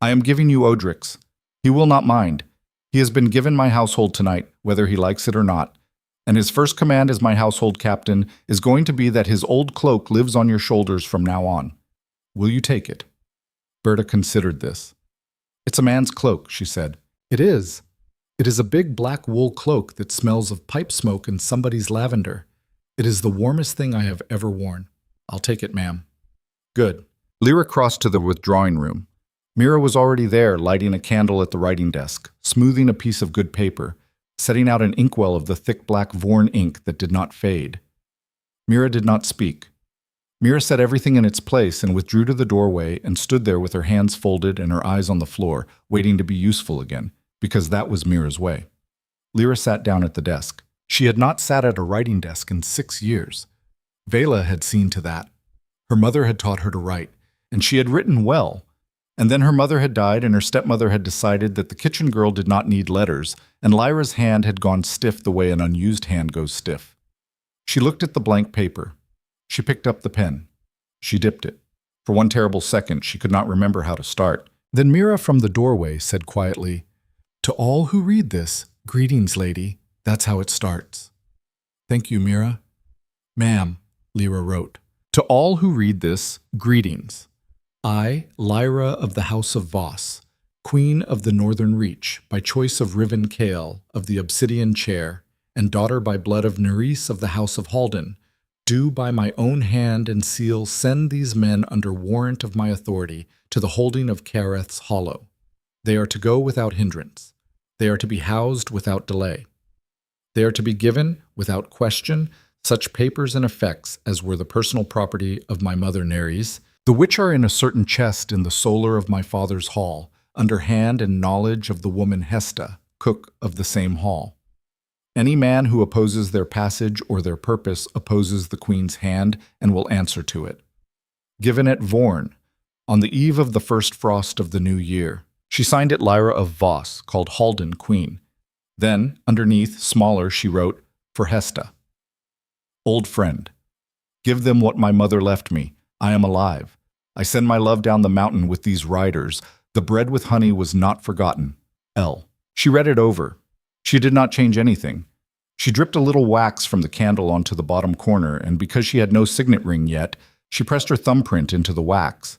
I am giving you Odrick's. He will not mind. He has been given my household tonight, whether he likes it or not. And his first command as my household captain is going to be that his old cloak lives on your shoulders from now on. Will you take it? Berta considered this. It's a man's cloak, she said. It is. It is a big black wool cloak that smells of pipe smoke and somebody's lavender. It is the warmest thing I have ever worn. I'll take it, ma'am. Good. Lyra crossed to the withdrawing room. Mira was already there, lighting a candle at the writing desk, smoothing a piece of good paper, setting out an inkwell of the thick black Vorn ink that did not fade. Mira did not speak. Mira set everything in its place and withdrew to the doorway and stood there with her hands folded and her eyes on the floor, waiting to be useful again, because that was Mira's way. Lyra sat down at the desk. She had not sat at a writing desk in 6 years. Vela had seen to that. Her mother had taught her to write, and she had written well. And then her mother had died, and her stepmother had decided that the kitchen girl did not need letters, and Lyra's hand had gone stiff the way an unused hand goes stiff. She looked at the blank paper. She picked up the pen. She dipped it. For one terrible second, she could not remember how to start. Then Mira from the doorway said quietly, "To all who read this, greetings, lady. That's how it starts." "Thank you, Mira." "Ma'am," Lyra wrote, "to all who read this, greetings. I, Lyra of the House of Voss, Queen of the Northern Reach, by choice of Riven Kale of the Obsidian Chair, and daughter by blood of Nerys of the House of Halden, Do by my own hand and seal send these men under warrant of my authority to the holding of Kereth's hollow. They are to go without hindrance. They are to be housed without delay. They are to be given, without question, such papers and effects as were the personal property of my mother Neres, the which are in a certain chest in the solar of my father's hall, under hand and knowledge of the woman Hesta, cook of the same hall. Any man who opposes their passage or their purpose opposes the queen's hand and will answer to it. Given at Vorn, on the eve of the first frost of the new year. She signed it Lyra of Voss, called Haldan, queen. Then, underneath, smaller, she wrote, for Hesta. Old friend, give them what my mother left me. I am alive. I send my love down the mountain with these riders. The bread with honey was not forgotten. L. She read it over. She did not change anything. She dripped a little wax from the candle onto the bottom corner, and because she had no signet ring yet, she pressed her thumbprint into the wax.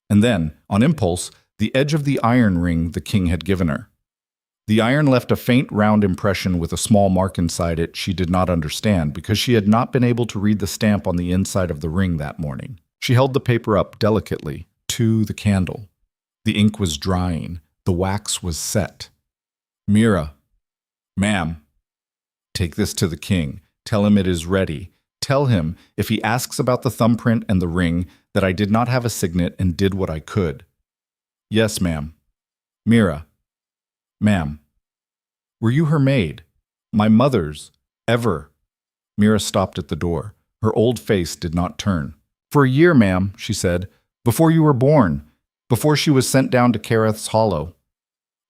And then, on impulse, the edge of the iron ring the king had given her. The iron left a faint round impression with a small mark inside it she did not understand because she had not been able to read the stamp on the inside of the ring that morning. She held the paper up delicately to the candle. The ink was drying. The wax was set. Mira, ma'am, take this to the king. Tell him it is ready. Tell him, if he asks about the thumbprint and the ring, that I did not have a signet and did what I could. Yes, ma'am. Mira, ma'am. Were you her maid? My mother's, ever? Mira stopped at the door. Her old face did not turn. For a year, ma'am, she said, before you were born, before she was sent down to Kereth's hollow.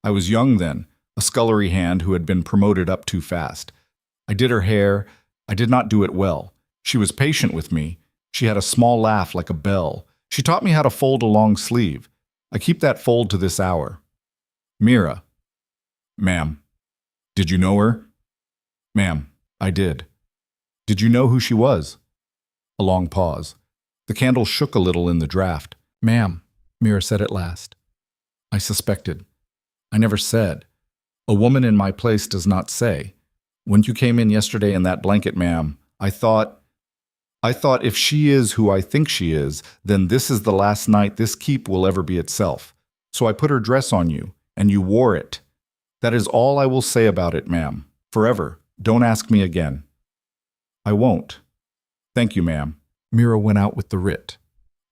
I was young then, a scullery hand who had been promoted up too fast. I did her hair. I did not do it well. She was patient with me. She had a small laugh like a bell. She taught me how to fold a long sleeve. I keep that fold to this hour. Mira. Ma'am. Did you know her? Ma'am, I did. Did you know who she was? A long pause. The candle shook a little in the draught. Ma'am, Mira said at last. I suspected. I never said. A woman in my place does not say. When you came in yesterday in that blanket, ma'am, I thought if she is who I think she is, then this is the last night this keep will ever be itself. So I put her dress on you, and you wore it. That is all I will say about it, ma'am. Forever. Don't ask me again. I won't. Thank you, ma'am. Mira went out with the writ.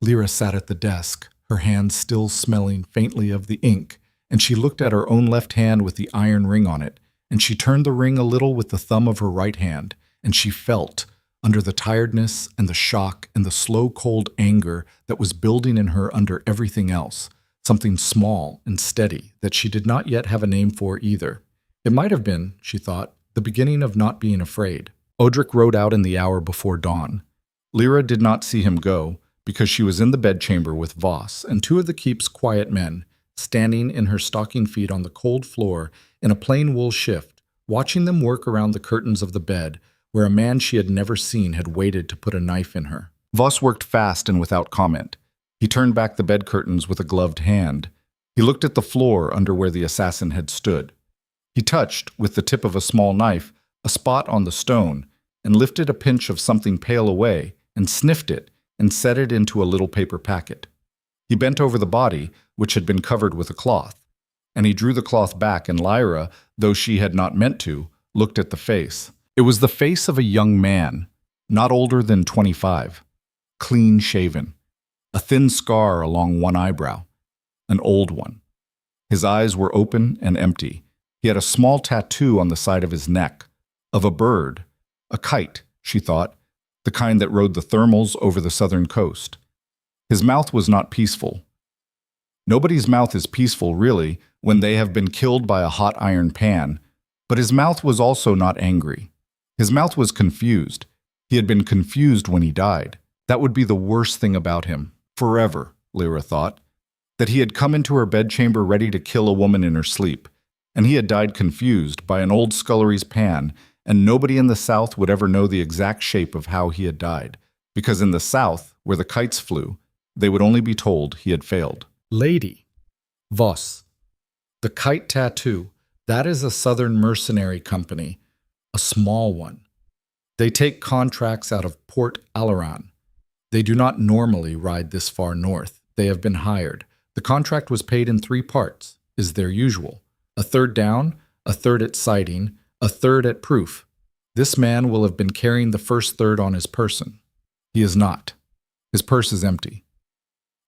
Lyra sat at the desk, her hands still smelling faintly of the ink, and she looked at her own left hand with the iron ring on it, and she turned the ring a little with the thumb of her right hand, and she felt, under the tiredness and the shock and the slow cold anger that was building in her under everything else, something small and steady that she did not yet have a name for either. It might have been, she thought, the beginning of not being afraid. Odric rode out in the hour before dawn. Lyra did not see him go, because she was in the bedchamber with Voss and two of the keep's quiet men, standing in her stocking feet on the cold floor in a plain wool shift, watching them work around the curtains of the bed, where a man she had never seen had waited to put a knife in her. Voss worked fast and without comment. He turned back the bed curtains with a gloved hand. He looked at the floor under where the assassin had stood. He touched, with the tip of a small knife, a spot on the stone, and lifted a pinch of something pale away, and sniffed it, and set it into a little paper packet. He bent over the body, which had been covered with a cloth, and he drew the cloth back, and Lyra, though she had not meant to, looked at the face. It was the face of a young man, not older than 25, clean-shaven, a thin scar along one eyebrow, an old one. His eyes were open and empty. He had a small tattoo on the side of his neck, of a bird, a kite, she thought, the kind that rode the thermals over the southern coast. His mouth was not peaceful. Nobody's mouth is peaceful, really, when they have been killed by a hot iron pan, but his mouth was also not angry. His mouth was confused. He had been confused when he died. That would be the worst thing about him, forever, Lyra thought, that he had come into her bedchamber ready to kill a woman in her sleep, and he had died confused by an old scullery's pan, and nobody in the South would ever know the exact shape of how he had died, because in the South, where the kites flew, they would only be told he had failed. Lady. Voss. The kite tattoo, that is a Southern mercenary company, a small one. They take contracts out of Port Alaran. They do not normally ride this far north. They have been hired. The contract was paid in 3 parts, is their usual. A third down, a third at sighting, a third at proof. This man will have been carrying the first third on his person. He is not. His purse is empty.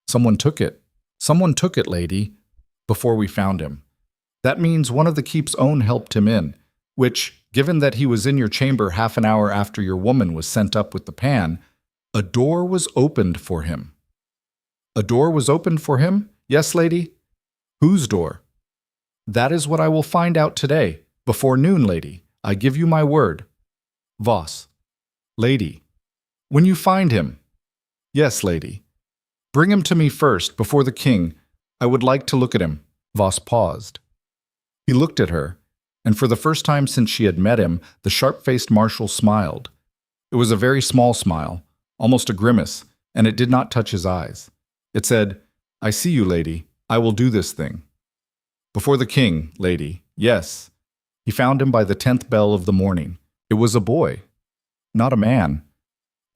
Someone took it. Someone took it, lady, before we found him. That means one of the keep's own helped him in, which, given that he was in your chamber half an hour after your woman was sent up with the pan, a door was opened for him. A door was opened for him? Yes, lady? Whose door? That is what I will find out today, before noon, lady. I give you my word. Voss. Lady. When you find him. Yes, lady. Bring him to me first, before the king. I would like to look at him. Voss paused. He looked at her, and for the first time since she had met him, the sharp-faced marshal smiled. It was a very small smile, almost a grimace, and it did not touch his eyes. It said, I see you, lady. I will do this thing. Before the king, lady. Yes. He found him by the 10th bell of the morning. It was a boy, not a man.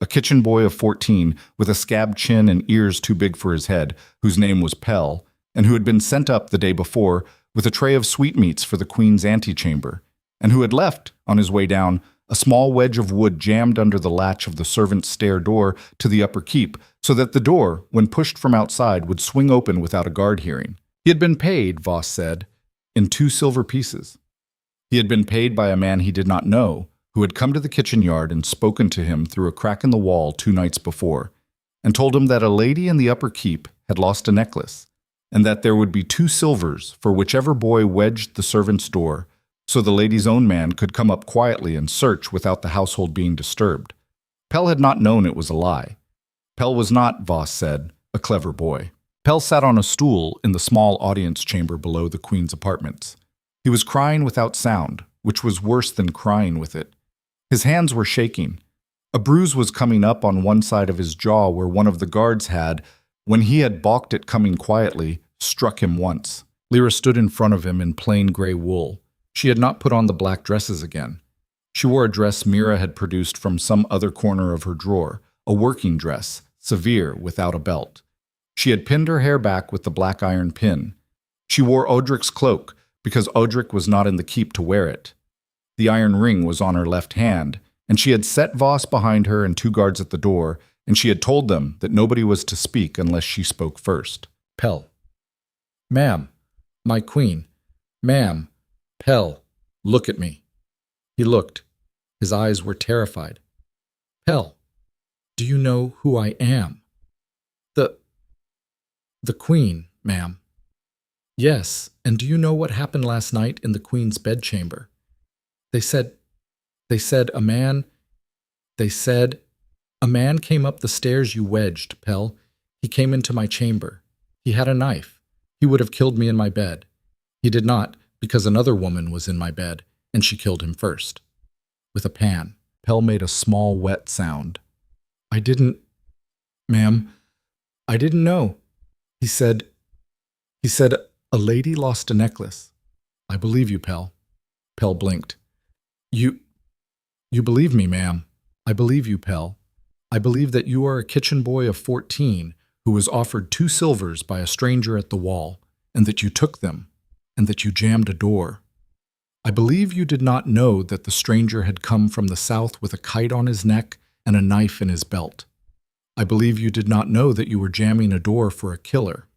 A kitchen boy of 14, with a scabbed chin and ears too big for his head, whose name was Pell, and who had been sent up the day before with a tray of sweetmeats for the queen's antechamber, and who had left, on his way down, a small wedge of wood jammed under the latch of the servants' stair door to the upper keep, so that the door, when pushed from outside, would swing open without a guard hearing. He had been paid, Voss said, in 2 silver pieces. He had been paid by a man he did not know, who had come to the kitchen yard and spoken to him through a crack in the wall 2 nights before, and told him that a lady in the upper keep had lost a necklace, and that there would be 2 silvers for whichever boy wedged the servant's door, so the lady's own man could come up quietly and search without the household being disturbed. Pell had not known it was a lie. Pell was not, Voss said, a clever boy. Pell sat on a stool in the small audience chamber below the queen's apartments. He was crying without sound, which was worse than crying with it. His hands were shaking. A bruise was coming up on one side of his jaw where one of the guards had, when he had balked at coming quietly, struck him once. Lyra stood in front of him in plain gray wool. She had not put on the black dresses again. She wore a dress Mira had produced from some other corner of her drawer, a working dress, severe, without a belt. She had pinned her hair back with the black iron pin. She wore Odric's cloak, because Odric was not in the keep to wear it. The iron ring was on her left hand, and she had set Voss behind her and 2 guards at the door, and she had told them that nobody was to speak unless she spoke first. Pell. Ma'am, my queen. Ma'am, Pell, look at me. He looked. His eyes were terrified. Pell, do you know who I am? The queen, ma'am. Yes, and do you know what happened last night in the queen's bedchamber? They said a man came up the stairs you wedged, Pell. He came into my chamber. He had a knife. He would have killed me in my bed. He did not, because another woman was in my bed, and she killed him first. With a pan. Pell made a small wet sound. Ma'am, I didn't know. He said, a lady lost a necklace. I believe you, Pell. Pell blinked. You believe me, ma'am. I believe you, Pell. I believe that you are a kitchen boy of 14 who was offered 2 silvers by a stranger at the wall, and that you took them, and that you jammed a door. I believe you did not know that the stranger had come from the south with a kite on his neck and a knife in his belt. I believe you did not know that you were jamming a door for a killer.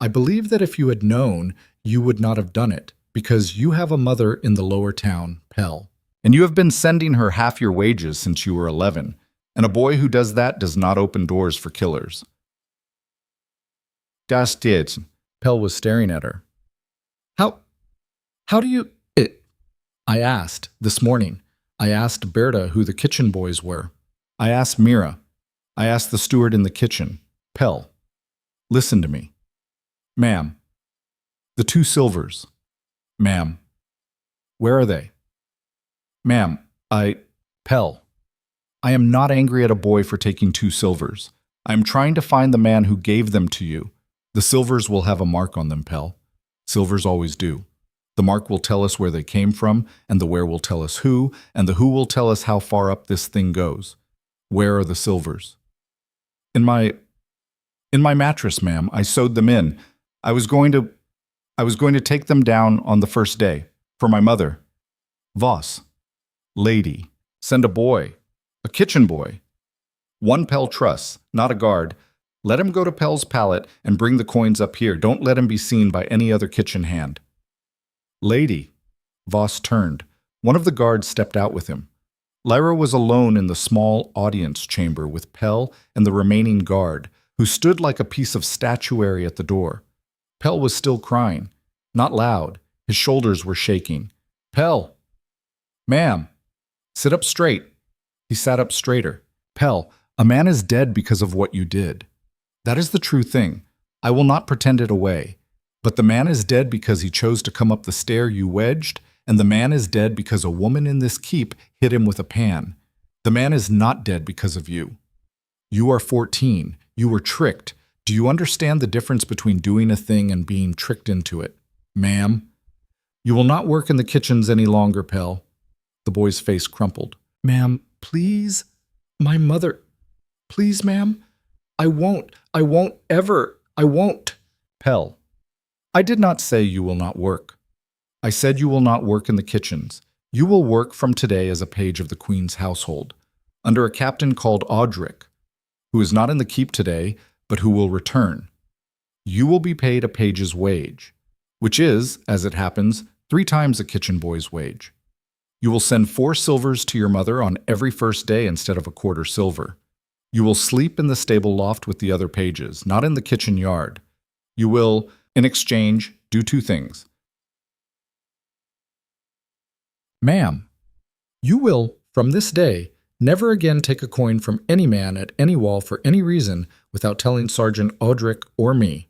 I believe that if you had known, you would not have done it, because you have a mother in the lower town, Pell, and you have been sending her half your wages since you were 11, and a boy who does that does not open doors for killers. Das did. Pell was staring at her. How do you... I asked, this morning. I asked Berta who the kitchen boys were. I asked Mira. I asked the steward in the kitchen. Pell, listen to me. Ma'am, the 2 silvers. Ma'am, where are they? Ma'am, Pell, I am not angry at a boy for taking 2 silvers. I am trying to find the man who gave them to you. The silvers will have a mark on them, Pell. Silvers always do. The mark will tell us where they came from, and the where will tell us who, and the who will tell us how far up this thing goes. Where are the silvers? In my mattress, ma'am. I sewed them in. I was going to take them down on the first day. For my mother. Voss. Lady. Send a boy. A kitchen boy. One Pell truss, not a guard. Let him go to Pell's pallet and bring the coins up here. Don't let him be seen by any other kitchen hand. Lady. Voss turned. One of the guards stepped out with him. Lyra was alone in the small audience chamber with Pell and the remaining guard, who stood like a piece of statuary at the door. Pell was still crying. Not loud. His shoulders were shaking. Pell. Ma'am. Sit up straight. He sat up straighter. Pell, a man is dead because of what you did. That is the true thing. I will not pretend it away. But the man is dead because he chose to come up the stair you wedged, and the man is dead because a woman in this keep hit him with a pan. The man is not dead because of you. You are 14. You were tricked. Do you understand the difference between doing a thing and being tricked into it? Ma'am. You will not work in the kitchens any longer, Pell. The boy's face crumpled. Ma'am, please? My mother. Please, ma'am? I won't ever. I won't. Pell. I did not say you will not work. I said you will not work in the kitchens. You will work from today as a page of the Queen's household, under a captain called Audric, who is not in the keep today, but who will return. You will be paid a page's wage, which is, as it happens, 3 times a kitchen boy's wage. You will send 4 silvers to your mother on every first day instead of a quarter silver. You will sleep in the stable loft with the other pages, not in the kitchen yard. You will, in exchange, do 2 things. Ma'am, you will, from this day, never again take a coin from any man at any wall for any reason without telling Sergeant Audric or me.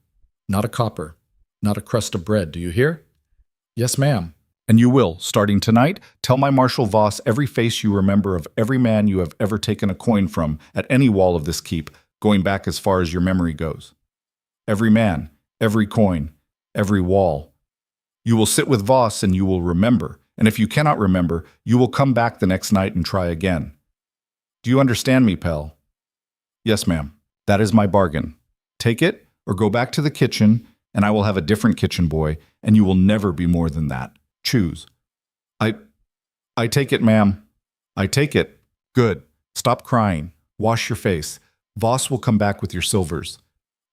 Not a copper. Not a crust of bread, do you hear? Yes, ma'am. And you will, starting tonight, tell my Marshal Voss every face you remember of every man you have ever taken a coin from at any wall of this keep, going back as far as your memory goes. Every man, every coin, every wall. You will sit with Voss and you will remember, and if you cannot remember, you will come back the next night and try again. Do you understand me, Pell? Yes, ma'am. That is my bargain. Take it, or go back to the kitchen, and I will have a different kitchen boy, and you will never be more than that. Choose. I take it, ma'am. I take it. Good. Stop crying. Wash your face. Voss will come back with your silvers.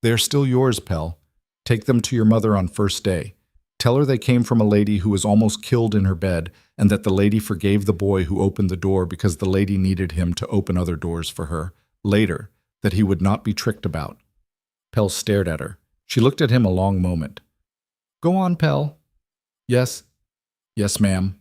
They are still yours, Pell. Take them to your mother on first day. Tell her they came from a lady who was almost killed in her bed, and that the lady forgave the boy who opened the door because the lady needed him to open other doors for her. Later, that he would not be tricked about. Pell stared at her. She looked at him a long moment. Go on, Pell. Yes. Yes, ma'am.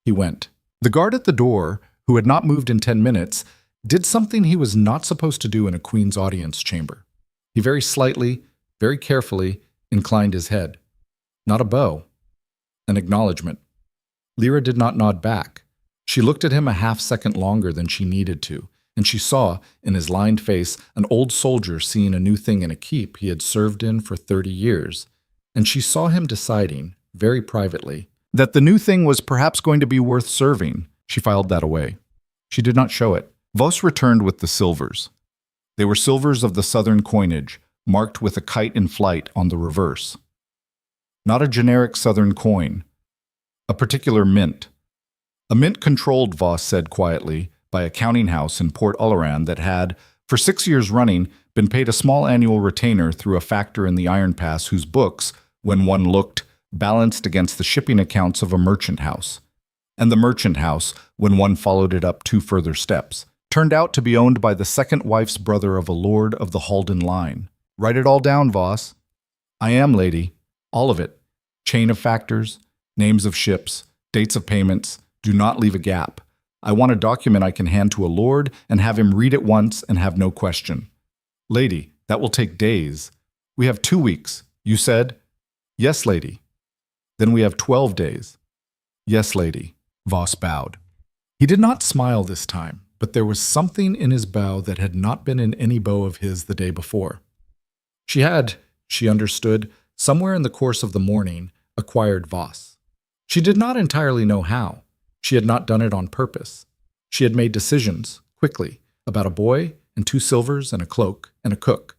He went. The guard at the door, who had not moved in 10 minutes, did something he was not supposed to do in a queen's audience chamber. He very slightly, very carefully, inclined his head. Not a bow. An acknowledgement. Lyra did not nod back. She looked at him a half-second longer than she needed to, and she saw, in his lined face, an old soldier seeing a new thing in a keep he had served in for 30 years. And she saw him deciding, very privately, that the new thing was perhaps going to be worth serving. She filed that away. She did not show it. Voss returned with the silvers. They were silvers of the southern coinage, marked with a kite in flight on the reverse. Not a generic southern coin. A particular mint. A mint controlled, Voss said quietly, by a counting house in Port Oleran that had, for 6 years running, been paid a small annual retainer through a factor in the Iron Pass whose books, when one looked, balanced against the shipping accounts of a merchant house. And the merchant house, when one followed it up 2 further steps, turned out to be owned by the second wife's brother of a lord of the Halden line. Write it all down, Voss. I am, lady. All of it. Chain of factors, names of ships, dates of payments. Do not leave a gap. I want a document I can hand to a lord and have him read it once and have no question. Lady, that will take days. We have 2 weeks. You said? Yes, lady. Then we have 12 days. Yes, lady. Voss bowed. He did not smile this time, but there was something in his bow that had not been in any bow of his the day before. She had, she understood, somewhere in the course of the morning, acquired Voss. She did not entirely know how. She had not done it on purpose. She had made decisions, quickly, about a boy and 2 silvers and a cloak and a cook,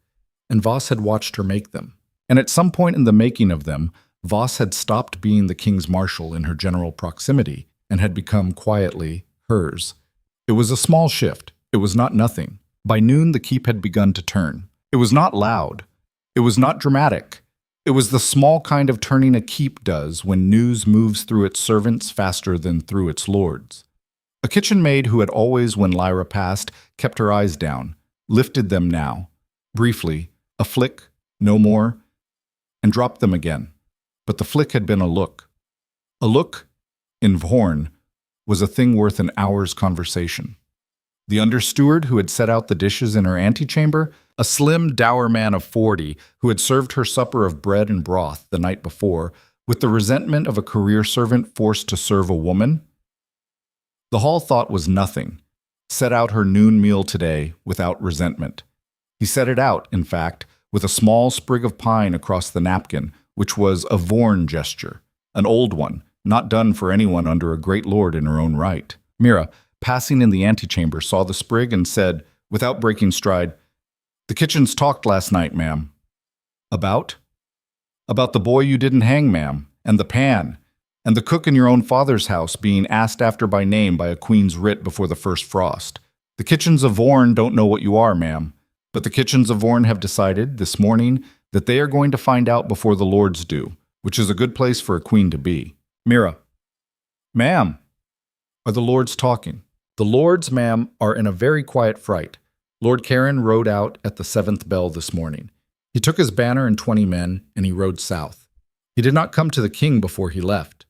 and Voss had watched her make them. And at some point in the making of them, Voss had stopped being the king's marshal in her general proximity and had become quietly hers. It was a small shift. It was not nothing. By noon, the keep had begun to turn. It was not loud. It was not dramatic. It was the small kind of turning a keep does when news moves through its servants faster than through its lords. A kitchen maid who had always, when Lyra passed, kept her eyes down, lifted them now, briefly, a flick, no more, and dropped them again. But the flick had been a look. A look, in Vorn, was a thing worth an hour's conversation. The understeward who had set out the dishes in her antechamber, a slim, dour man of 40 who had served her supper of bread and broth the night before, with the resentment of a career servant forced to serve a woman. The hall thought was nothing, set out her noon meal today without resentment. He set it out, in fact, with a small sprig of pine across the napkin, which was a Vorn gesture, an old one, not done for anyone under a great lord in her own right. Mira, passing in the antechamber, saw the sprig and said, without breaking stride, "The kitchens talked last night, ma'am." "About?" "About the boy you didn't hang, ma'am, and the pan, and the cook in your own father's house being asked after by name by a queen's writ before the first frost. The kitchens of Vorn don't know what you are, ma'am, but the kitchens of Vorn have decided, this morning, that they are going to find out before the lords do, which is a good place for a queen to be." Mira. "Ma'am." "Are the lords talking?" "The lords, ma'am, are in a very quiet fright. Lord Karen rode out at the 7th bell this morning. He took his banner and 20 men, and he rode south. He did not come to the king before he left.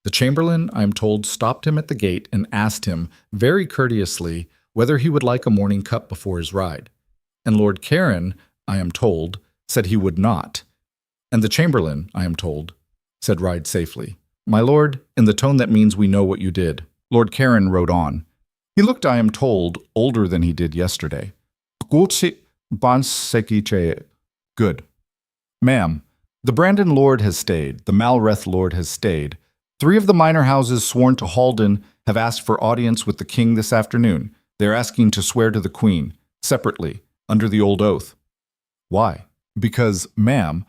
The chamberlain, I am told, stopped him at the gate and asked him, very courteously, whether he would like a morning cup before his ride. And Lord Karen, I am told, said he would not. And the chamberlain, I am told, said ride safely. My lord, in the tone that means we know what you did." Lord Karen rode on. He looked, I am told, older than he did yesterday. "Good. Ma'am, the Brandon lord has stayed, the Malreth lord has stayed. 3 of the minor houses sworn to Halden have asked for audience with the king this afternoon. They are asking to swear to the queen, separately, under the old oath." "Why?" "Because, ma'am,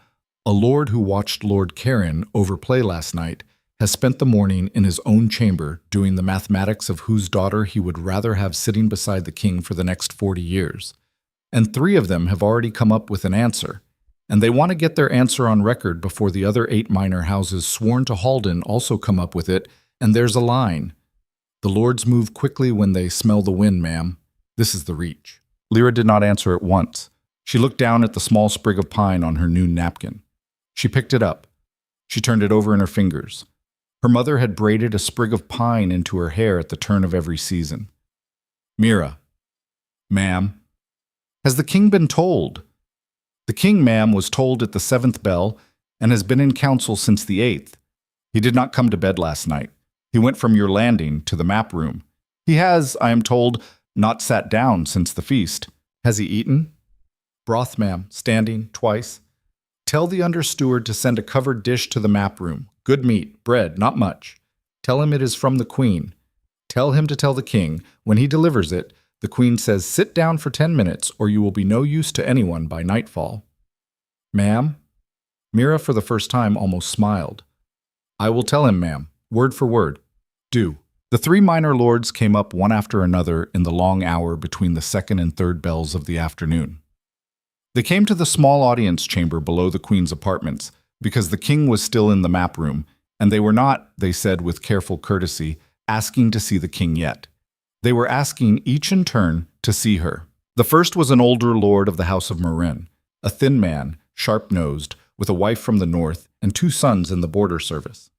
a lord who watched Lord Karen overplay last night has spent the morning in his own chamber doing the mathematics of whose daughter he would rather have sitting beside the king for the next 40 years. And 3 of them have already come up with an answer, and they want to get their answer on record before the other 8 minor houses sworn to Halden also come up with it, and there's a line. The lords move quickly when they smell the wind, ma'am. This is the reach." Lyra did not answer at once. She looked down at the small sprig of pine on her noon napkin. She picked it up. She turned it over in her fingers. Her mother had braided a sprig of pine into her hair at the turn of every season. "Mira." "Ma'am." "Has the king been told?" "The king, ma'am, was told at the 7th bell and has been in council since the 8th. He did not come to bed last night. He went from your landing to the map room. He has, I am told, not sat down since the feast. Has he eaten?" "Broth, ma'am, standing, twice." "Tell the understeward to send a covered dish to the map room. Good meat, bread, not much. Tell him it is from the queen. Tell him to tell the king, when he delivers it, the queen says, 'Sit down for 10 minutes, or you will be no use to anyone by nightfall.'" "Ma'am?" Mira, for the first time, almost smiled. "I will tell him, ma'am, word for word." "Do." The 3 minor lords came up one after another in the long hour between the 2nd and 3rd bells of the afternoon. They came to the small audience chamber below the queen's apartments, because the king was still in the map room, and they were not, they said with careful courtesy, asking to see the king yet. They were asking each in turn to see her. The first was an older lord of the house of Marin, a thin man, sharp-nosed, with a wife from the north and 2 sons in the border service.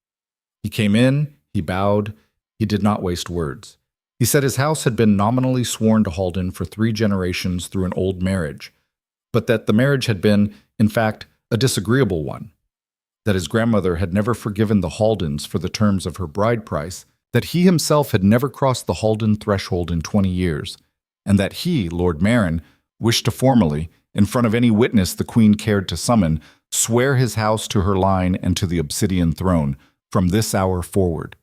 He came in, he bowed, he did not waste words. He said his house had been nominally sworn to Halden for 3 generations through an old marriage, but that the marriage had been, in fact, a disagreeable one. That his grandmother had never forgiven the Haldens for the terms of her bride price, that he himself had never crossed the Halden threshold in 20 years, and that he, Lord Marin, wished to formally, in front of any witness the queen cared to summon, swear his house to her line and to the obsidian throne, from this hour forward.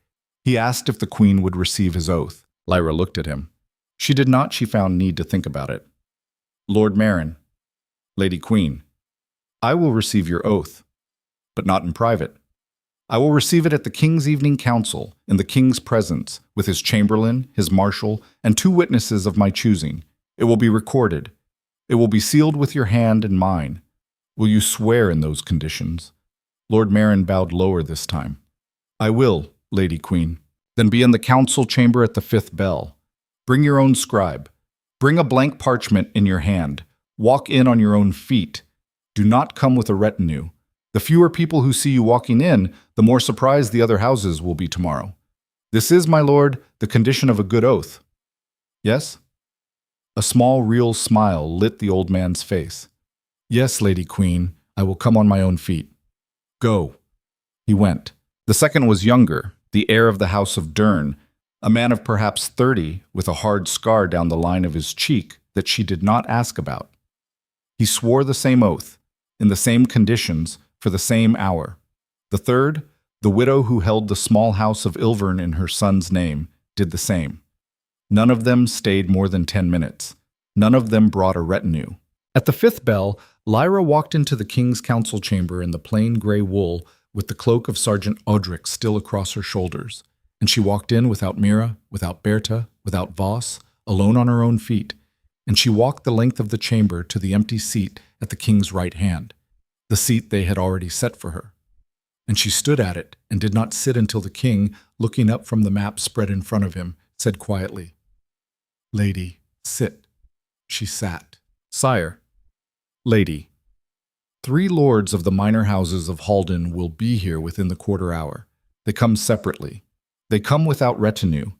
He asked if the queen would receive his oath. Lyra looked at him. She did not, she found need to think about it. Lord Marin, Lady Queen, I will receive your oath, but not in private. I will receive it at the king's evening council, in the king's presence, with his chamberlain, his marshal, and 2 witnesses of my choosing. It will be recorded. It will be sealed with your hand and mine. Will you swear in those conditions? Lord Marin bowed lower this time. I will, Lady Queen. Then be in the council chamber at the 5th bell. Bring your own scribe. Bring a blank parchment in your hand. Walk in on your own feet. Do not come with a retinue. The fewer people who see you walking in, the more surprised the other houses will be tomorrow. This is, my lord, the condition of a good oath. Yes? A small, real smile lit the old man's face. Yes, Lady Queen, I will come on my own feet. Go. He went. The second was younger, the heir of the house of Dern, a man of perhaps 30, with a hard scar down the line of his cheek that she did not ask about. He swore the same oath, in the same conditions, for the same hour. The third, the widow who held the small house of Ilvern in her son's name, did the same. None of them stayed more than 10 minutes. None of them brought a retinue. At the 5th bell, Lyra walked into the king's council chamber in the plain gray wool with the cloak of Sergeant Odric still across her shoulders, and she walked in without Mira, without Berta, without Voss, alone on her own feet, and she walked the length of the chamber to the empty seat at the king's right hand, the seat they had already set for her. And she stood at it and did not sit until the king, looking up from the map spread in front of him, said quietly, Lady, sit. She sat. Sire, Lady, 3 lords of the minor houses of Halden will be here within the quarter hour. They come separately. They come without retinue.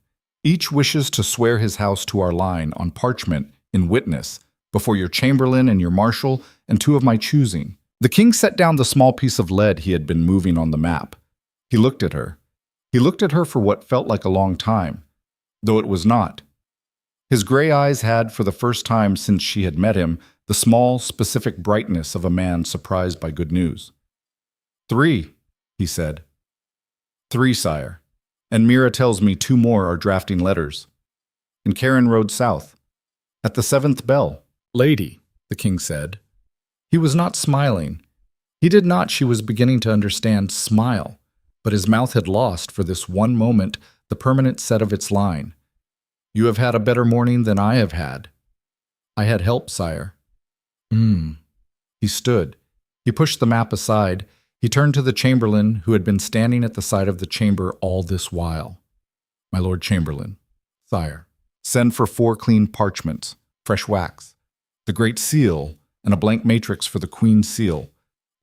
Each wishes to swear his house to our line on parchment in witness before your chamberlain and your marshal and 2 of my choosing. The king set down the small piece of lead he had been moving on the map. He looked at her. He looked at her for what felt like a long time, though it was not. His gray eyes had, for the first time since she had met him, the small, specific brightness of a man surprised by good news. 3, he said. 3, sire. And Mira tells me 2 more are drafting letters. And Karen rode south. At the 7th bell. Lady, the king said. He was not smiling. He did not, she was beginning to understand, smile, but his mouth had lost, for this one moment, the permanent set of its line. You have had a better morning than I have had. I had help, sire. He stood. He pushed the map aside. He turned to the chamberlain, who had been standing at the side of the chamber all this while. My lord chamberlain, sire, send for 4 clean parchments, fresh wax, the great seal, and a blank matrix for the queen's seal.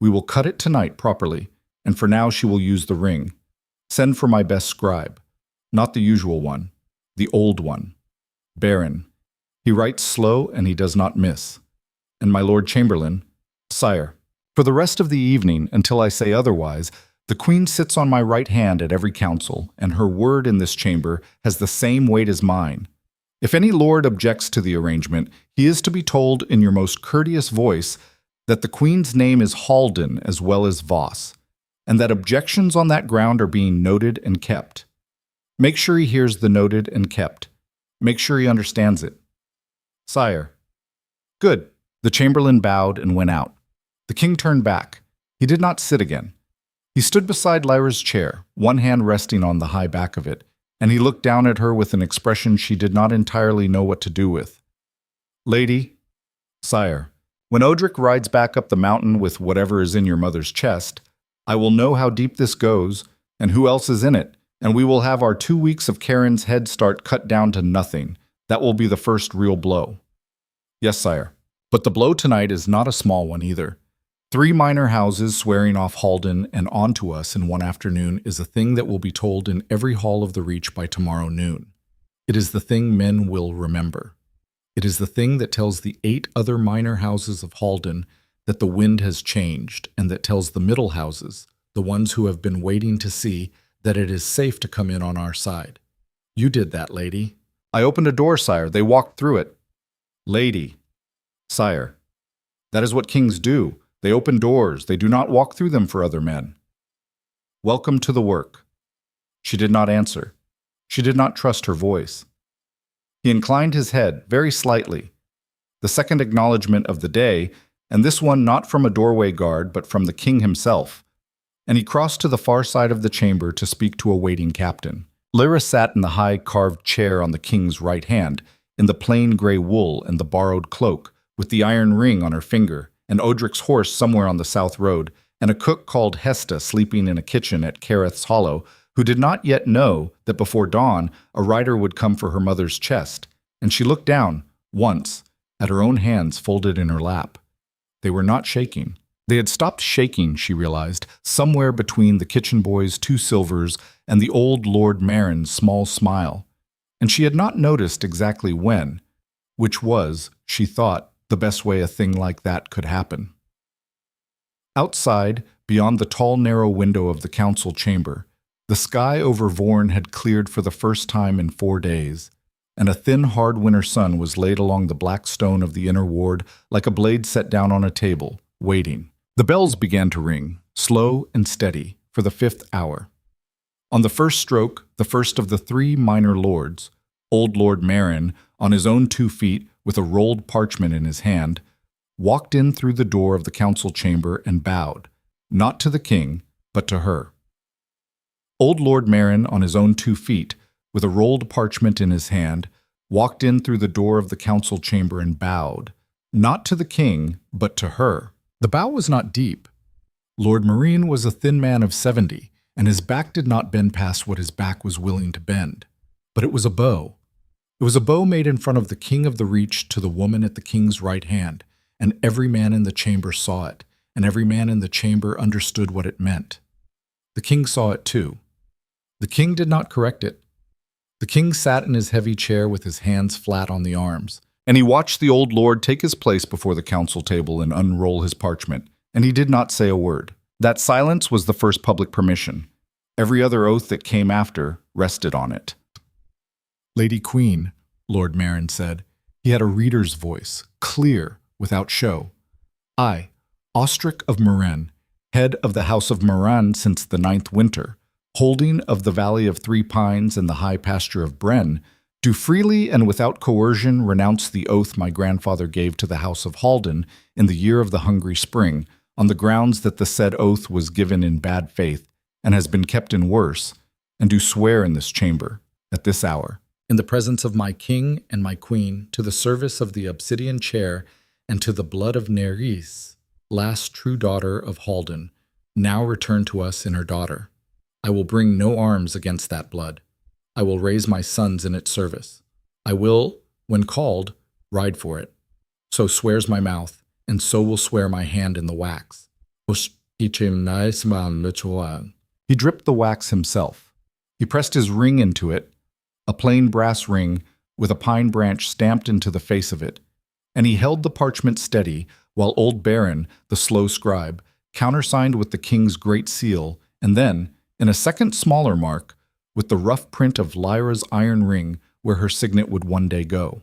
We will cut it tonight properly, and for now she will use the ring. Send for my best scribe, not the usual one, the old one, Baron. He writes slow and he does not miss. And my lord chamberlain, sire, for the rest of the evening, until I say otherwise, the queen sits on my right hand at every council, and her word in this chamber has the same weight as mine. If any lord objects to the arrangement, he is to be told in your most courteous voice that the queen's name is Halden as well as Voss, and that objections on that ground are being noted and kept. Make sure he hears the noted and kept. Make sure he understands it. Sire. Good. The chamberlain bowed and went out. The king turned back. He did not sit again. He stood beside Lyra's chair, one hand resting on the high back of it, and he looked down at her with an expression she did not entirely know what to do with. Lady, sire, when Odric rides back up the mountain with whatever is in your mother's chest, I will know how deep this goes and who else is in it, and we will have our 2 weeks of Karen's head start cut down to nothing. That will be the first real blow. Yes, sire. But the blow tonight is not a small one either. 3 minor houses swearing off Halden and onto us in one afternoon is a thing that will be told in every hall of the Reach by tomorrow noon. It is the thing men will remember. It is the thing that tells the 8 other minor houses of Halden that the wind has changed, and that tells the middle houses, the ones who have been waiting to see, that it is safe to come in on our side. You did that, lady. I opened a door, sire. They walked through it. Lady. Sire. That is what kings do. They open doors. They do not walk through them for other men. Welcome to the work." She did not answer. She did not trust her voice. He inclined his head very slightly. The second acknowledgement of the day, and this one not from a doorway guard but from the king himself. And he crossed to the far side of the chamber to speak to a waiting captain. Lyra sat in the high carved chair on the king's right hand, in the plain gray wool and the borrowed cloak, with the iron ring on her finger, and Odric's horse somewhere on the south road, and a cook called Hesta sleeping in a kitchen at Careth's Hollow, who did not yet know that before dawn a rider would come for her mother's chest, and she looked down, once, at her own hands folded in her lap. They were not shaking. They had stopped shaking, she realized, somewhere between the kitchen boy's 2 silvers and the old Lord Marin's small smile, and she had not noticed exactly when, which was, she thought, the best way a thing like that could happen. Outside, beyond the tall narrow window of the council chamber, the sky over Vorn had cleared for the first time in 4 days, and a thin, hard winter sun was laid along the black stone of the inner ward like a blade set down on a table, waiting. The bells began to ring, slow and steady, for the 5th hour. On the first stroke, the first of the 3 minor lords, old Lord Marin, on his own 2 feet, with a rolled parchment in his hand, walked in through the door of the council chamber and bowed, not to the king, but to her. Old Lord Marin, on his own 2 feet, with a rolled parchment in his hand, walked in through the door of the council chamber and bowed, not to the king, but to her. The bow was not deep. Lord Marin was a thin man of 70, and his back did not bend past what his back was willing to bend. But it was a bow. It was a bow made in front of the king of the reach to the woman at the king's right hand, and every man in the chamber saw it, and every man in the chamber understood what it meant. The king saw it too. The king did not correct it. The king sat in his heavy chair with his hands flat on the arms, and he watched the old lord take his place before the council table and unroll his parchment, and he did not say a word. That silence was the first public permission. Every other oath that came after rested on it. "Lady Queen," Lord Marin said. He had a reader's voice, clear, without show. "I, Ostric of Marin, head of the House of Marin since the 9th winter, holding of the Valley of 3 Pines and the high pasture of Bren, do freely and without coercion renounce the oath my grandfather gave to the House of Halden in the year of the hungry spring, on the grounds that the said oath was given in bad faith and has been kept in worse, and do swear in this chamber, at this hour, in the presence of my king and my queen, to the service of the obsidian chair and to the blood of Nerys, last true daughter of Halden, now returned to us in her daughter. I will bring no arms against that blood. I will raise my sons in its service. I will, when called, ride for it. So swears my mouth, and so will swear my hand in the wax." He dripped the wax himself. He pressed his ring into it, a plain brass ring with a pine branch stamped into the face of it, and he held the parchment steady while old Baron, the slow scribe, countersigned with the king's great seal, and then, in a second smaller mark, with the rough print of Lyra's iron ring where her signet would one day go.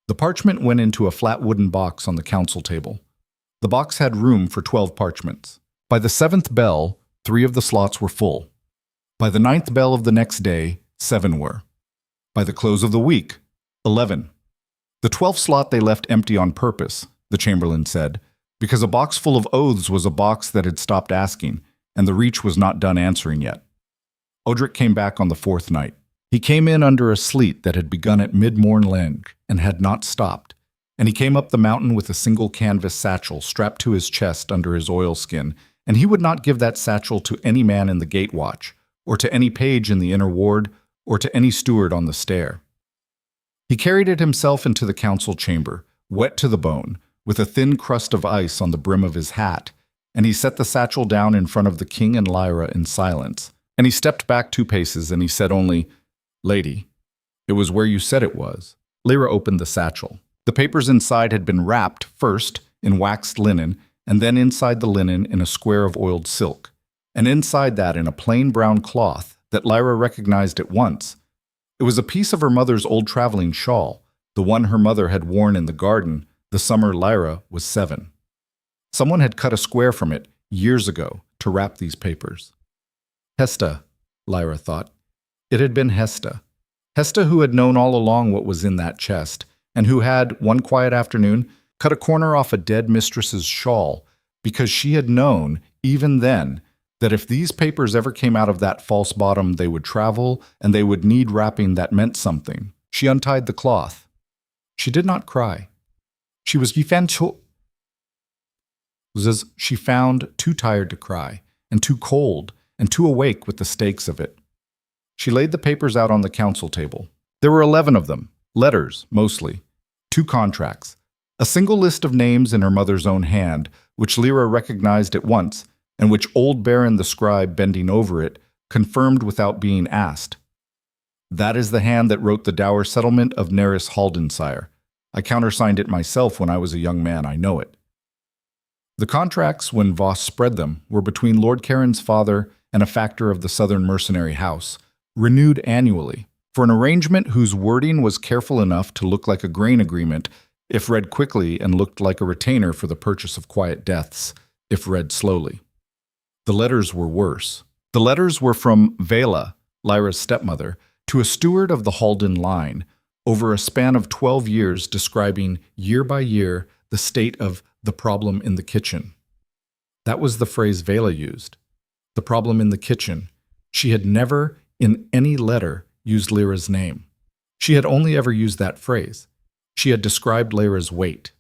The parchment went into a flat wooden box on the council table. The box had room for 12 parchments. By the 7th bell, 3 of the slots were full. By the 9th bell of the next day, 7 were. By the close of the week, 11. The 12th slot they left empty on purpose, the chamberlain said, because a box full of oaths was a box that had stopped asking, and the reach was not done answering yet. Odric came back on the 4th night. He came in under a sleet that had begun at mid-morn lenge and had not stopped, and he came up the mountain with a single canvas satchel strapped to his chest under his oilskin, and he would not give that satchel to any man in the gate watch, or to any page in the inner ward, or to any steward on the stair. He carried it himself into the council chamber, wet to the bone, with a thin crust of ice on the brim of his hat, and he set the satchel down in front of the king and Lyra in silence. And he stepped back 2 paces, and he said only, "Lady, it was where you said it was." Lyra opened the satchel. The papers inside had been wrapped, first, in waxed linen, and then inside the linen in a square of oiled silk, and inside that in a plain brown cloth that Lyra recognized at once. It was a piece of her mother's old traveling shawl, the one her mother had worn in the garden the summer Lyra was 7. Someone had cut a square from it years ago to wrap these papers. Hesta, Lyra thought. It had been Hesta. Hesta who had known all along what was in that chest, and who had, one quiet afternoon, cut a corner off a dead mistress's shawl, because she had known, even then, that if these papers ever came out of that false bottom, they would travel, and they would need wrapping that meant something. She untied the cloth. She did not cry. She found too tired to cry, and too cold, and too awake with the stakes of it. She laid the papers out on the council table. There were 11 of them, letters, mostly, 2 contracts, a single list of names in her mother's own hand, which Lyra recognized at once, and which old Baron the scribe, bending over it, confirmed without being asked. That is the hand that wrote the dower settlement of Neris Haldensire. I countersigned it myself when I was a young man, I know it. The contracts, when Voss spread them, were between Lord Caron's father and a factor of the Southern Mercenary House, renewed annually, for an arrangement whose wording was careful enough to look like a grain agreement if read quickly, and looked like a retainer for the purchase of quiet deaths if read slowly. The letters were worse. The letters were from Vela, Lyra's stepmother, to a steward of the Halden line, over a span of 12 years, describing year by year the state of the problem in the kitchen. That was the phrase Vela used. The problem in the kitchen. She had never, in any letter, used Lyra's name. She had only ever used that phrase. She had described Lyra's weight.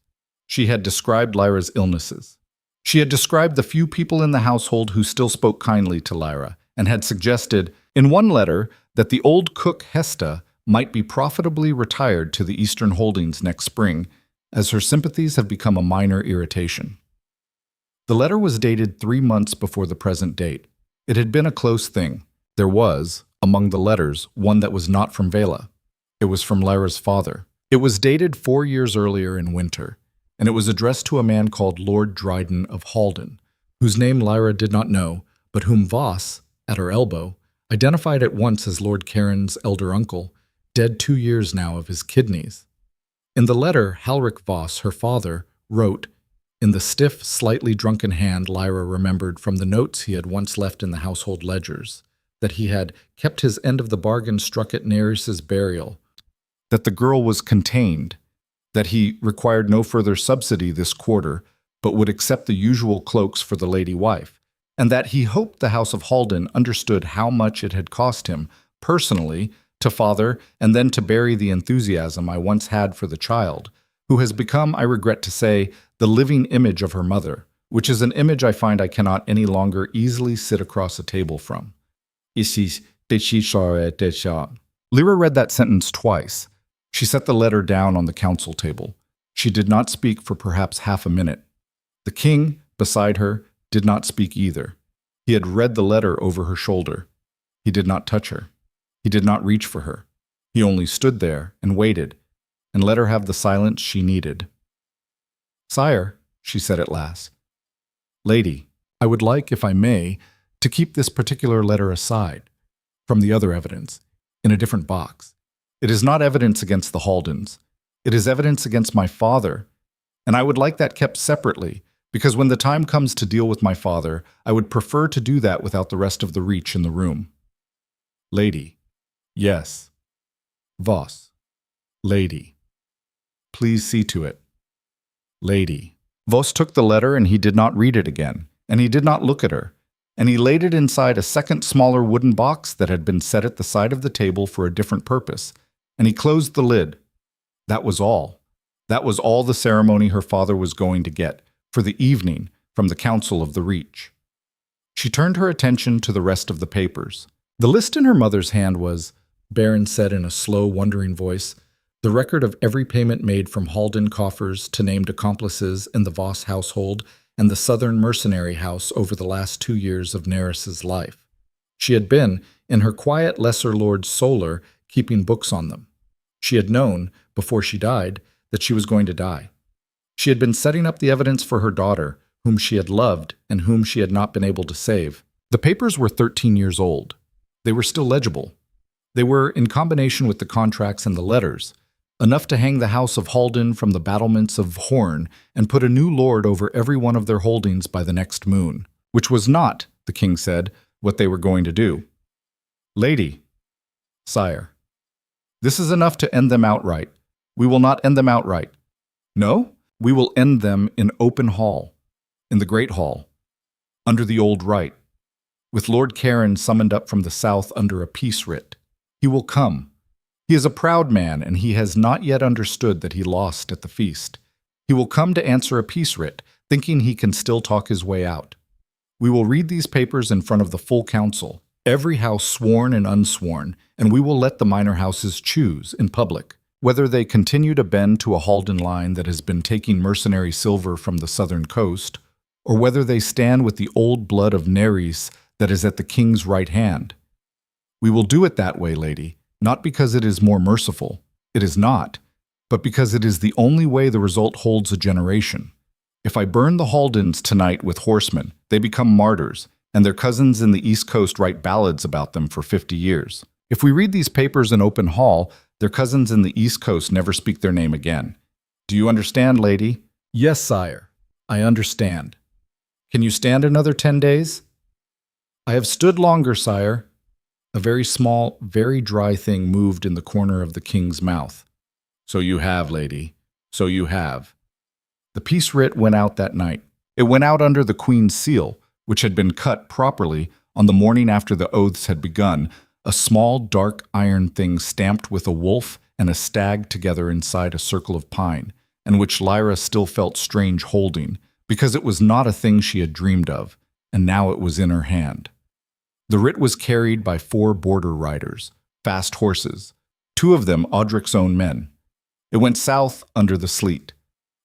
She had described Lyra's illnesses. She had described the few people in the household who still spoke kindly to Lyra, and had suggested, in one letter, that the old cook Hesta might be profitably retired to the Eastern Holdings next spring, as her sympathies have become a minor irritation. The letter was dated 3 months before the present date. It had been a close thing. There was, among the letters, one that was not from Vela. It was from Lyra's father. It was dated 4 years earlier in winter, and it was addressed to a man called Lord Dryden of Halden, whose name Lyra did not know, but whom Voss, at her elbow, identified at once as Lord Caron's elder uncle, dead 2 years now of his kidneys. In the letter, Halric Voss, her father, wrote, in the stiff, slightly drunken hand Lyra remembered from the notes he had once left in the household ledgers, that he had kept his end of the bargain struck at Neris's burial, that the girl was contained, that he required no further subsidy this quarter, but would accept the usual cloaks for the lady wife, and that he hoped the House of Halden understood how much it had cost him, personally, to father and then to bury the enthusiasm I once had for the child, who has become, I regret to say, the living image of her mother, which is an image I find I cannot any longer easily sit across a table from. Lyra read that sentence twice. She set the letter down on the council table. She did not speak for perhaps half a minute. The king, beside her, did not speak either. He had read the letter over her shoulder. He did not touch her. He did not reach for her. He only stood there and waited, and let her have the silence she needed. "Sire," she said at last, "Lady, I would like, if I may, to keep this particular letter aside from the other evidence, in a different box. It is not evidence against the Haldens. It is evidence against my father, and I would like that kept separately, because when the time comes to deal with my father, I would prefer to do that without the rest of the reach in the room." "Lady." "Yes." "Voss." "Lady." "Please see to it." "Lady." Voss took the letter, and he did not read it again, and he did not look at her, and he laid it inside a second smaller wooden box that had been set at the side of the table for a different purpose, and he closed the lid. That was all. That was all the ceremony her father was going to get, for the evening, from the Council of the Reach. She turned her attention to the rest of the papers. The list in her mother's hand was, Baron said in a slow, wondering voice, the record of every payment made from Halden coffers to named accomplices in the Voss household and the Southern Mercenary House over the last 2 years of Neris's life. She had been, in her quiet lesser lord Solar, keeping books on them. She had known, before she died, that she was going to die. She had been setting up the evidence for her daughter, whom she had loved and whom she had not been able to save. The papers were 13 years old. They were still legible. They were, in combination with the contracts and the letters, enough to hang the House of Halden from the battlements of Horn and put a new lord over every one of their holdings by the next moon, which was not, the king said, what they were going to do. Lady, sire, this is enough to end them outright. We will not end them outright. No, we will end them in open hall, in the great hall, under the old rite, with Lord Caron summoned up from the south under a peace writ. He will come. He is a proud man, and he has not yet understood that he lost at the feast. He will come to answer a peace writ, thinking he can still talk his way out. We will read these papers in front of the full council, every house sworn and unsworn, and we will let the minor houses choose, in public, whether they continue to bend to a Haldan line that has been taking mercenary silver from the southern coast, or whether they stand with the old blood of Nerys that is at the king's right hand. We will do it that way, lady, not because it is more merciful. It is not, but because it is the only way the result holds a generation. If I burn the Haldans tonight with horsemen, they become martyrs, and their cousins in the East Coast write ballads about them for 50 years. If we read these papers in open hall, their cousins in the East Coast never speak their name again. Do you understand, lady? Yes, sire, I understand. Can you stand another 10 days? I have stood longer, sire. A very small, very dry thing moved in the corner of the king's mouth. So you have, lady. So you have. The peace writ went out that night. It went out under the queen's seal, which had been cut properly on the morning after the oaths had begun, a small, dark iron thing stamped with a wolf and a stag together inside a circle of pine, and which Lyra still felt strange holding, because it was not a thing she had dreamed of, and now it was in her hand. The writ was carried by 4 border riders, fast horses, 2 of them Audric's own men. It went south under the sleet.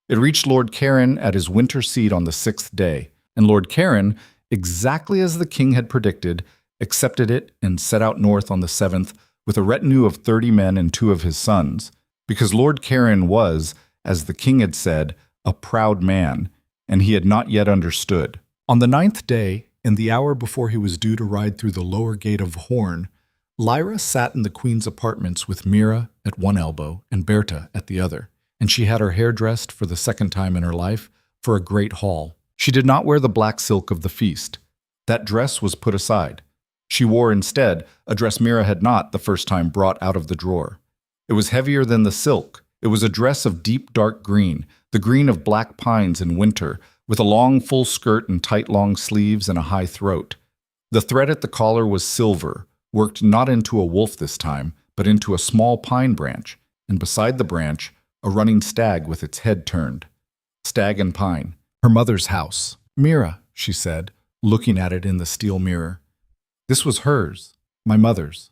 It reached Lord Caron at his winter seat on the 6th day, and Lord Caron, exactly as the king had predicted, accepted it and set out north on the 7th with a retinue of 30 men and 2 of his sons, because Lord Caron was, as the king had said, a proud man, and he had not yet understood. On the 9th day, in the hour before he was due to ride through the lower gate of Horn, Lyra sat in the queen's apartments with Mira at one elbow and Berta at the other, and she had her hair dressed for the 2nd time in her life for a great hall. She did not wear the black silk of the feast. That dress was put aside. She wore instead a dress Mira had not the first time brought out of the drawer. It was heavier than the silk. It was a dress of deep dark green, the green of black pines in winter, with a long full skirt and tight long sleeves and a high throat. The thread at the collar was silver, worked not into a wolf this time, but into a small pine branch, and beside the branch, a running stag with its head turned. Stag and pine. Her mother's house. Mira, she said, looking at it in the steel mirror. This was hers, my mother's.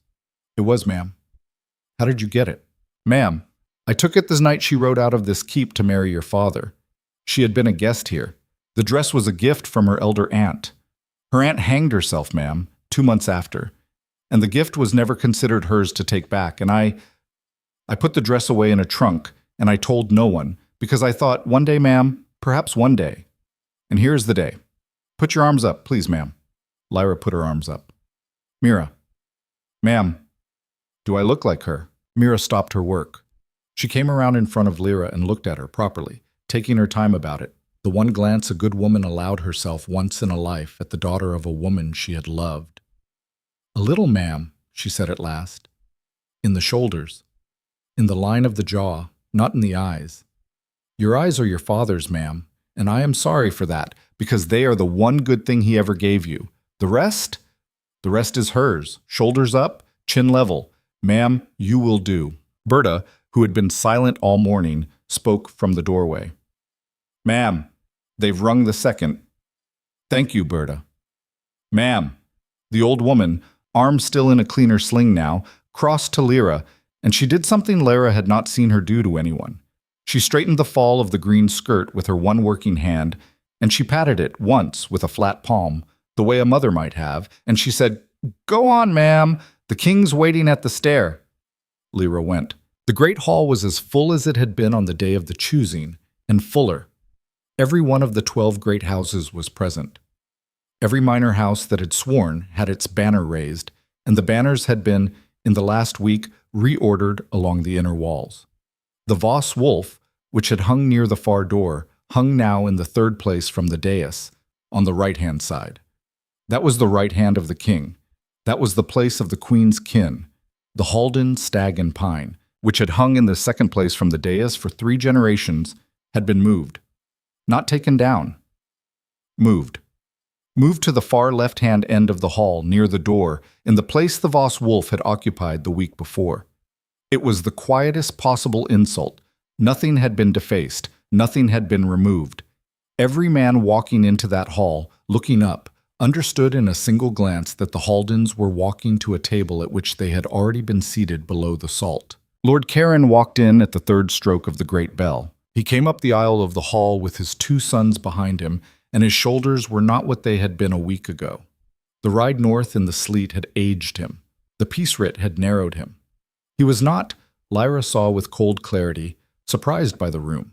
It was, ma'am. How did you get it? Ma'am, I took it the night she rode out of this keep to marry your father. She had been a guest here. The dress was a gift from her elder aunt. Her aunt hanged herself, ma'am, 2 months after, and the gift was never considered hers to take back, and I put the dress away in a trunk, and I told no one, because I thought, one day, ma'am, perhaps one day. And here's the day. Put your arms up, please, ma'am. Lyra put her arms up. Mira. Ma'am, do I look like her? Mira stopped her work. She came around in front of Lyra and looked at her properly, taking her time about it. The one glance a good woman allowed herself once in a life at the daughter of a woman she had loved. A little, ma'am, she said at last. In the shoulders. In the line of the jaw, not in the eyes. Your eyes are your father's, ma'am, and I am sorry for that, because they are the one good thing he ever gave you. The rest is hers, shoulders up, chin level. Ma'am, you will do. Berta, who had been silent all morning, spoke from the doorway. Ma'am, they've rung the 2nd. Thank you, Berta. Ma'am, the old woman, arm still in a cleaner sling now, crossed to Lyra, and she did something Lyra had not seen her do to anyone. She straightened the fall of the green skirt with her one working hand, and she patted it once with a flat palm, the way a mother might have, and she said, Go on, ma'am. The king's waiting at the stair. Lyra went. The great hall was as full as it had been on the day of the choosing, and fuller. Every one of the 12 great houses was present. Every minor house that had sworn had its banner raised, and the banners had been, in the last week, reordered along the inner walls. The Voss wolf, which had hung near the far door, hung now in the 3rd place from the dais, on the right-hand side. That was the right hand of the king. That was the place of the queen's kin, the Halden stag and pine, which had hung in the second place from the dais for 3 generations, had been moved. Not taken down. Moved. Moved to the far left-hand end of the hall near the door, in the place the Voss wolf had occupied the week before. It was the quietest possible insult. Nothing had been defaced. Nothing had been removed. Every man walking into that hall, looking up, understood in a single glance that the Haldens were walking to a table at which they had already been seated below the salt. Lord Karen walked in at the 3rd stroke of the great bell. He came up the aisle of the hall with his 2 sons behind him, and his shoulders were not what they had been a week ago. The ride north in the sleet had aged him. The peace writ had narrowed him. He was not, Lyra saw with cold clarity, surprised by the room.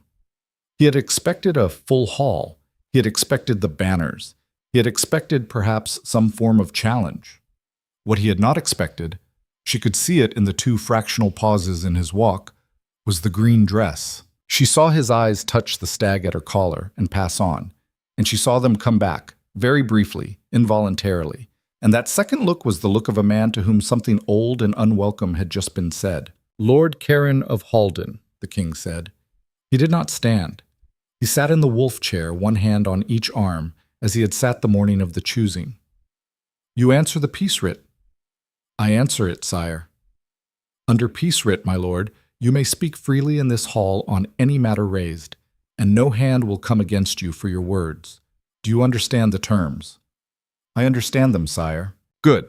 He had expected a full hall. He had expected the banners. He had expected perhaps some form of challenge. What he had not expected, she could see it in the 2 fractional pauses in his walk, was the green dress. She saw his eyes touch the stag at her collar and pass on, and she saw them come back, very briefly, involuntarily. And that second look was the look of a man to whom something old and unwelcome had just been said. "Lord Karen of Halden," the king said. He did not stand. He sat in the wolf chair, one hand on each arm, as he had sat the morning of the choosing. "You answer the peace writ." "I answer it, sire." "Under peace writ, my lord, you may speak freely in this hall on any matter raised, and no hand will come against you for your words. Do you understand the terms?" "I understand them, sire." "Good.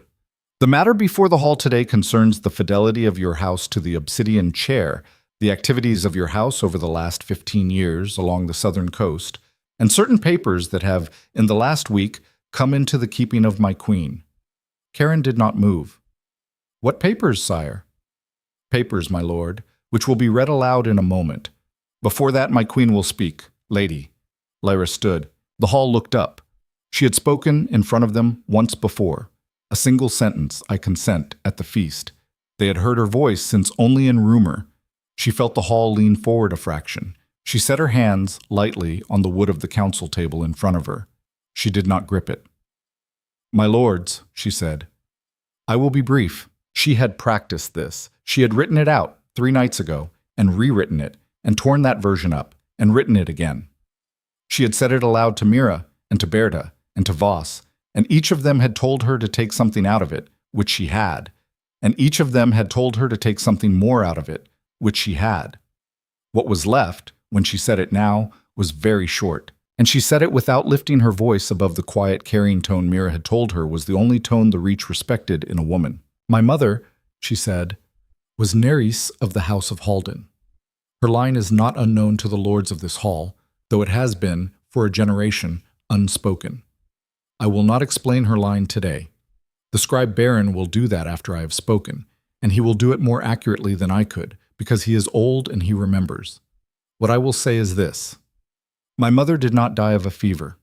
The matter before the hall today concerns the fidelity of your house to the obsidian chair, the activities of your house over the last 15 years along the southern coast, and certain papers that have, in the last week, come into the keeping of my queen." Karen did not move. "What papers, sire?" "Papers, my lord, which will be read aloud in a moment. Before that, my queen will speak. Lady." Lyra stood. The hall looked up. She had spoken in front of them once before. A single sentence, "I consent," at the feast. They had heard her voice since only in rumor. She felt the hall lean forward a fraction. She set her hands lightly on the wood of the council table in front of her. She did not grip it. "My lords," she said, "I will be brief." She had practiced this. She had written it out 3 nights ago, and rewritten it, and torn that version up, and written it again. She had said it aloud to Mira, and to Berta, and to Voss, and each of them had told her to take something out of it, which she had, and each of them had told her to take something more out of it, which she had. What was left, when she said it now, was very short, and she said it without lifting her voice above the quiet carrying tone Mira had told her was the only tone the Reach respected in a woman. "My mother," she said, "was Nerys of the House of Halden. Her line is not unknown to the lords of this hall, though it has been, for a generation, unspoken. I will not explain her line today. The scribe Baron will do that after I have spoken, and he will do it more accurately than I could, because he is old and he remembers. What I will say is this. My mother did not die of a fever.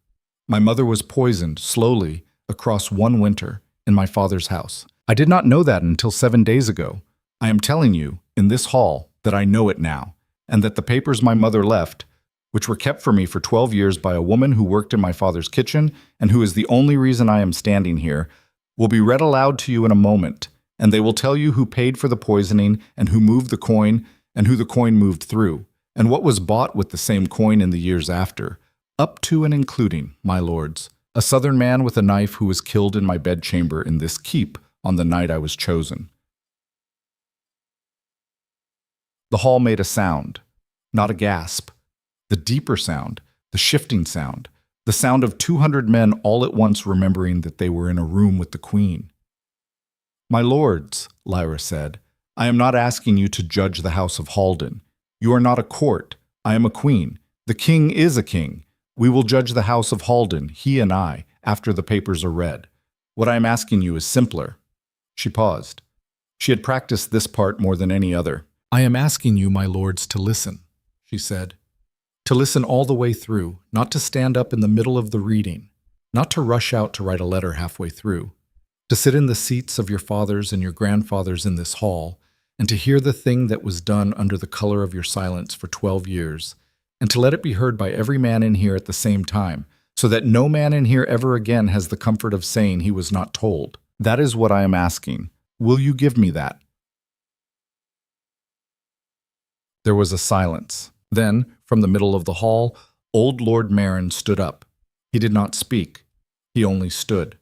My mother was poisoned, slowly, across one winter, in my father's house. I did not know that until 7 days ago. I am telling you, in this hall, that I know it now, and that the papers my mother left, which were kept for me for 12 years by a woman who worked in my father's kitchen and who is the only reason I am standing here, will be read aloud to you in a moment, and they will tell you who paid for the poisoning and who moved the coin and who the coin moved through, and what was bought with the same coin in the years after, up to and including, my lords, a southern man with a knife who was killed in my bedchamber in this keep on the night I was chosen." The hall made a sound, not a gasp. The deeper sound, the shifting sound, the sound of 200 men all at once remembering that they were in a room with the queen. "My lords," Lyra said, "I am not asking you to judge the House of Halden. You are not a court. I am a queen. The king is a king. We will judge the House of Halden, he and I, after the papers are read. What I am asking you is simpler." She paused. She had practiced this part more than any other. "I am asking you, my lords, to listen," she said. "To listen all the way through, not to stand up in the middle of the reading, not to rush out to write a letter halfway through, to sit in the seats of your fathers and your grandfathers in this hall, and to hear the thing that was done under the color of your silence for 12 years, and to let it be heard by every man in here at the same time, so that no man in here ever again has the comfort of saying he was not told. That is what I am asking. Will you give me that?" There was a silence. Then, from the middle of the hall, old Lord Marin stood up. He did not speak. He only stood.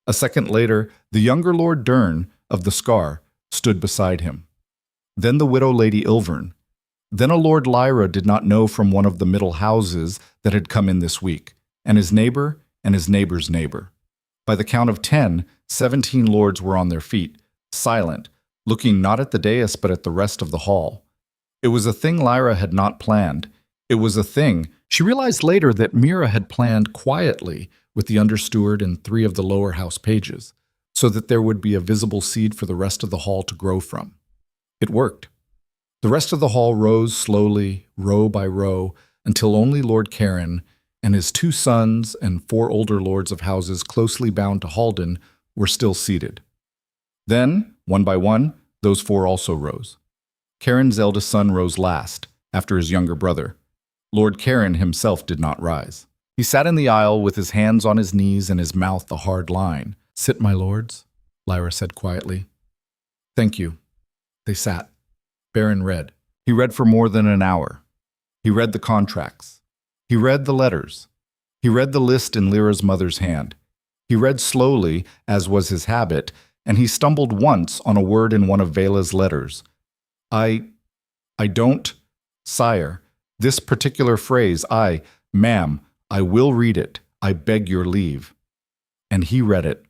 A second later, the younger Lord Dern, of the Scar, stood beside him. Then the widow Lady Ilvern. Then a Lord Lyra did not know from one of the middle houses that had come in this week, and his neighbor and his neighbor's neighbor. By the count of 10, 17 lords were on their feet, silent, looking not at the dais but at the rest of the hall. It was a thing Lyra had not planned. It was a thing she realized later that Mira had planned quietly with the understeward and 3 of the lower house pages, so that there would be a visible seed for the rest of the hall to grow from. It worked. The rest of the hall rose slowly, row by row, until only Lord Caron and his 2 sons and 4 older lords of houses closely bound to Halden were still seated. Then, one by one, those 4 also rose. Caron's eldest son rose last, after his younger brother. Lord Caron himself did not rise. He sat in the aisle with his hands on his knees and his mouth a hard line. "Sit, my lords," Lyra said quietly. "Thank you." They sat. Baron read. He read for more than an hour. He read the contracts. He read the letters. He read the list in Lyra's mother's hand. He read slowly, as was his habit, and he stumbled once on a word in one of Vela's letters. I don't, sire. This particular phrase, ma'am, I will read it. I beg your leave." And he read it.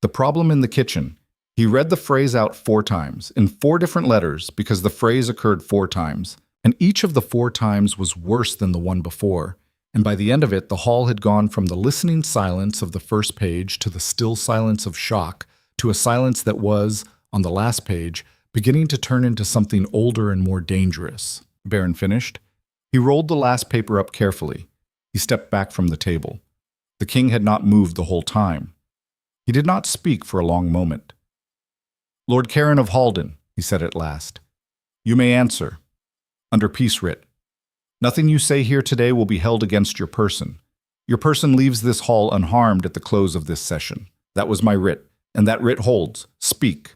The problem in the kitchen. He read the phrase out 4 times, in 4 different letters, because the phrase occurred 4 times, and each of the 4 times was worse than the one before, and by the end of it, the hall had gone from the listening silence of the first page to the still silence of shock, to a silence that was, on the last page, beginning to turn into something older and more dangerous. Baron finished. He rolled the last paper up carefully. He stepped back from the table. The king had not moved the whole time. He did not speak for a long moment. "Lord Caron of Halden," he said at last, "you may answer. Under peace writ. Nothing you say here today will be held against your person. Your person leaves this hall unharmed at the close of this session. That was my writ, and that writ holds. Speak."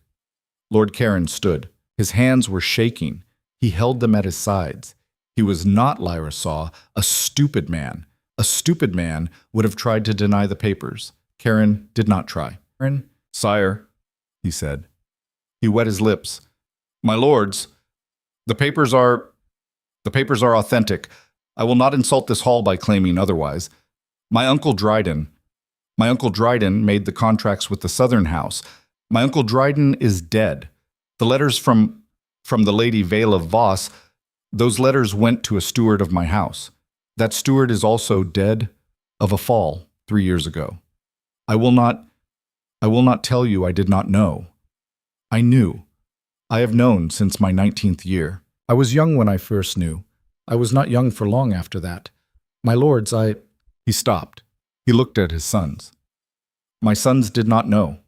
Lord Caron stood. His hands were shaking. He held them at his sides. He was not, Lyra saw, a stupid man. A stupid man would have tried to deny the papers. Caron did not try. "Caron, sire," he said. He wet his lips. "My lords, the papers are authentic. I will not insult this hall by claiming otherwise. My uncle Dryden made the contracts with the Southern House. My uncle Dryden is dead. The letters from the Lady Vale Voss, those letters went to a steward of my house. That steward is also dead of a fall 3 years ago. I will not tell you I did not know. I knew. I have known since my 19th year. I was young when I first knew. I was not young for long after that. My lords, He stopped. He looked at his sons. "My sons did not know.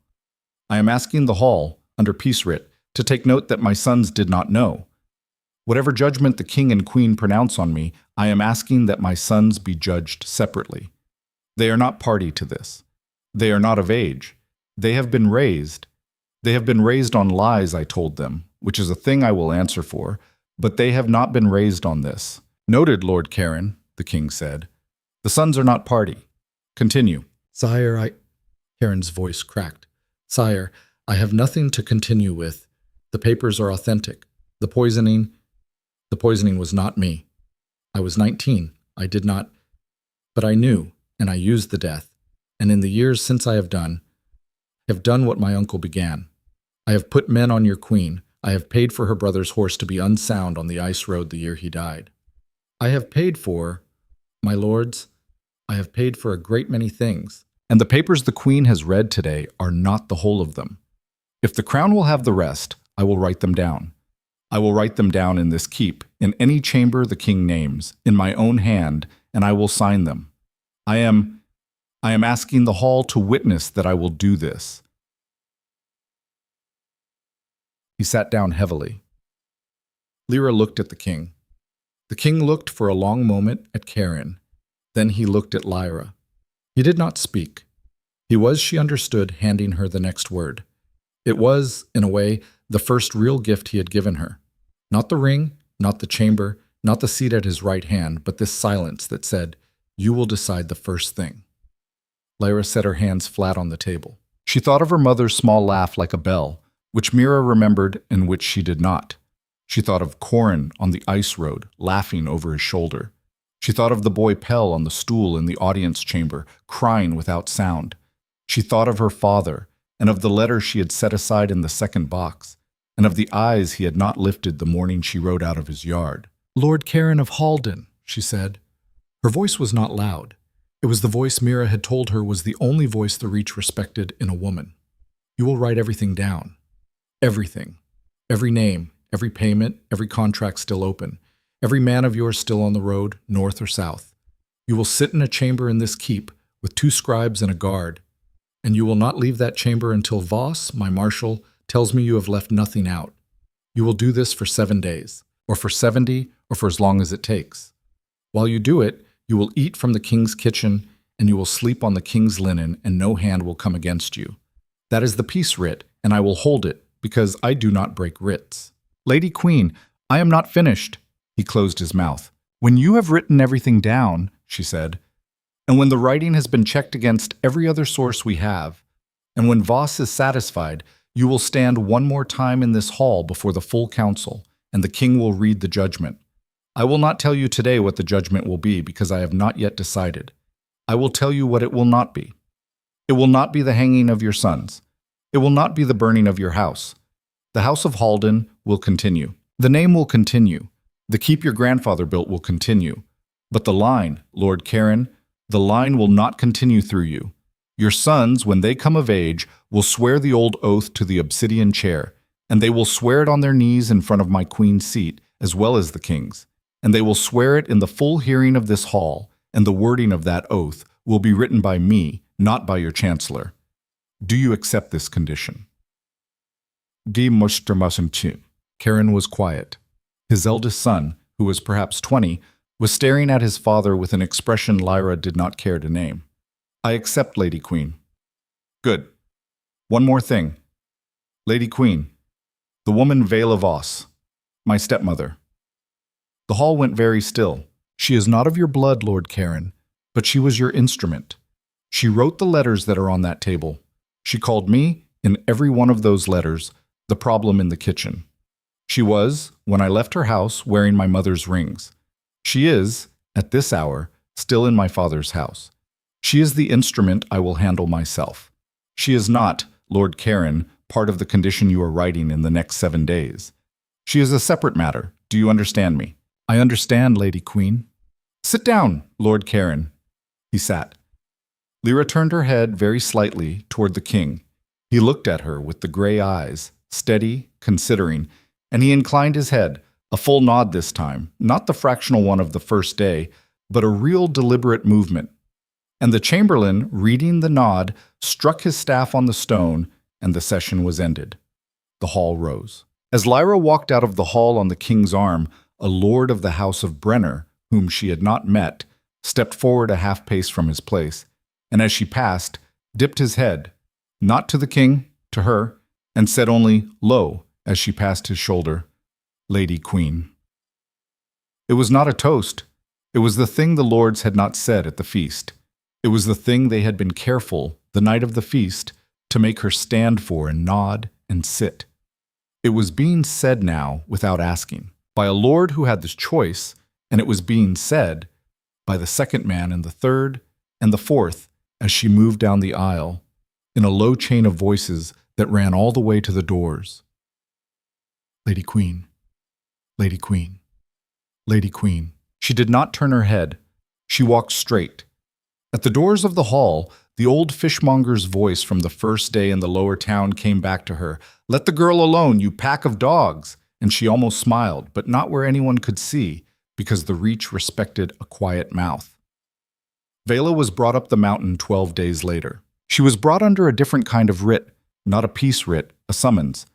I am asking the hall, under peace writ, to take note that my sons did not know. Whatever judgment the king and queen pronounce on me, I am asking that my sons be judged separately. They are not party to this. They are not of age. They have been raised. They have been raised on lies, I told them, which is a thing I will answer for, but they have not been raised on this." "Noted, Lord Caron," the king said. "The sons are not party. Continue." "Sire, Caron's voice cracked. "Sire, I have nothing to continue with. The papers are authentic. The poisoning was not me. I was 19. I did not, but I knew, and I used the death. And in the years since I have done what my uncle began. I have put men on your queen. I have paid for her brother's horse to be unsound on the ice road the year he died. I have paid for, my lords, I have paid for a great many things. And the papers the queen has read today are not the whole of them. If the crown will have the rest, I will write them down. I will write them down in this keep, in any chamber the king names, in my own hand, and I will sign them. I am asking the hall to witness that I will do this." He sat down heavily. Lyra looked at the king. The king looked for a long moment at Caron. Then he looked at Lyra. He did not speak. He was, she understood, handing her the next word. It was, in a way, the first real gift he had given her. Not the ring, not the chamber, not the seat at his right hand, but this silence that said, "You will decide the first thing." Lyra set her hands flat on the table. She thought of her mother's small laugh like a bell, which Mira remembered and which she did not. She thought of Corin on the ice road, laughing over his shoulder. She thought of the boy Pell on the stool in the audience chamber, crying without sound. She thought of her father, and of the letter she had set aside in the second box, and of the eyes he had not lifted the morning she rode out of his yard. "Lord Karen of Halden," she said. Her voice was not loud. It was the voice Mira had told her was the only voice the Reach respected in a woman. "You will write everything down. Everything. Every name, every payment, every contract still open. Every man of yours still on the road, north or south. You will sit in a chamber in this keep with 2 scribes and a guard, and you will not leave that chamber until Voss, my marshal, tells me you have left nothing out. You will do this for 7 days, or for 70, or for as long as it takes. While you do it, you will eat from the king's kitchen, and you will sleep on the king's linen, and no hand will come against you. That is the peace writ, and I will hold it, because I do not break writs." "Lady Queen, I am not finished." He closed his mouth. "When you have written everything down," she said, "and when the writing has been checked against every other source we have, and when Voss is satisfied, you will stand one more time in this hall before the full council, and the king will read the judgment. I will not tell you today what the judgment will be, because I have not yet decided. I will tell you what it will not be. It will not be the hanging of your sons. It will not be the burning of your house. The house of Halden will continue. The name will continue. The keep your grandfather built will continue. But the line, Lord Karen, the line will not continue through you. Your sons, when they come of age, will swear the old oath to the obsidian chair, and they will swear it on their knees in front of my queen's seat, as well as the king's. And they will swear it in the full hearing of this hall, and the wording of that oath will be written by me, not by your chancellor. Do you accept this condition?" Die Mustermassen. Karen was quiet. His eldest son, who was perhaps 20, was staring at his father with an expression Lyra did not care to name. "I accept, Lady Queen." "Good. One more thing. Lady Queen, the woman Vela Voss, my stepmother." The hall went very still. "She is not of your blood, Lord Karen, but she was your instrument. She wrote the letters that are on that table. She called me, in every one of those letters, the problem in the kitchen. She was, when I left her house, wearing my mother's rings. She is, at this hour, still in my father's house. She is the instrument I will handle myself. She is not, Lord Karen, part of the condition you are writing in the next 7 days. She is a separate matter. Do you understand me?" "I understand, Lady Queen." "Sit down, Lord Karen." He sat. Lyra turned her head very slightly toward the king. He looked at her with the gray eyes, steady, considering, and he inclined his head, a full nod this time, not the fractional one of the first day, but a real deliberate movement. And the chamberlain, reading the nod, struck his staff on the stone, and the session was ended. The hall rose. As Lyra walked out of the hall on the king's arm, a lord of the house of Brenner, whom she had not met, stepped forward a half-pace from his place, and as she passed, dipped his head, not to the king, to her, and said only, low, as she passed his shoulder, "Lady Queen." It was not a toast. It was the thing the lords had not said at the feast. It was the thing they had been careful, the night of the feast, to make her stand for and nod and sit. It was being said now without asking, by a lord who had this choice, and it was being said by the second man and the third and the fourth as she moved down the aisle, in a low chain of voices that ran all the way to the doors. "Lady Queen, Lady Queen, Lady Queen." She did not turn her head. She walked straight. At the doors of the hall, the old fishmonger's voice from the first day in the lower town came back to her. "Let the girl alone, you pack of dogs!" And she almost smiled, but not where anyone could see, because the Reach respected a quiet mouth. Vela was brought up the mountain 12 days later. She was brought under a different kind of writ, not a peace writ, a summons,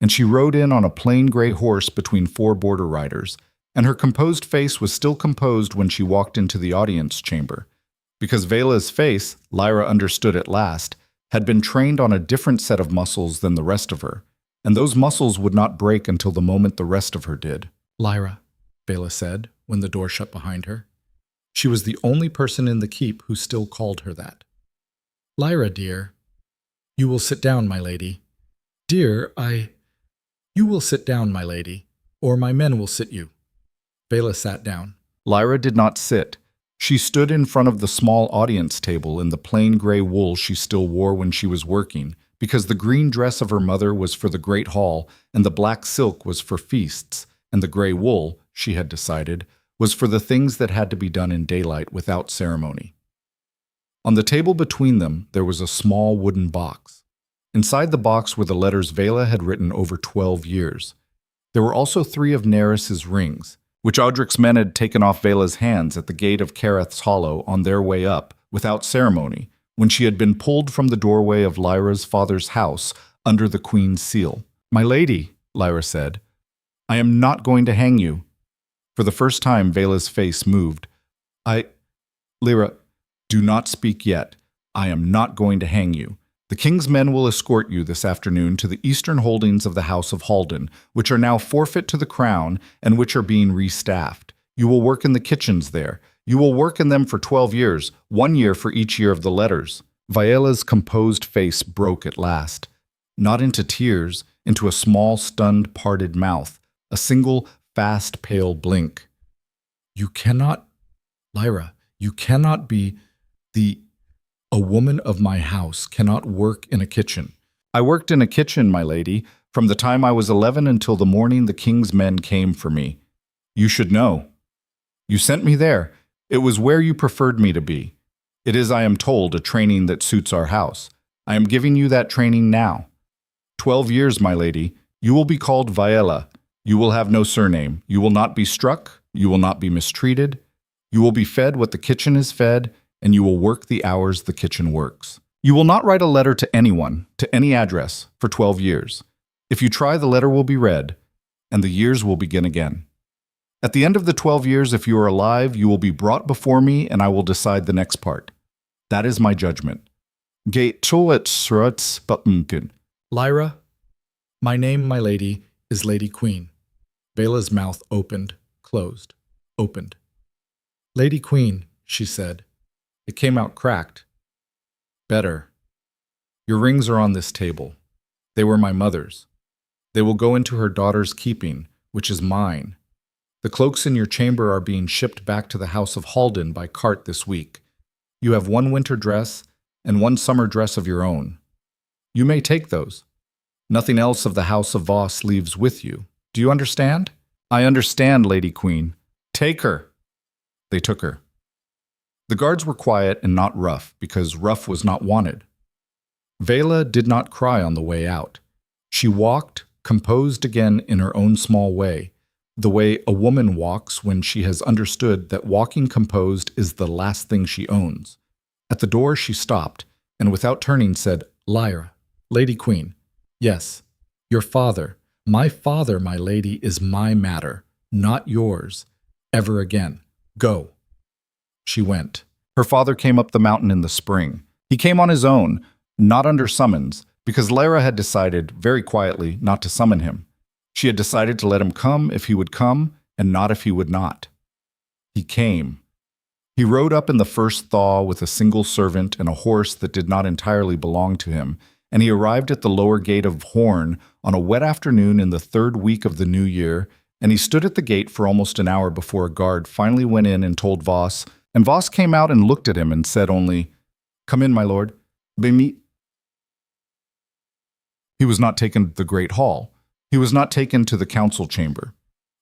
and she rode in on a plain gray horse between 4 border riders, and her composed face was still composed when she walked into the audience chamber. Because Vela's face, Lyra understood at last, had been trained on a different set of muscles than the rest of her, and those muscles would not break until the moment the rest of her did. Lyra, Vela said, when the door shut behind her. She was the only person in the keep who still called her that. Lyra, dear. You will sit down, my lady. Dear, You will sit down, my lady, or my men will sit you. Vela sat down. Lyra did not sit. She stood in front of the small audience table in the plain gray wool she still wore when she was working, because the green dress of her mother was for the great hall, and the black silk was for feasts, and the gray wool, she had decided, was for the things that had to be done in daylight without ceremony. On the table between them, there was a small wooden box. Inside the box were the letters Vela had written over 12 years. There were also 3 of Neris's rings, which Audric's men had taken off Vela's hands at the gate of Kareth's Hollow on their way up, without ceremony, when she had been pulled from the doorway of Lyra's father's house under the queen's seal. "My lady," Lyra said, "I am not going to hang you." For the first time, Vela's face moved. Lyra, do not speak yet. I am not going to hang you. The king's men will escort you this afternoon to the eastern holdings of the House of Halden, which are now forfeit to the crown and which are being restaffed. You will work in the kitchens there. You will work in them for 12 years, 1 year for each year of the letters. Viola's composed face broke at last, not into tears, into a small, stunned, parted mouth, a single, fast, pale blink. You cannot, Lyra, you cannot be a woman of my house cannot work in a kitchen. I worked in a kitchen, my lady, from the time I was 11 until the morning the king's men came for me. You should know. You sent me there. It was where you preferred me to be. It is, I am told, a training that suits our house. I am giving you that training now. 12 years, my lady. You will be called Viola. You will have no surname. You will not be struck. You will not be mistreated. You will be fed what the kitchen is fed, and you will work the hours the kitchen works. You will not write a letter to anyone, to any address, for 12 years. If you try, the letter will be read, and the years will begin again. At the end of the 12 years, if you are alive, you will be brought before me, and I will decide the next part. That is my judgment. Lyra, my name, my lady, is Lady Queen. Vela's mouth opened, closed, opened. Lady Queen, she said. It came out cracked. Better. Your rings are on this table. They were my mother's. They will go into her daughter's keeping, which is mine. The cloaks in your chamber are being shipped back to the House of Halden by cart this week. You have 1 winter dress and 1 summer dress of your own. You may take those. Nothing else of the House of Voss leaves with you. Do you understand? I understand, Lady Queen. Take her. They took her. The guards were quiet and not rough, because rough was not wanted. Vela did not cry on the way out. She walked, composed again in her own small way, the way a woman walks when she has understood that walking composed is the last thing she owns. At the door she stopped, and without turning said, Lyra, Lady Queen, yes, your father, my lady, is my matter, not yours, ever again. Go. She went. Her father came up the mountain in the spring. He came on his own, not under summons, because Lyra had decided, very quietly, not to summon him. She had decided to let him come if he would come, and not if he would not. He came. He rode up in the first thaw with a single servant and a horse that did not entirely belong to him, and he arrived at the lower gate of Horn on a wet afternoon in the 3rd week of the new year, and he stood at the gate for almost an hour before a guard finally went in and told Voss, and Voss came out and looked at him and said only, Come in, my lord. He was not taken to the great hall. He was not taken to the council chamber.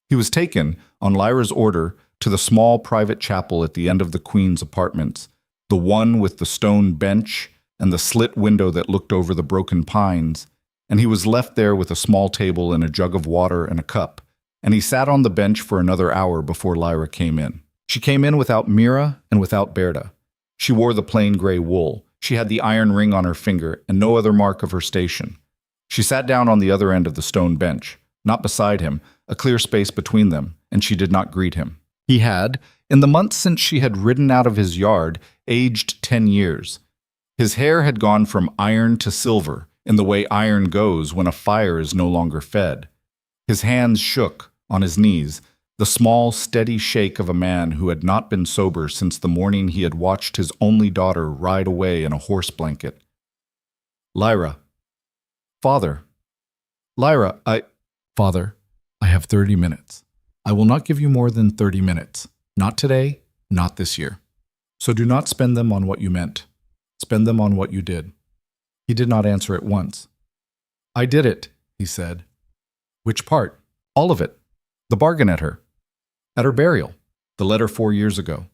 He was taken, on Lyra's order, to the small private chapel at the end of the queen's apartments, the one with the stone bench and the slit window that looked over the broken pines, and he was left there with a small table and a jug of water and a cup, and he sat on the bench for another hour before Lyra came in. She came in without Mira and without Berta. She wore the plain gray wool. She had the iron ring on her finger and no other mark of her station. She sat down on the other end of the stone bench, not beside him, a clear space between them, and she did not greet him. He had, in the months since she had ridden out of his yard, aged 10 years. His hair had gone from iron to silver, in the way iron goes when a fire is no longer fed. His hands shook, on his knees, the small, steady shake of a man who had not been sober since the morning he had watched his only daughter ride away in a horse blanket. Lyra. Father. Lyra, Father, I have 30 minutes. I will not give you more than 30 minutes. Not today, not this year. So do not spend them on what you meant. Spend them on what you did. He did not answer at once. I did it, he said. Which part? All of it. The bargain at her burial, the letter 4 years ago,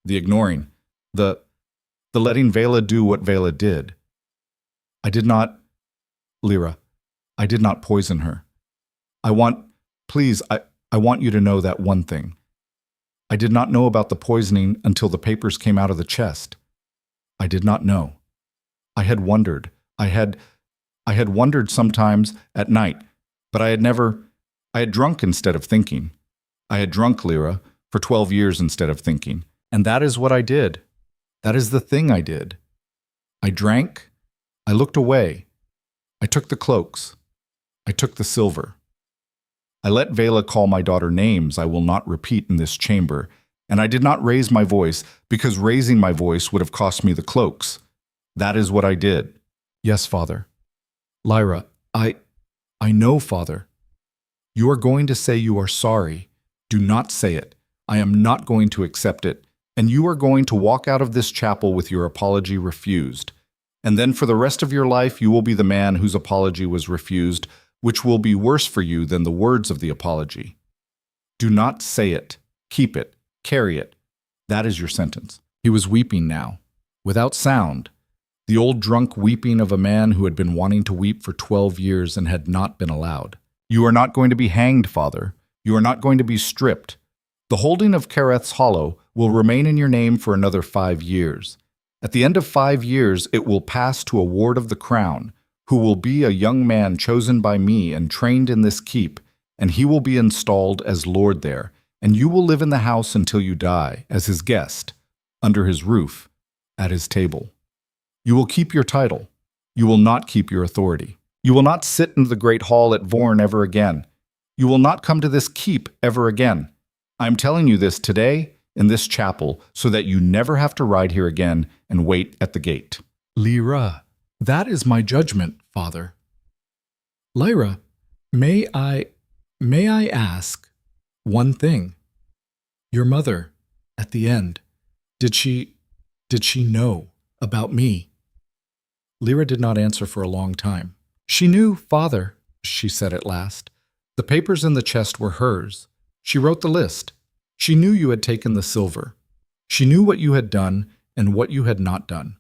the ignoring, the letting Vela do what Vela did. I did not, Lyra, I did not poison her. I want you to know that one thing. I did not know about the poisoning until the papers came out of the chest. I did not know. I had wondered. I had wondered sometimes at night, but I had drunk instead of thinking. I had drunk, Lyra, for 12 years instead of thinking. And that is what I did. That is the thing I did. I drank. I looked away. I took the cloaks. I took the silver. I let Vela call my daughter names I will not repeat in this chamber, and I did not raise my voice because raising my voice would have cost me the cloaks. That is what I did. Yes, Father. Lyra, I know, Father. You are going to say you are sorry. Do not say it. I am not going to accept it. And you are going to walk out of this chapel with your apology refused. And then for the rest of your life you will be the man whose apology was refused, which will be worse for you than the words of the apology. Do not say it. Keep it. Carry it. That is your sentence. He was weeping now, without sound, the old drunk weeping of a man who had been wanting to weep for 12 years and had not been allowed. You are not going to be hanged, Father. You are not going to be stripped. The holding of Kereth's Hollow will remain in your name for another 5 years. At the end of 5 years, it will pass to a ward of the crown, who will be a young man chosen by me and trained in this keep, and he will be installed as lord there, and you will live in the house until you die, as his guest, under his roof, at his table. You will keep your title. You will not keep your authority. You will not sit in the great hall at Vorn ever again. You will not come to this keep ever again. I am telling you this today in this chapel so that you never have to ride here again and wait at the gate. Lyra, that is my judgment, Father. Lyra, may I ask one thing? Your mother, at the end, did she know about me? Lyra did not answer for a long time. She knew, Father, she said at last. The papers in the chest were hers. She wrote the list. She knew you had taken the silver. She knew what you had done and what you had not done.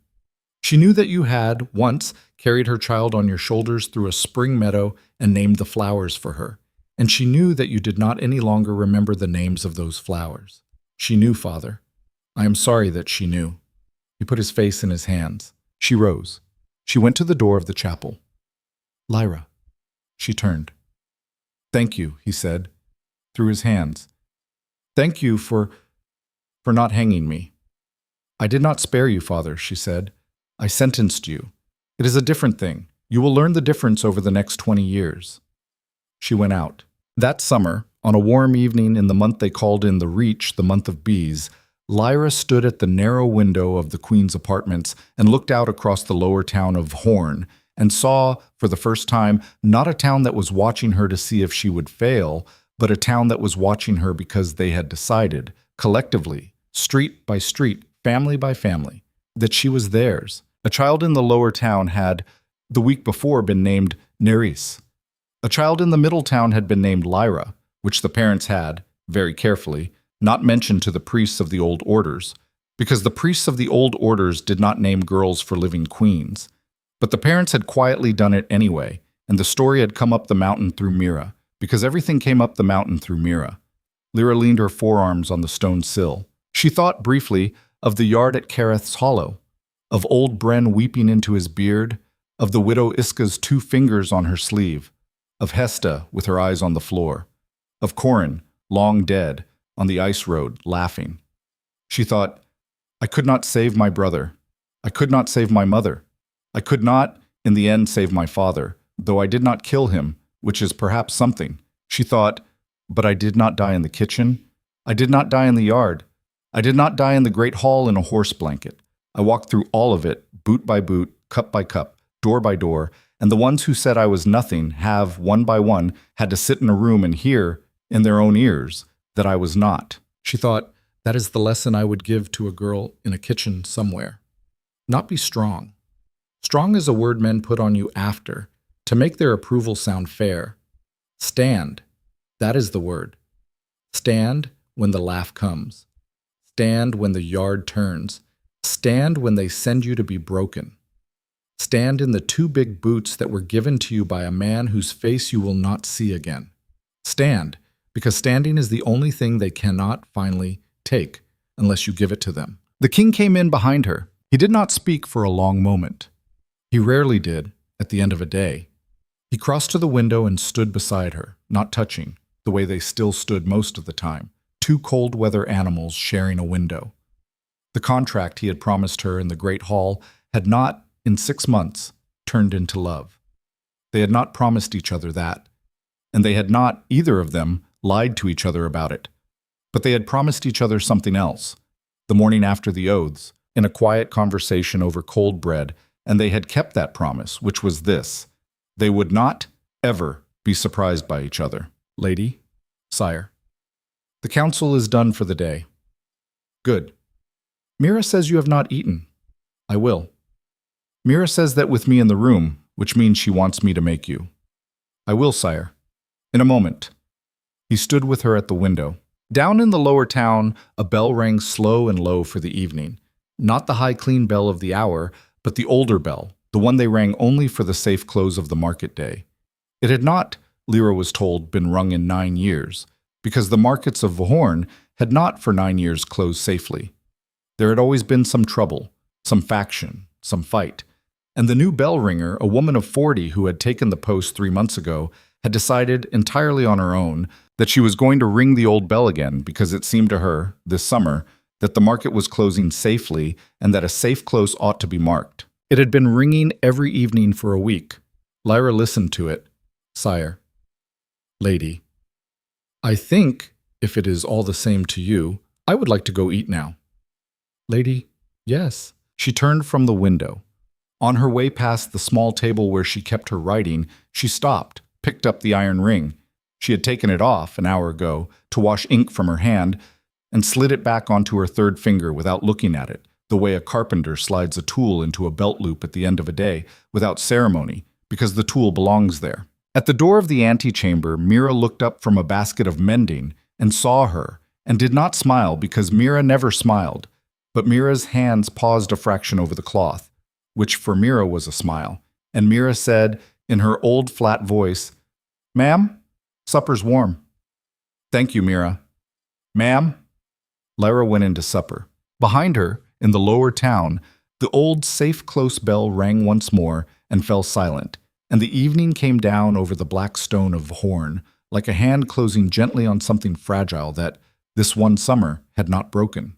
She knew that you had, once, carried her child on your shoulders through a spring meadow and named the flowers for her. And she knew that you did not any longer remember the names of those flowers. She knew, Father. I am sorry that she knew. He put his face in his hands. She rose. She went to the door of the chapel. Lyra. She turned. Thank you, he said, through his hands. Thank you for not hanging me. I did not spare you, Father, she said. I sentenced you. It is a different thing. You will learn the difference over the next 20 years. She went out. That summer, on a warm evening in the month they called in the Reach, the month of bees, Lyra stood at the narrow window of the Queen's apartments and looked out across the lower town of Horn and saw, for the first time, not a town that was watching her to see if she would fail, but a town that was watching her because they had decided, collectively, street by street, family by family, that she was theirs. A child in the lower town had, the week before, been named Nerys. A child in the middle town had been named Lyra, which the parents had, very carefully, not mentioned to the priests of the old orders, because the priests of the old orders did not name girls for living queens. But the parents had quietly done it anyway, and the story had come up the mountain through Mira, because everything came up the mountain through Mira. Lyra leaned her forearms on the stone sill. She thought briefly of the yard at Kereth's Hollow, of old Bren weeping into his beard, of the widow Iska's 2 fingers on her sleeve, of Hesta with her eyes on the floor. of Corin, long dead, on the ice road, laughing. She thought, I could not save my brother. I could not save my mother. I could not, in the end, save my father, though I did not kill him, which is perhaps something. She thought, but I did not die in the kitchen. I did not die in the yard. I did not die in the great hall in a horse blanket. I walked through all of it, boot by boot, cup by cup, door by door, and the ones who said I was nothing have, one by one, had to sit in a room and hear, in their own ears, that I was not. She thought, that is the lesson I would give to a girl in a kitchen somewhere. Not be strong. Strong is a word men put on you after, to make their approval sound fair. Stand. That is the word. Stand when the laugh comes. Stand when the yard turns. Stand when they send you to be broken. Stand in the 2 big boots that were given to you by a man whose face you will not see again. Stand, because standing is the only thing they cannot finally take unless you give it to them. The king came in behind her. He did not speak for a long moment. He rarely did, at the end of a day. He crossed to the window and stood beside her, not touching, the way they still stood most of the time, 2 cold-weather animals sharing a window. The contract he had promised her in the great hall had not, in 6 months, turned into love. They had not promised each other that, and they had not, either of them, lied to each other about it. But they had promised each other something else, the morning after the oaths, in a quiet conversation over cold bread, and they had kept that promise, which was this: they would not, ever, be surprised by each other. Lady, sire, the council is done for the day. Good. Mira says you have not eaten. I will. Mira says that with me in the room, which means she wants me to make you. I will, sire. In a moment. He stood with her at the window. Down in the lower town, a bell rang slow and low for the evening. Not the high clean bell of the hour, but the older bell, the one they rang only for the safe close of the market day. It had not, Lyra was told, been rung in 9 years, because the markets of Vahorn had not for 9 years closed safely. There had always been some trouble, some faction, some fight, and the new bell ringer, a woman of 40 who had taken the post 3 months ago, had decided entirely on her own that she was going to ring the old bell again because it seemed to her, this summer, that the market was closing safely and that a safe close ought to be marked. It had been ringing every evening for a week. Lyra listened to it. Sire. Lady. I think, if it is all the same to you, I would like to go eat now. Lady, yes. She turned from the window. On her way past the small table where she kept her writing, she stopped, picked up the iron ring. She had taken it off an hour ago to wash ink from her hand and slid it back onto her 3rd finger without looking at it, the way a carpenter slides a tool into a belt loop at the end of a day, without ceremony, because the tool belongs there. At the door of the antechamber, Mira looked up from a basket of mending and saw her, and did not smile because Mira never smiled, but Mira's hands paused a fraction over the cloth, which for Mira was a smile, and Mira said, in her old flat voice, "Ma'am, supper's warm." "Thank you, Mira." "Ma'am." Lyra went into supper. Behind her, in the lower town, the old safe close bell rang once more and fell silent, and the evening came down over the black stone of Horn, like a hand closing gently on something fragile that, this one summer, had not broken.